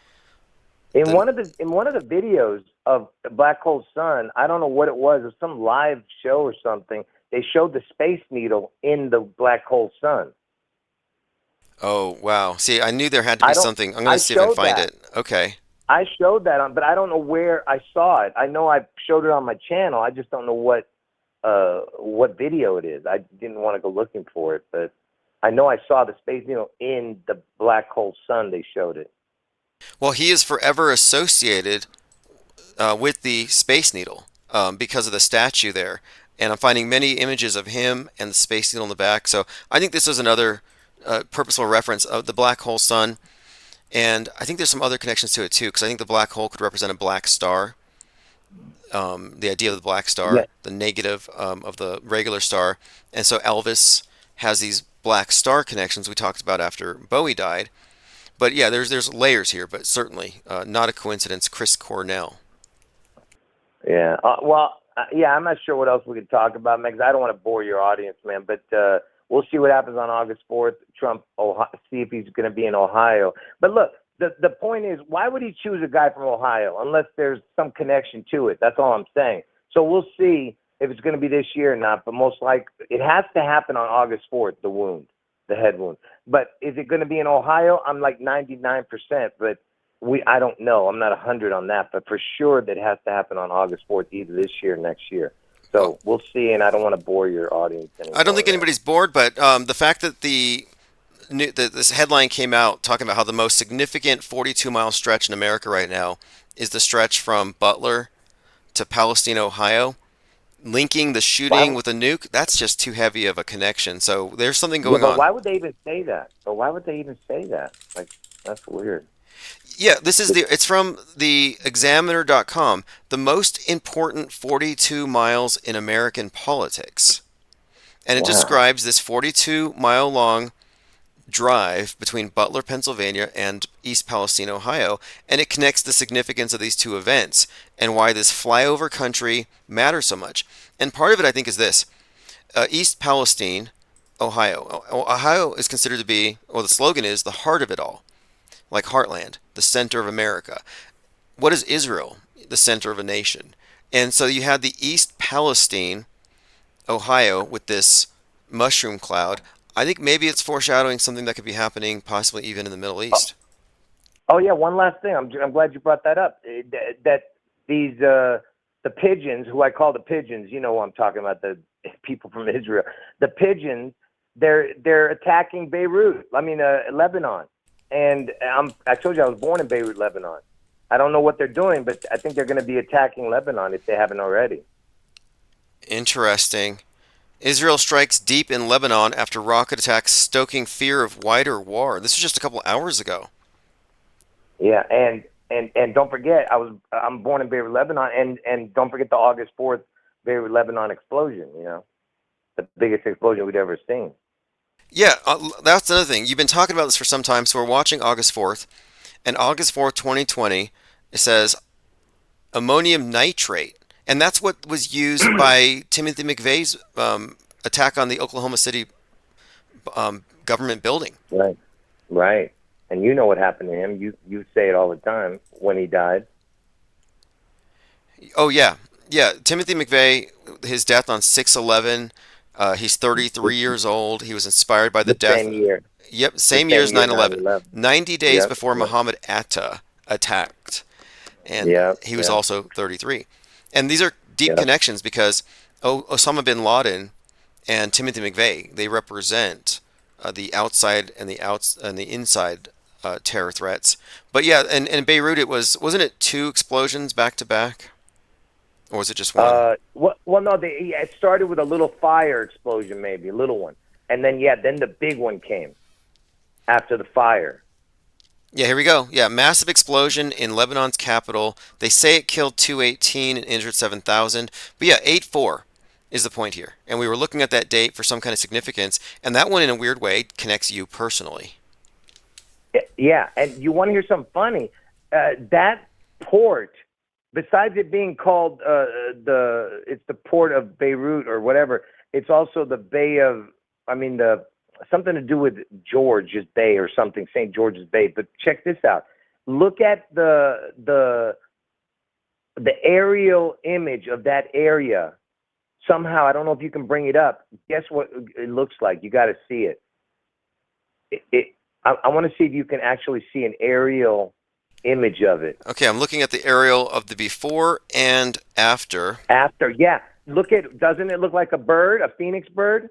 In one of the videos of Black Hole Sun, I don't know what it was some live show or something. They showed the Space Needle in the Black Hole Sun. Oh wow! See, I knew there had to be I don't. something. I'm I gonna see if I can showed find that. it. Okay. I showed that on, but I don't know where I saw it. I know I showed it on my channel. I just don't know what video it is. I didn't want to go looking for it, but I know I saw the Space Needle in the Black Hole Sun. They showed it. Well, he is forever associated with the Space Needle because of the statue there, and I'm finding many images of him and the Space Needle in the back. So I think this is another purposeful reference of the Black Hole Sun, and I think there's some other connections to it too, because I think the black hole could represent a black star. The idea of the black star, Yeah. the negative of the regular star, and so Elvis has these black star connections we talked about after Bowie died. But yeah, there's layers here, but certainly not a coincidence. Chris Cornell. Yeah. Yeah. I'm not sure what else we could talk about, man, 'cause I don't want to bore your audience, man. But we'll see what happens on August 4th. Trump, see if he's going to be in Ohio. But look, the point is, why would he choose a guy from Ohio unless there's some connection to it? That's all I'm saying. So we'll see if it's going to be this year or not. But most likely, it has to happen on August 4th. The head wound. But is it going to be in Ohio? I'm like 99%, but I don't know. I'm not 100 on that, but for sure that has to happen on August 4th, either this year or next year. So we'll see, and I don't want to bore your audience anymore. I don't think anybody's bored, but the fact that this headline came out talking about how the most significant 42-mile stretch in America right now is the stretch from Butler to Palestine, Ohio. linking the Why? shooting with a nuke, that's just too heavy of a connection. So there's something Yeah, going but on. why would they even say that? But why would they even say that? Like, that's weird. Yeah, it's from the examiner.com, the most important 42 miles in American politics. And it Wow. describes this 42-mile long drive between Butler, Pennsylvania and East Palestine, Ohio, and it connects the significance of these two events and why this flyover country matters so much. And part of it, I think, is this. East Palestine, Ohio. Ohio is considered to be, or the slogan is, the heart of it all, like Heartland, the center of America. What is Israel? The center of a nation. And so you had the East Palestine, Ohio, with this mushroom cloud. I think maybe it's foreshadowing something that could be happening possibly even in the Middle East. Oh yeah, one last thing. I'm glad you brought that up. That these the pigeons, who I call the pigeons, you know who I'm talking about, the people from Israel. The pigeons, they're attacking Beirut. I mean, Lebanon. And I told you I was born in Beirut, Lebanon. I don't know what they're doing, but I think they're going to be attacking Lebanon if they haven't already. Interesting. Israel strikes deep in Lebanon after rocket attacks, stoking fear of wider war. This was just a couple hours ago. Yeah, and don't forget, I'm born in Beirut, Lebanon, and don't forget the August 4th Beirut, Lebanon explosion. You know, the biggest explosion we'd ever seen. Yeah, that's another thing. You've been talking about this for some time, so we're watching August 4th. And August 4th, 2020, it says ammonium nitrate. And that's what was used by Timothy McVeigh's attack on the Oklahoma City government building. Right, right. And you know what happened to him. You say it all the time when he died. Oh, yeah. Yeah, Timothy McVeigh, his death on 6/11. He's 33 years old. He was inspired by the The death. same year. Yep, The same year same as year, 9/11. 9/11. 90 days Yep. before Yep. Muhammad Atta attacked. And Yep. he was Yep. also 33. And these are deep Yep. connections because Osama bin Laden and Timothy McVeigh, they represent the outside and the inside terror threats. But yeah, and in Beirut wasn't it two explosions back to back? Or was it just one? Well, no, it started with a little fire explosion, maybe a little one, and then then the big one came after the fire. Yeah, here we go. Yeah, massive explosion in Lebanon's capital. They say it killed 218 and injured 7,000. But yeah, 8/4 is the point here. And we were looking at that date for some kind of significance, and that one in a weird way connects you personally. Yeah, and you want to hear something funny? That port, besides it being called it's the port of Beirut or whatever, it's also the Bay of, something to do with George's Bay or something, St. George's Bay. But check this out. Look at the aerial image of that area. Somehow, I don't know if you can bring it up. Guess what it looks like? You got to see it. I want to see if you can actually see an aerial image of it. Okay, I'm looking at the aerial of the before and after. After, yeah. Doesn't it look like a bird, a phoenix bird?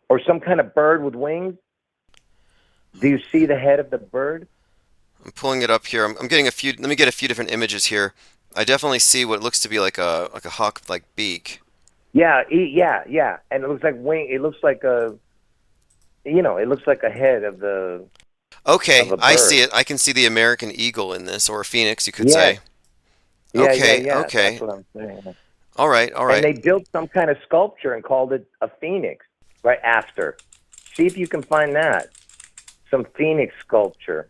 Or some kind of bird with wings? Do you see the head of the bird? I'm pulling it up here. I'm getting let me get a few different images here. I definitely see what looks to be like a hawk-like beak. Yeah, yeah. And it looks like wing. It looks like it looks like a head of the. Okay, of a I bird. see it. I can see the American eagle in this, or a phoenix, you could Yeah. say. Yeah, Okay, yeah. okay. That's what I'm saying. All right. And they built some kind of sculpture and called it a phoenix right after. See if you can find that. Some phoenix sculpture.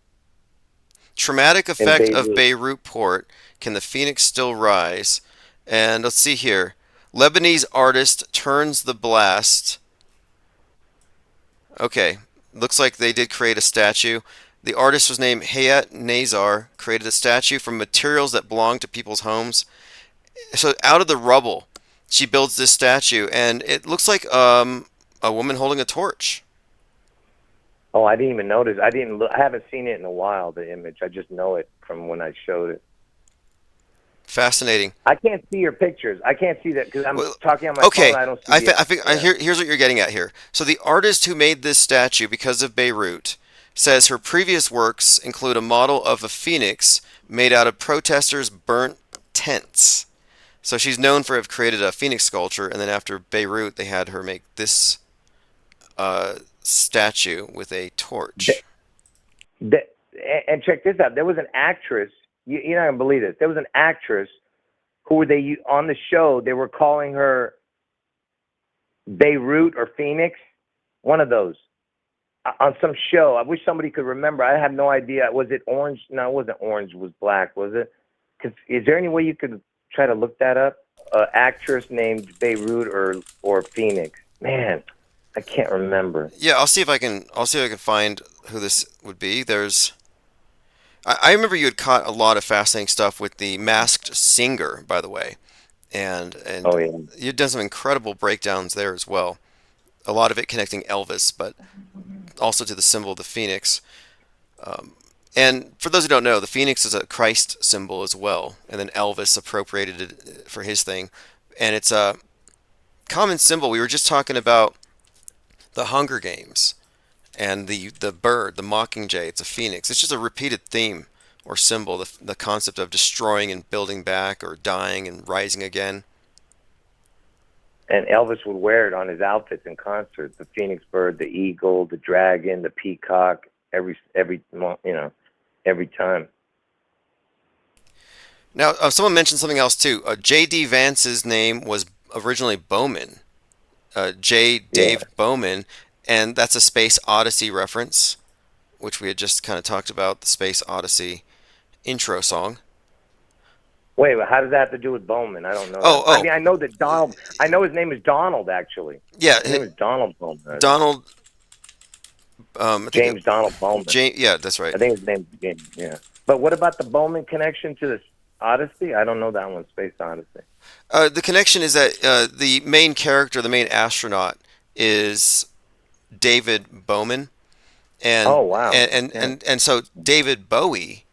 Traumatic effect of Beirut. Beirut port. Can the phoenix still rise? And let's see here. Lebanese artist turns the blast. Okay. Looks like they did create a statue. The artist was named Hayat Nazar, created a statue from materials that belonged to people's homes. So out of the rubble, she builds this statue, and it looks like a woman holding a torch. Oh, I didn't even notice. I haven't seen it in a while, the image. I just know it from when I showed it. Fascinating. I can't see your pictures. I can't see that because I'm talking on my Okay, phone. I don't see here's what you're getting at here. So the artist who made this statue because of Beirut says her previous works include a model of a phoenix made out of protesters' burnt tents. So she's known for have created a phoenix sculpture, and then after Beirut, they had her make this statue with a Th- torch. th- and check this out. There was an actress. You're not gonna believe this. There was an actress who they on the show. They were calling her Beirut or Phoenix, one of those, on some show. I wish somebody could remember. I have no idea. Was it Orange? No, it wasn't Orange. It was Black. Was it? Is there any way you could try to look that up? Actress named Beirut or Phoenix. Man, I can't remember. Yeah, I'll see if I can. I'll see if I can find who this would be. There's. I remember you had caught a lot of fascinating stuff with the Masked Singer, by the way, and Oh yeah. you'd done some incredible breakdowns there as well. A lot of it connecting Elvis, but also to the symbol of the phoenix. And for those who don't know, the phoenix is a Christ symbol as well, and then Elvis appropriated it for his thing, and it's a common symbol. We were just talking about the Hunger Games and the bird, the mockingjay. It's a phoenix. It's just a repeated theme or symbol, the concept of destroying and building back, or dying and rising again. And Elvis would wear it on his outfits in concerts. The phoenix bird, the eagle, the dragon, the peacock. Every time. Now, someone mentioned something else too. J.D. Vance's name was originally Bowman, J. Yeah. Dave Bowman, and that's a Space Odyssey reference, which we had just kind of talked about, the Space Odyssey intro song. Wait, how does that have to do with Bowman? I don't know. Oh, I oh, mean, I know that Donald. I know his name is Donald. Actually, yeah, his name is Donald Bowman. Donald. I think James Donald Bowman. Yeah, that's right. I think his name is James. Yeah. But what about the Bowman connection to the Odyssey? I don't know that one. Space Odyssey. The connection is that the main character, the main astronaut, is David Bowman, and Oh wow. Yeah. so David Bowie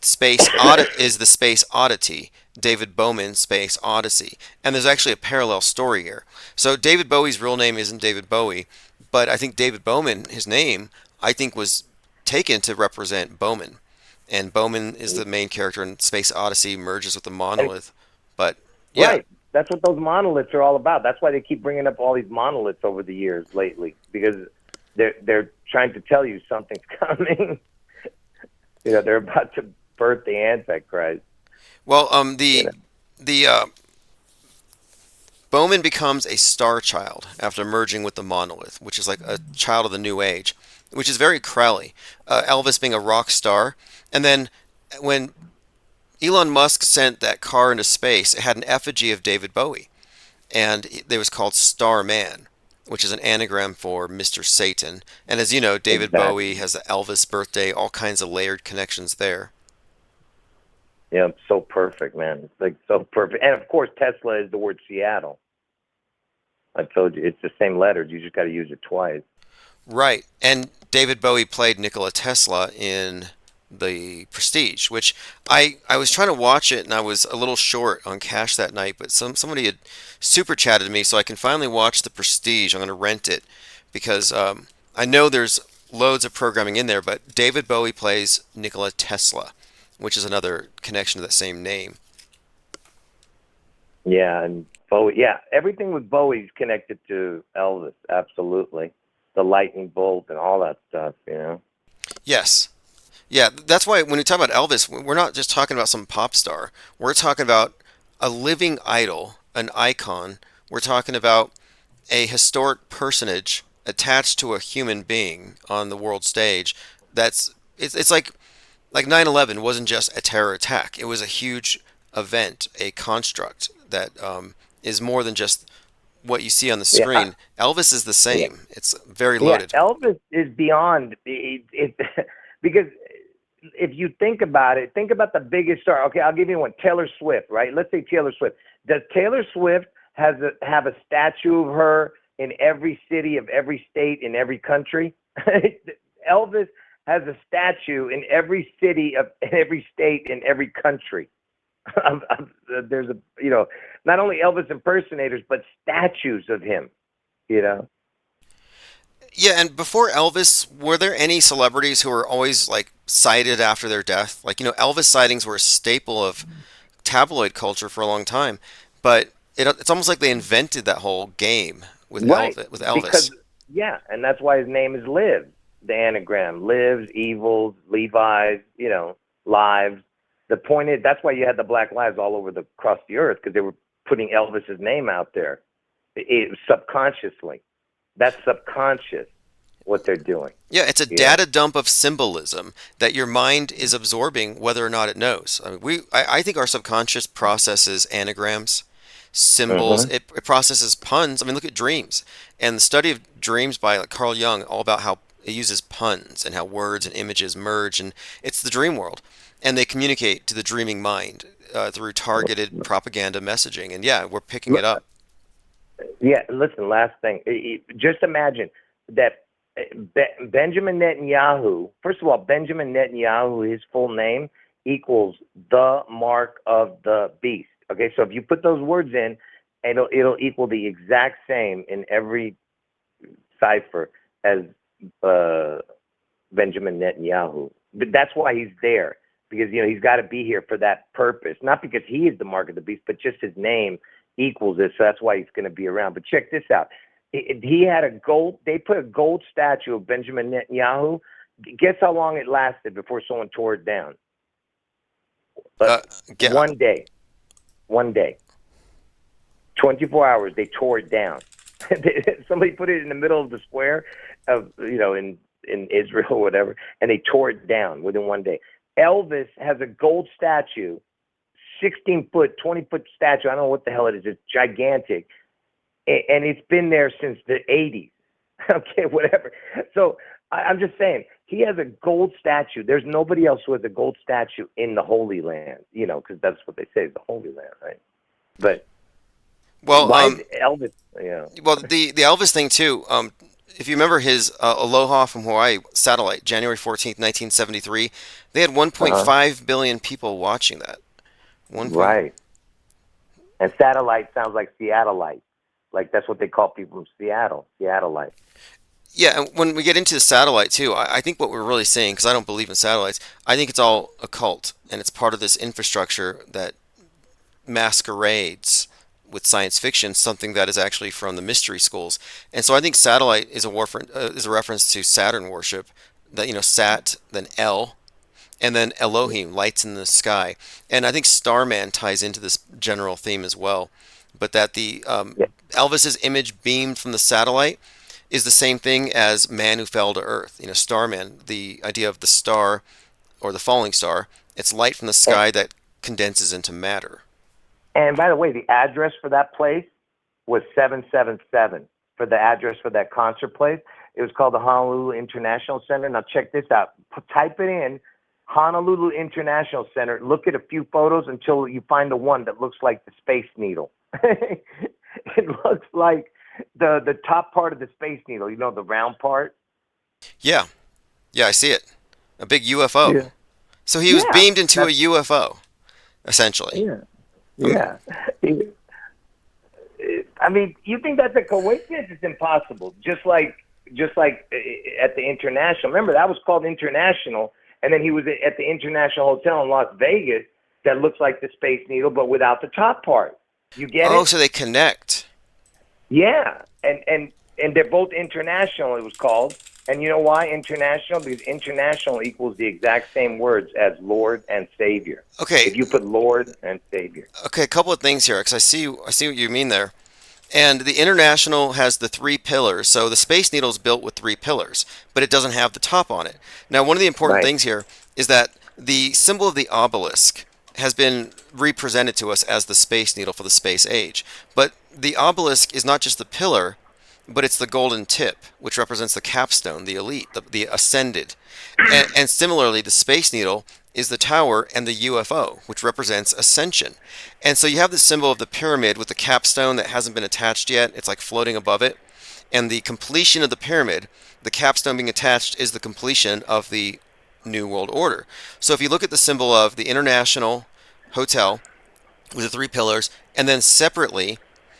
is the Space Oddity. David Bowman, Space Odyssey, and there's actually a parallel story here. So David Bowie's real name isn't David Bowie, but I think David Bowman, his name, I think was taken to represent Bowman, and Bowman is the main character, and Space Odyssey merges with the monolith. But yeah, Right. That's what those monoliths are all about. That's why they keep bringing up all these monoliths over the years lately, because they're trying to tell you something's coming. They're about to birth the Antichrist. well, You know. the Bowman becomes a star child after merging with the monolith, which is like a child of the new age, which is very Crowley. Elvis being a rock star, and then when Elon Musk sent that car into space, it had an effigy of David Bowie, and it was called Starman, which is an anagram for Mr. Satan. And as you know, David Exactly. Bowie has the Elvis birthday, all kinds of layered connections there. Yeah, so perfect, man. It's like so perfect. And of course, Tesla is the word Seattle. I told you, it's the same letters. You just got to use it twice. Right. And David Bowie played Nikola Tesla in The Prestige, which I was trying to watch it and I was a little short on cash that night, but somebody had super chatted me, so I can finally watch The Prestige. I'm going to rent it because I know there's loads of programming in there, but David Bowie plays Nikola Tesla, which is another connection to that same name. Yeah, and Bowie. Yeah, everything with Bowie's connected to Elvis. Absolutely, the lightning bolt and all that stuff. Yes. Yeah, that's why when we talk about Elvis, we're not just talking about some pop star. We're talking about a living idol, an icon. We're talking about a historic personage attached to a human being on the world stage. It's like 9/11 wasn't just a terror attack. It was a huge event, a construct that is more than just what you see on the Yeah, screen. Elvis is the yeah, same. It's very yeah. loaded. Elvis is beyond it because if you think about it, think about the biggest star. Okay, I'll give you one. Taylor Swift, right? Let's say Taylor Swift. Does Taylor Swift have a statue of her in every city of every state in every country? Elvis has a statue in every city of in every state in every country. There's not only Elvis impersonators but statues of him. You know. Yeah, and before Elvis, were there any celebrities who were always like cited after their death? Like, Elvis sightings were a staple of tabloid culture for a long time, but it's almost like they invented that whole game with Right. Elvis. Because, yeah, and that's why his name is Lives, the anagram. Lives, Evils, Levi's, Lives. The point is, that's why you had the Black Lives all over across the earth, because they were putting Elvis's name out there subconsciously. That's subconscious, what they're doing. Yeah, it's a data dump of symbolism that your mind is absorbing whether or not it knows. I mean, I think our subconscious processes anagrams, symbols, Mm-hmm. it processes puns. I mean, look at dreams. And the study of dreams by like Carl Jung, all about how it uses puns and how words and images merge, and it's the dream world. And they communicate to the dreaming mind through targeted propaganda messaging. And yeah, we're picking it up. Yeah, listen, last thing. Just imagine that Benjamin Netanyahu, first of all, Benjamin Netanyahu, his full name equals the mark of the beast. Okay, so if you put those words in, it'll equal the exact same in every cipher as Benjamin Netanyahu. But that's why he's there, because he's got to be here for that purpose, not because he is the mark of the beast, but just his name equals it. So that's why he's going to be around. But check this out. He had they put a gold statue of Benjamin Netanyahu. Guess how long it lasted before someone tore it down? Yeah. One day. 24 hours, they tore it down. Somebody put it in the middle of the square of, in Israel or whatever, and they tore it down within one day. Elvis has a gold statue, 16-foot, 20-foot statue. I don't know what the hell it is. It's gigantic. And it's been there since the 80s. Okay, whatever. So I'm just saying, he has a gold statue. There's nobody else who has a gold statue in the Holy Land, because that's what they say, the Holy Land, right? But Well, why is Elvis, well, the Elvis thing too. If you remember his Aloha from Hawaii satellite, January 14th, 1973, they had 1.5 billion people watching that. Right. And satellite sounds like Seattleite. Like that's what they call people from Seattle, Seattleite. Yeah, and when we get into the satellite too, I think what we're really saying, because I don't believe in satellites, I think it's all occult, and it's part of this infrastructure that masquerades with science fiction, something that is actually from the mystery schools. And so I think satellite is a reference to Saturn worship, that Sat, then El, and then Elohim, lights in the sky. And I think Starman ties into this general theme as well. But that the Elvis's image beamed from the satellite is the same thing as man who fell to earth. Starman, the idea of the star or the falling star, it's light from the sky that condenses into matter. And by the way, the address for that place was 777 for the address for that concert place. It was called the Honolulu International Center. Now check this out. Type it in, Honolulu International Center. Look at a few photos until you find the one that looks like the Space Needle. It looks like the top part of the Space Needle, the round part. Yeah, I see it. A big UFO. Yeah. So he was beamed into a UFO, essentially. Yeah. Yeah. I mean, you think that's a coincidence? It's impossible. Just like at the International. Remember, that was called International, and then he was at the International Hotel in Las Vegas that looks like the Space Needle, but without the top part. You get it? Oh, so they connect. Yeah, and they're both international, it was called. And you know why international? Because international equals the exact same words as Lord and Savior. Okay. If you put Lord and Savior. Okay, a couple of things here, because I see what you mean there. And the International has the 3 pillars. So the Space Needle is built with 3 pillars, but it doesn't have the top on it. Now, one of the important things here is that the symbol of the obelisk has been represented to us as the Space Needle for the space age. But the obelisk is not just the pillar, but it's the golden tip, which represents the capstone, the elite, the ascended. And similarly, the Space Needle is the tower and the UFO, which represents ascension. And so you have the symbol of the pyramid with the capstone that hasn't been attached yet. It's like floating above it. And the completion of the pyramid, the capstone being attached, is the completion of the New World Order. So if you look at the symbol of the International Hotel with the 3 pillars, and then separately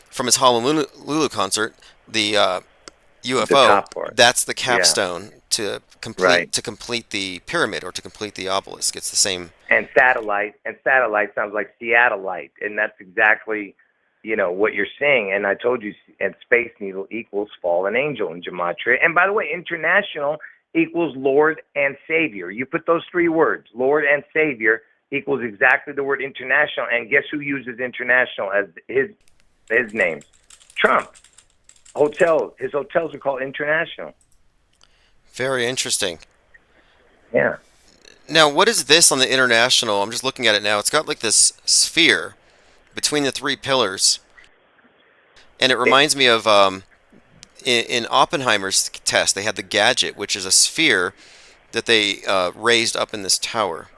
from his Honolulu concert, the UFO, that's the capstone to Right. to complete the pyramid or to complete the obelisk. It's the same. And satellite sounds like Seattleite, and that's exactly, what you're saying. And I told you, and Space Needle equals fallen angel in gematria. And by the way, international equals Lord and Savior. You put those three words, Lord and Savior, equals exactly the word international. And guess who uses international as his name? Trump. His hotels are called international. Very interesting. Yeah. Now, what is this on the international? I'm just looking at it now. It's got like this sphere between the three pillars, and it reminds me of in Oppenheimer's test. They had the gadget, which is a sphere that they raised up in this tower.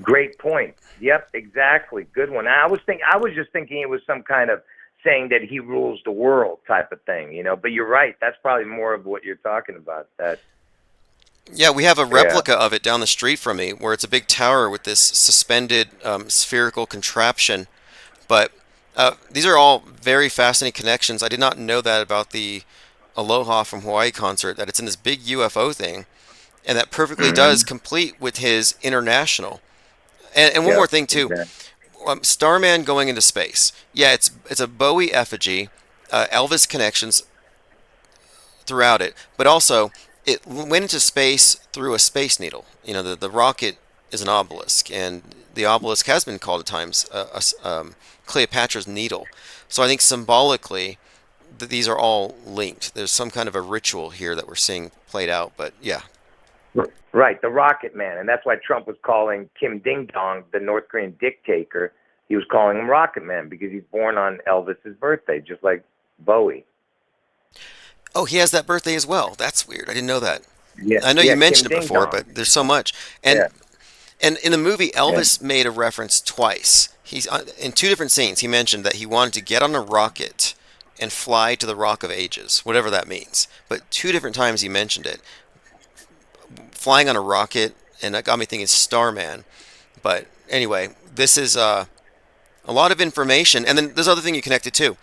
Great point. Yep, exactly. Good one. I was just thinking it was some kind of saying that he rules the world type of thing, But you're right. That's probably more of what you're talking about. That. Yeah, we have a replica of it down the street from me, where it's a big tower with this suspended spherical contraption. But these are all very fascinating connections. I did not know that about the Aloha from Hawaii concert, that it's in this big UFO thing, and that perfectly does complete with his international. And one more thing too, Starman going into space. Yeah, it's a Bowie effigy, Elvis connections throughout it, but also it went into space through a space needle. The rocket is an obelisk, and the obelisk has been called at times Cleopatra's needle. So I think symbolically these are all linked. There's some kind of a ritual here that we're seeing played out, but yeah. Right, the Rocket Man, and that's why Trump was calling Kim Ding Dong, the North Korean dictator. He was calling him Rocket Man because he's born on Elvis's birthday, just like Bowie. Oh, he has that birthday as well. That's weird. I didn't know that. Yeah, I know you mentioned Kim it before, Ding Dong. but there's so much. And in the movie, Elvis made a reference twice. He's in two different scenes. He mentioned that he wanted to get on a rocket and fly to the Rock of Ages, whatever that means. But two different times he mentioned it. Flying on a rocket, and that got me thinking Starman. But anyway, this is a lot of information. And then there's other thing you connected to.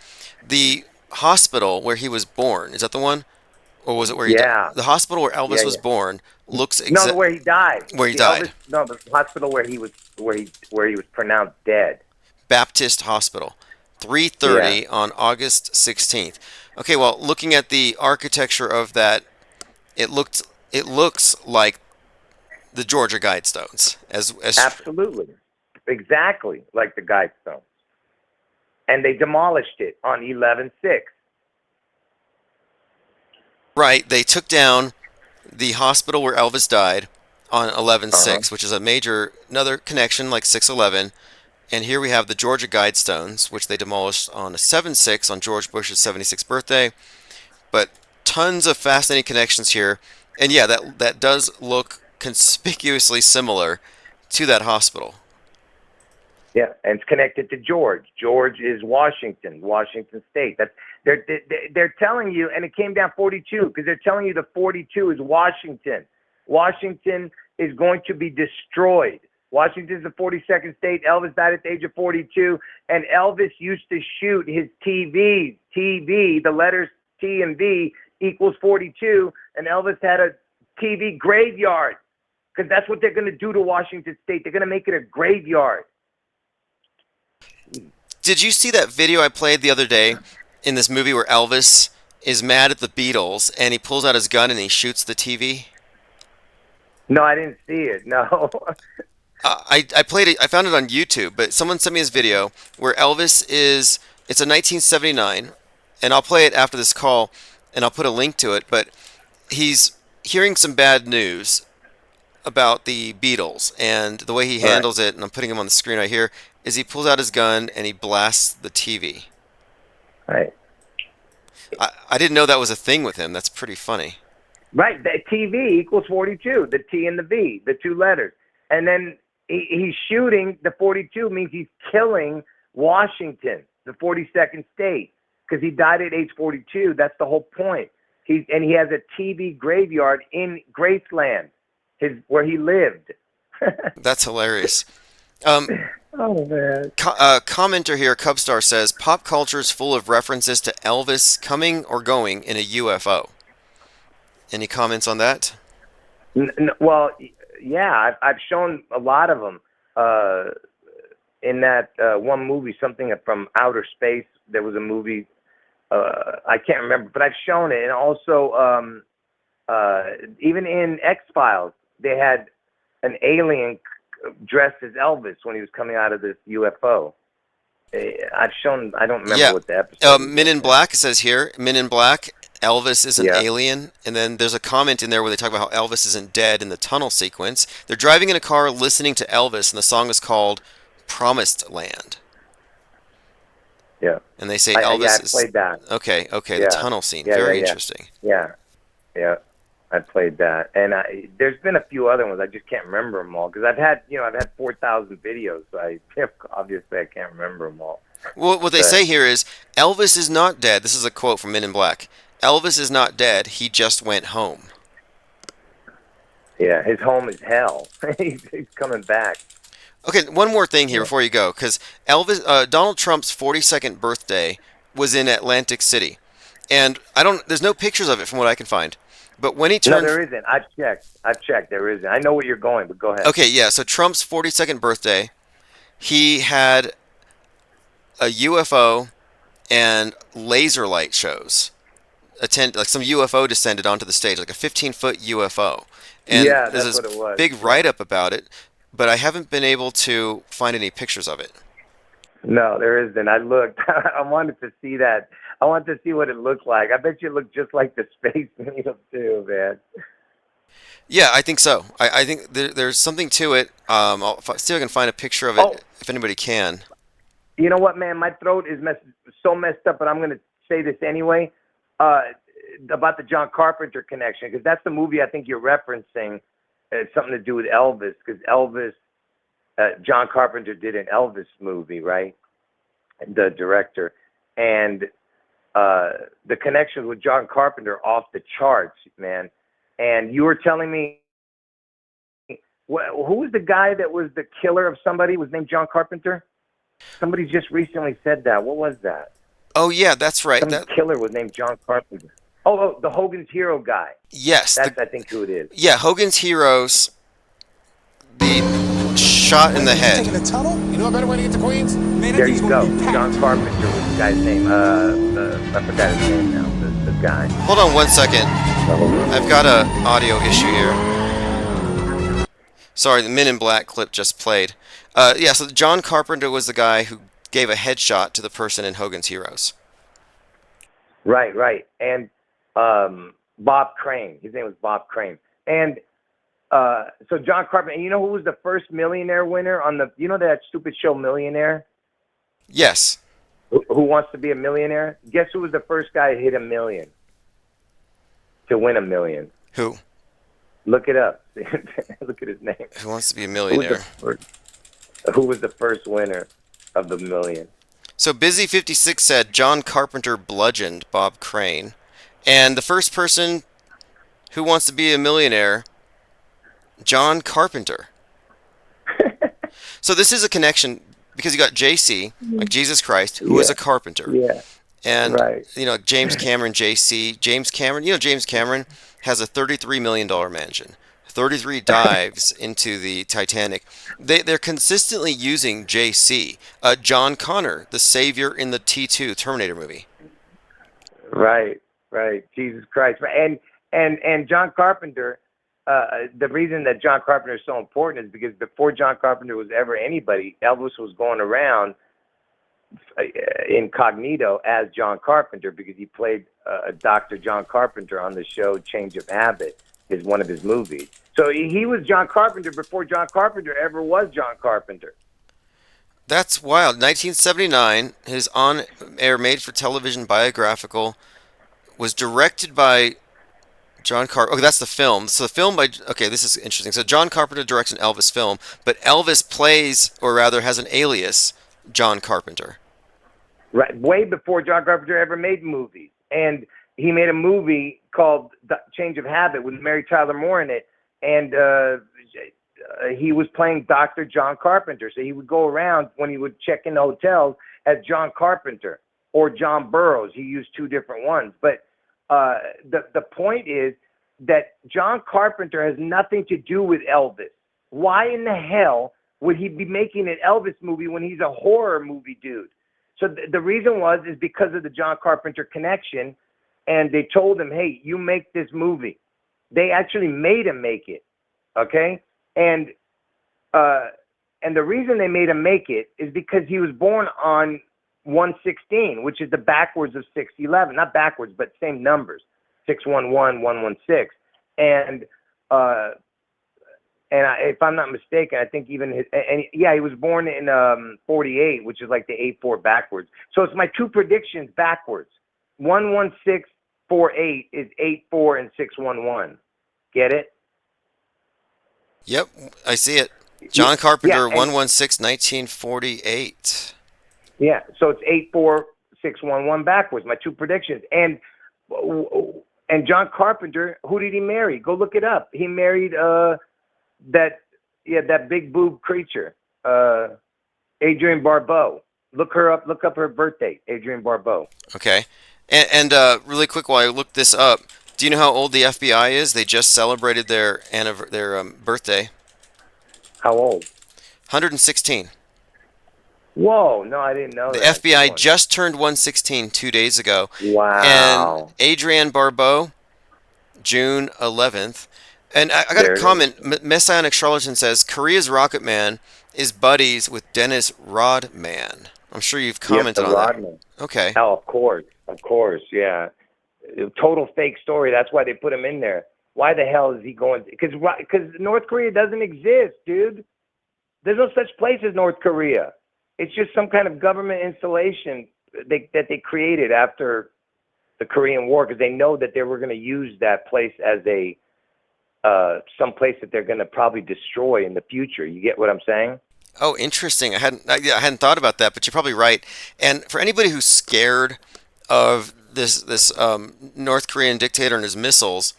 The hospital where he was born, is that the one? Or was it where he died? The hospital where Elvis was born looks no, where he died. Where he died. The hospital where he was pronounced dead. Baptist Hospital, 3:30 on August 16th. Okay, well, looking at the architecture of that, it looks like the Georgia Guidestones. As Absolutely, exactly like the Guidestones, and they demolished it on 11/6. Right, they took down the hospital where Elvis died on 11/6, which is another connection like 6/11. And here we have the Georgia Guidestones, which they demolished on 7/6 on George Bush's 76th birthday. But tons of fascinating connections here. And yeah, that does look conspicuously similar to that hospital. Yeah, and it's connected to George. George is Washington State. They're telling you, and it came down 42 because they're telling you the 42 is Washington. Washington is going to be destroyed. Washington is the 42nd state. Elvis died at the age of 42, and Elvis used to shoot his TV. The letters T and V equals 42, and Elvis had a TV graveyard because that's what they're going to do to Washington State. They're going to make it a graveyard. Did you see that video I played the other day in this movie where Elvis is mad at the Beatles and he pulls out his gun and he shoots the TV? No, I didn't see it. No. I played it. I found it on YouTube, but someone sent me this video where Elvis is. It's a 1979, and I'll play it after this call, and I'll put a link to it. But he's hearing some bad news about the Beatles, and the way he handles it, and I'm putting him on the screen right here, is he pulls out his gun and he blasts the TV. Right. I didn't know that was a thing with him. That's pretty funny. Right. The TV equals 42. The T and the V, the two letters, and then he's shooting the 42 means he's killing Washington, the 42nd state, because he died at age 42. That's the whole point. He has a TV graveyard in Graceland, where he lived. That's hilarious. Oh man. Commenter here, Cubstar says, pop culture is full of references to Elvis coming or going in a UFO. Any comments on that? Well, yeah, I've shown a lot of them. In that one movie, something from outer space. There was a movie. I can't remember, but I've shown it, and also even in X-Files, they had an alien dressed as Elvis when he was coming out of this UFO. I've shown. I don't remember Yeah. what the episode. Men in Black, it says here, Men in Black, Elvis is an Yeah. alien. And then there's a comment in there where they talk about how Elvis isn't dead in the tunnel sequence. They're driving in a car listening to Elvis, and the song is called Promised Land. Yeah. And they say Yeah, Elvis I is. played that. Okay, the Yeah. tunnel scene. Yeah, Very yeah. interesting. Yeah. I played that, and there's been a few other ones. I just can't remember them all because I've had 4,000 videos. So obviously I can't remember them all. Well, what they But- say here is Elvis is not dead. This is a quote from Men in Black. Elvis is not dead. He just went home. Yeah, his home is hell. He's coming back. Okay, one more thing here before you go, because Donald Trump's 42nd birthday was in Atlantic City, and there's no pictures of it from what I can find. But when he No, turned, there isn't. I've checked. There isn't. I know where you're going, but go ahead. okay, yeah. So Trump's 42nd birthday, he had a UFO and laser light shows. Like some UFO descended onto the stage, like a 15-foot UFO. And Yeah, there's that's this what it was. big write-up about it, but I haven't been able to find any pictures of it. No, there isn't. I looked. I wanted to see that. I wanted to see what it looked like. I bet you it looked just like the Space Needle too, man. Yeah, I think so. I think there's something to it. I'll see if I can find a picture of it, Oh. if anybody can. You know what, man? My throat is so messed up, but I'm going to say this anyway about the John Carpenter connection, because that's the movie I think you're referencing. It's something to do with Elvis, because John Carpenter did an Elvis movie, right? The director. And the connections with John Carpenter off the charts, man. And you were telling me, who was the guy that was the killer of somebody? Was named John Carpenter? Somebody just recently said that. What was that? Oh yeah, that's right. Some killer was named John Carpenter. Oh, the Hogan's Hero guy. Yes. That's I think who it is. Yeah, Hogan's Heroes. The shot in the head. Taking a tunnel? You know a better way to get to Queens? Man, There you go. John Carpenter was the guy's name. I forgot his name now. The guy. Hold on one second. I've got a audio issue here. Sorry, the Men in Black clip just played. Yeah, so John Carpenter was the guy who gave a headshot to the person in Hogan's Heroes. Right. And Bob Crane. His name was Bob Crane. And so John Carpenter. And you know who was the first millionaire winner on that stupid show Millionaire? Yes. Who Wants to Be a Millionaire? Guess who was the first guy to hit $1 million? To win $1 million? Who? Look it up. Look at his name. Who Wants to Be a Millionaire? Who was the first winner of the $1 million? So Busy56 said John Carpenter bludgeoned Bob Crane. And the first person who wants to be a millionaire, John Carpenter. So this is a connection because you got JC, like Jesus Christ, who is a carpenter. Yeah. And, Right. James Cameron, JC. James Cameron, James Cameron has a $33 million mansion. 33 dives into the Titanic. They're consistently using JC. John Connor, the savior in the T2 Terminator movie. Right. Jesus Christ. And John Carpenter, the reason that John Carpenter is so important is because before John Carpenter was ever anybody, Elvis was going around incognito as John Carpenter because he played Dr. John Carpenter on the show Change of Habit, is one of his movies. So he was John Carpenter before John Carpenter ever was John Carpenter. That's wild. 1979, his on-air made-for-television biographical was directed by John Carpenter. Okay, that's the film. So the film this is interesting. So John Carpenter directs an Elvis film, but Elvis plays, or rather has an alias, John Carpenter. Right, way before John Carpenter ever made movies. And he made a movie called Change of Habit with Mary Tyler Moore in it. And he was playing Dr. John Carpenter. So he would go around when he would check in the hotels as John Carpenter or John Burroughs. He used two different ones. But the point is that John Carpenter has nothing to do with Elvis. Why in the hell would he be making an Elvis movie when he's a horror movie dude? So the reason is because of the John Carpenter connection, and they told him, hey, you make this movie. They actually made him make it, okay? And the reason they made him make it is because he was born on 116, which is the backwards of 611. Not backwards, but same numbers, 611, 116. And if I'm not mistaken, I think even he was born in 48, which is like the 84 backwards. So it's my two predictions backwards. 11648 is 84 and 611. Get it? Yep, I see it. John Carpenter, yeah, 116, 1948. Yeah, so it's 84611 backwards. My two predictions. And John Carpenter, who did he marry? Go look it up. He married that big boob creature, Adrienne Barbeau. Look her up. Look up her birth date, Adrienne Barbeau. Okay, and really quick while I look this up, do you know how old the FBI is? They just celebrated their birthday. How old? 116. Whoa, no, I didn't know The that. FBI just turned 116 2 days ago. Wow. And Adrienne Barbeau, June 11th. And I got a comment. Messianic Charlatan says, Korea's Rocket Man is buddies with Dennis Rodman. I'm sure you've commented on Rodman. that. Okay. Oh, of course, yeah. Total fake story. That's why they put him in there. Why the hell is he going? Because North Korea doesn't exist, dude. There's no such place as North Korea. It's just some kind of government installation that they created after the Korean War because they know that they were going to use that place as some place that they're going to probably destroy in the future. You get what I'm saying? Oh, interesting. I hadn't thought about that, but you're probably right. And for anybody who's scared of this North Korean dictator and his missiles,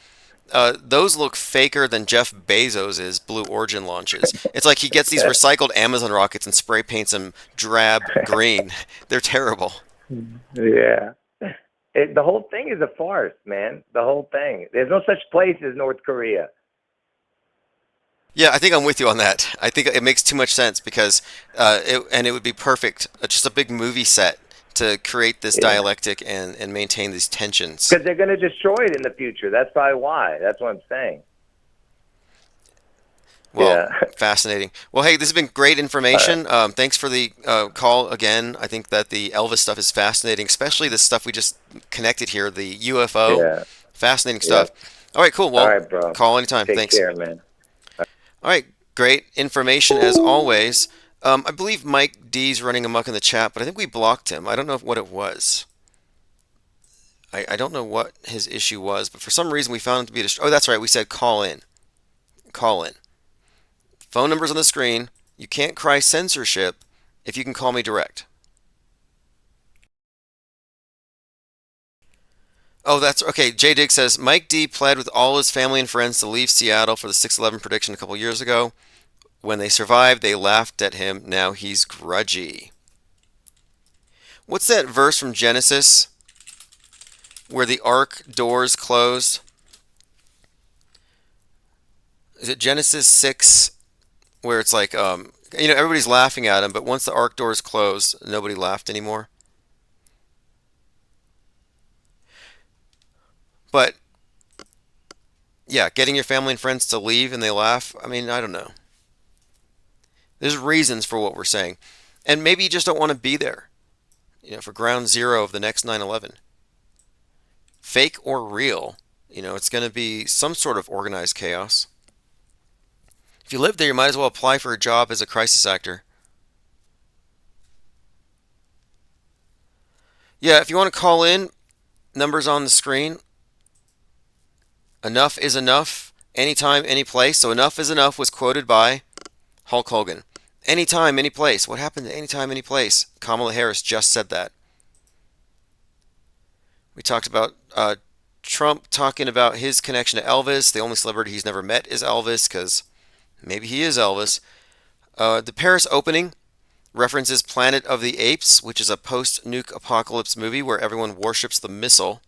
those look faker than Jeff Bezos' Blue Origin launches. It's like he gets these recycled Amazon rockets and spray paints them drab green. They're terrible. Yeah. The whole thing is a farce, man. The whole thing. There's no such place as North Korea. Yeah, I think I'm with you on that. I think it makes too much sense because it would be perfect, just a big movie set to create this dialectic and maintain these tensions. Because they're going to destroy it in the future. That's probably why. That's what I'm saying. Well, fascinating. Well, hey, this has been great information. Thanks for the call again. I think that the Elvis stuff is fascinating, especially the stuff we just connected here, the UFO. Yeah. Fascinating stuff. All right, cool. Well, all right, bro. Call anytime. Take Thanks. care, man. All right, great information as always. I believe Mike D's running amok in the chat, but I think we blocked him. I don't know what it was. I don't know what his issue was, but for some reason we found him to be oh, that's right. We said call in. Call in. Phone number's on the screen. You can't cry censorship if you can call me direct. Oh, that's okay. J Dig says Mike D pled with all his family and friends to leave Seattle for the 6/11 prediction a couple years ago. When they survived, they laughed at him. Now he's grudgy. What's that verse from Genesis where the ark doors closed? Is it Genesis 6 where it's like, everybody's laughing at him, but once the ark doors closed, nobody laughed anymore? But, yeah, getting your family and friends to leave and they laugh, I mean, I don't know. There's reasons for what we're saying. And maybe you just don't want to be there, for ground zero of the next 9/11. Fake or real, it's going to be some sort of organized chaos. If you live there, you might as well apply for a job as a crisis actor. Yeah, if you want to call in, numbers on the screen. Enough is enough, anytime, any place. So enough is enough was quoted by Hulk Hogan. Anytime, any place. What happened to anytime, any place? Kamala Harris just said that. We talked about Trump talking about his connection to Elvis. The only celebrity he's never met is Elvis, because maybe he is Elvis. The Paris opening references Planet of the Apes, which is a post-nuke apocalypse movie where everyone worships the missile.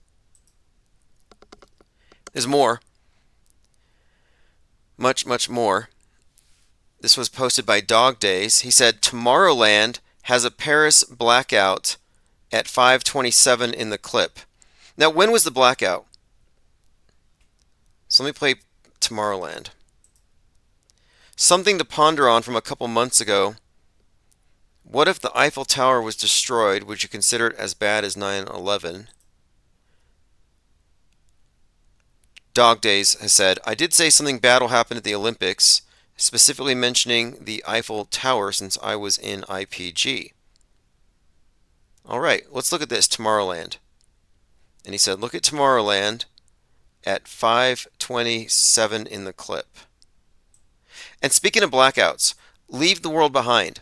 There's more. much, much more. This was posted by Dog Days. He said Tomorrowland has a Paris blackout at 5:27 in the clip. Now, when was the blackout? So let me play Tomorrowland. Something to ponder on from a couple months ago. What if the Eiffel Tower was destroyed? Would you consider it as bad as 9/11? Dog Days has said, I did say something bad will happen at the Olympics, specifically mentioning the Eiffel Tower since I was in IPG. All right, let's look at this, Tomorrowland. And he said, look at Tomorrowland at 5:27 in the clip. And speaking of blackouts, Leave the World Behind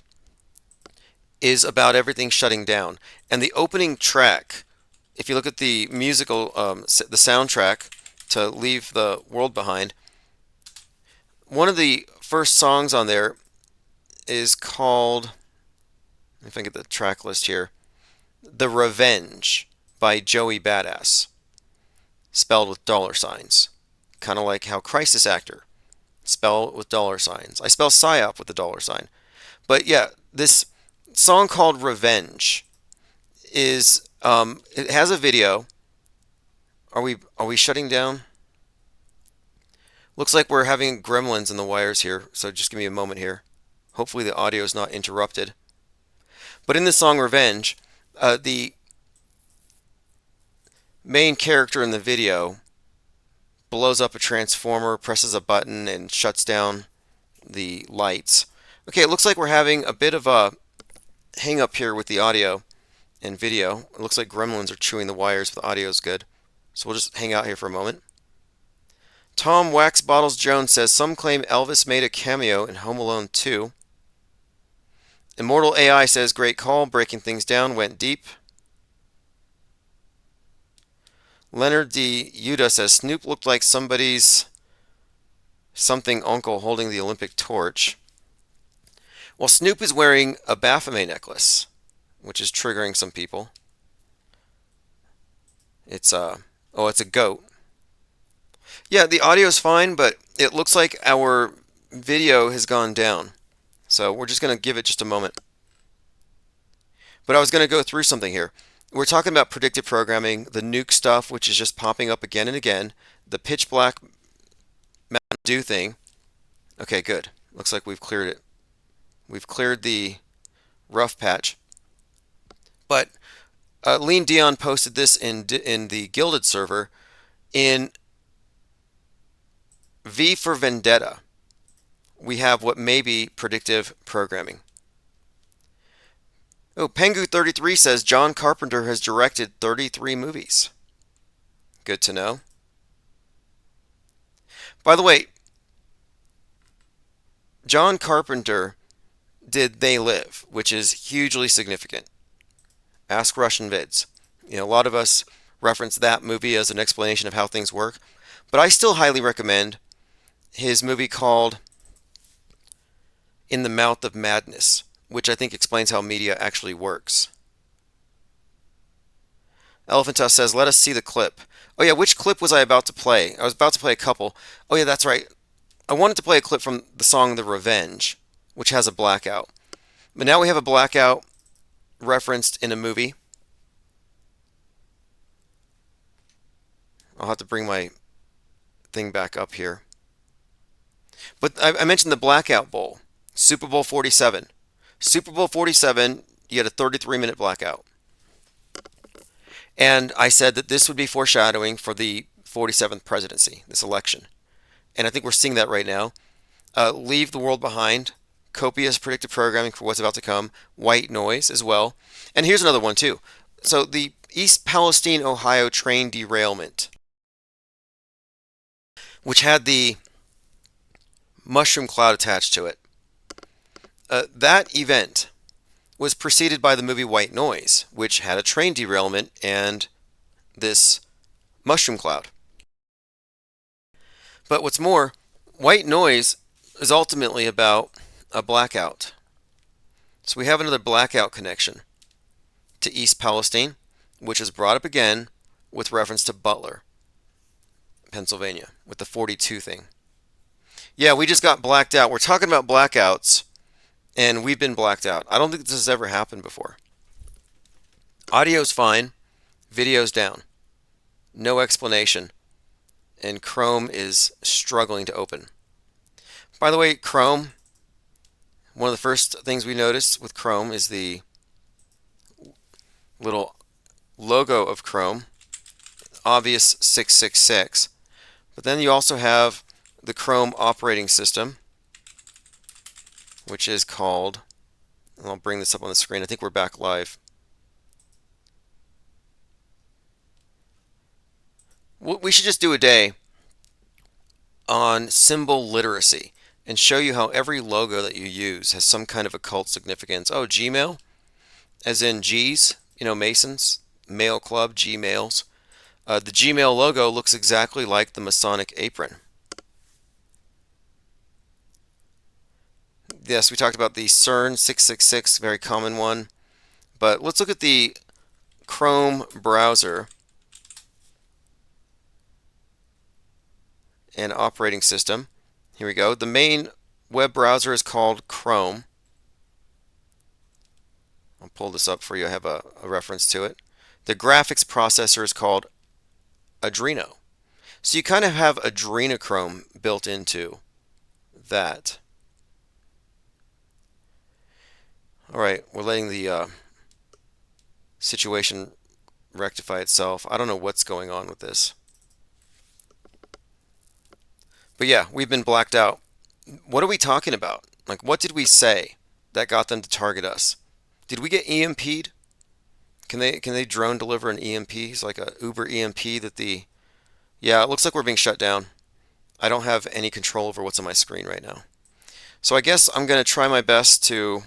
is about everything shutting down. And the opening track, if you look at the musical, the soundtrack to Leave the World Behind, one of the first songs on there is called, if I get the track list here, The Revenge by Joey Badass, spelled with dollar signs. Kind of like how Crisis Actor, spell with dollar signs. I spell PSYOP with the dollar sign. But yeah, this song called Revenge is, it has a video. Are we shutting down? Looks like we're having gremlins in the wires here, so just give me a moment here. Hopefully the audio is not interrupted. But in the song Revenge, the main character in the video blows up a transformer, presses a button, and shuts down the lights. Okay, it looks like we're having a bit of a hang up here with the audio and video. It looks like gremlins are chewing the wires, but the audio is good. So we'll just hang out here for a moment. Tom Wax Bottles Jones says, some claim Elvis made a cameo in Home Alone 2. Immortal AI says, great call, breaking things down, went deep. Leonard D. Yuda says, Snoop looked like somebody's something uncle holding the Olympic torch. Well, Snoop is wearing a Baphomet necklace, which is triggering some people. It's a goat. Yeah, the audio is fine, but it looks like our video has gone down. So we're just going to give it just a moment. But I was going to go through something here. We're talking about predictive programming, the nuke stuff, which is just popping up again and again, the pitch black Mountain Dew thing. Okay, good. Looks like we've cleared it. We've cleared the rough patch. But Lean Dion posted this in the Gilded server. In V for Vendetta, we have what may be predictive programming. Oh, Pengu33 says John Carpenter has directed 33 movies. Good to know. By the way, John Carpenter did They Live, which is hugely significant. Ask Russian Vids. You know, a lot of us reference that movie as an explanation of how things work, but I still highly recommend his movie called In the Mouth of Madness, which I think explains how media actually works. Elephantus says, let us see the clip. Oh yeah, which clip was I about to play? I was about to play a couple. Oh yeah, that's right. I wanted to play a clip from the song The Revenge, which has a blackout. But now we have a blackout referenced in a movie. I'll have to bring my thing back up here. But I mentioned the Blackout Bowl, Super Bowl 47. Super Bowl 47, you had a 33-minute blackout. And I said that this would be foreshadowing for the 47th presidency, this election. And I think we're seeing that right now. Leave the World Behind, copious predictive programming for what's about to come, white noise as well. And here's another one too. So the East Palestine, Ohio train derailment, which had the mushroom cloud attached to it. That event was preceded by the movie White Noise, which had a train derailment and this mushroom cloud. But what's more, White Noise is ultimately about a blackout. So we have another blackout connection to East Palestine, which is brought up again with reference to Butler, Pennsylvania, with the 42 thing. Yeah, we just got blacked out. We're talking about blackouts, and we've been blacked out. I don't think this has ever happened before. Audio's fine, video's down. No explanation. And Chrome is struggling to open. By the way, Chrome, one of the first things we noticed with Chrome is the little logo of Chrome, obvious 666. But then you also have the Chrome operating system, which is called, and I'll bring this up on the screen. I think we're back live. We should just do a day on symbol literacy and show you how every logo that you use has some kind of occult significance. Oh, Gmail, as in G's, Masons, Mail Club, Gmails. The Gmail logo looks exactly like the Masonic apron. Yes, we talked about the CERN 666, very common one. But let's look at the Chrome browser and operating system. Here we go. The main web browser is called Chrome. I'll pull this up for you. I have a reference to it. The graphics processor is called Adreno. So you kind of have adrenochrome built into that. All right, we're letting the situation rectify itself. I don't know what's going on with this. But yeah, we've been blacked out. What are we talking about? Like, what did we say that got them to target us? Did we get EMP'd? Can they drone deliver an EMP? It's like a Uber EMP that the... Yeah, it looks like we're being shut down. I don't have any control over what's on my screen right now. So I guess I'm going to try my best to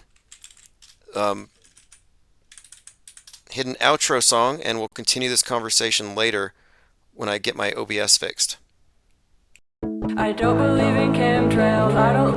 hit an outro song, and we'll continue this conversation later when I get my OBS fixed. I don't believe in chemtrails. I don't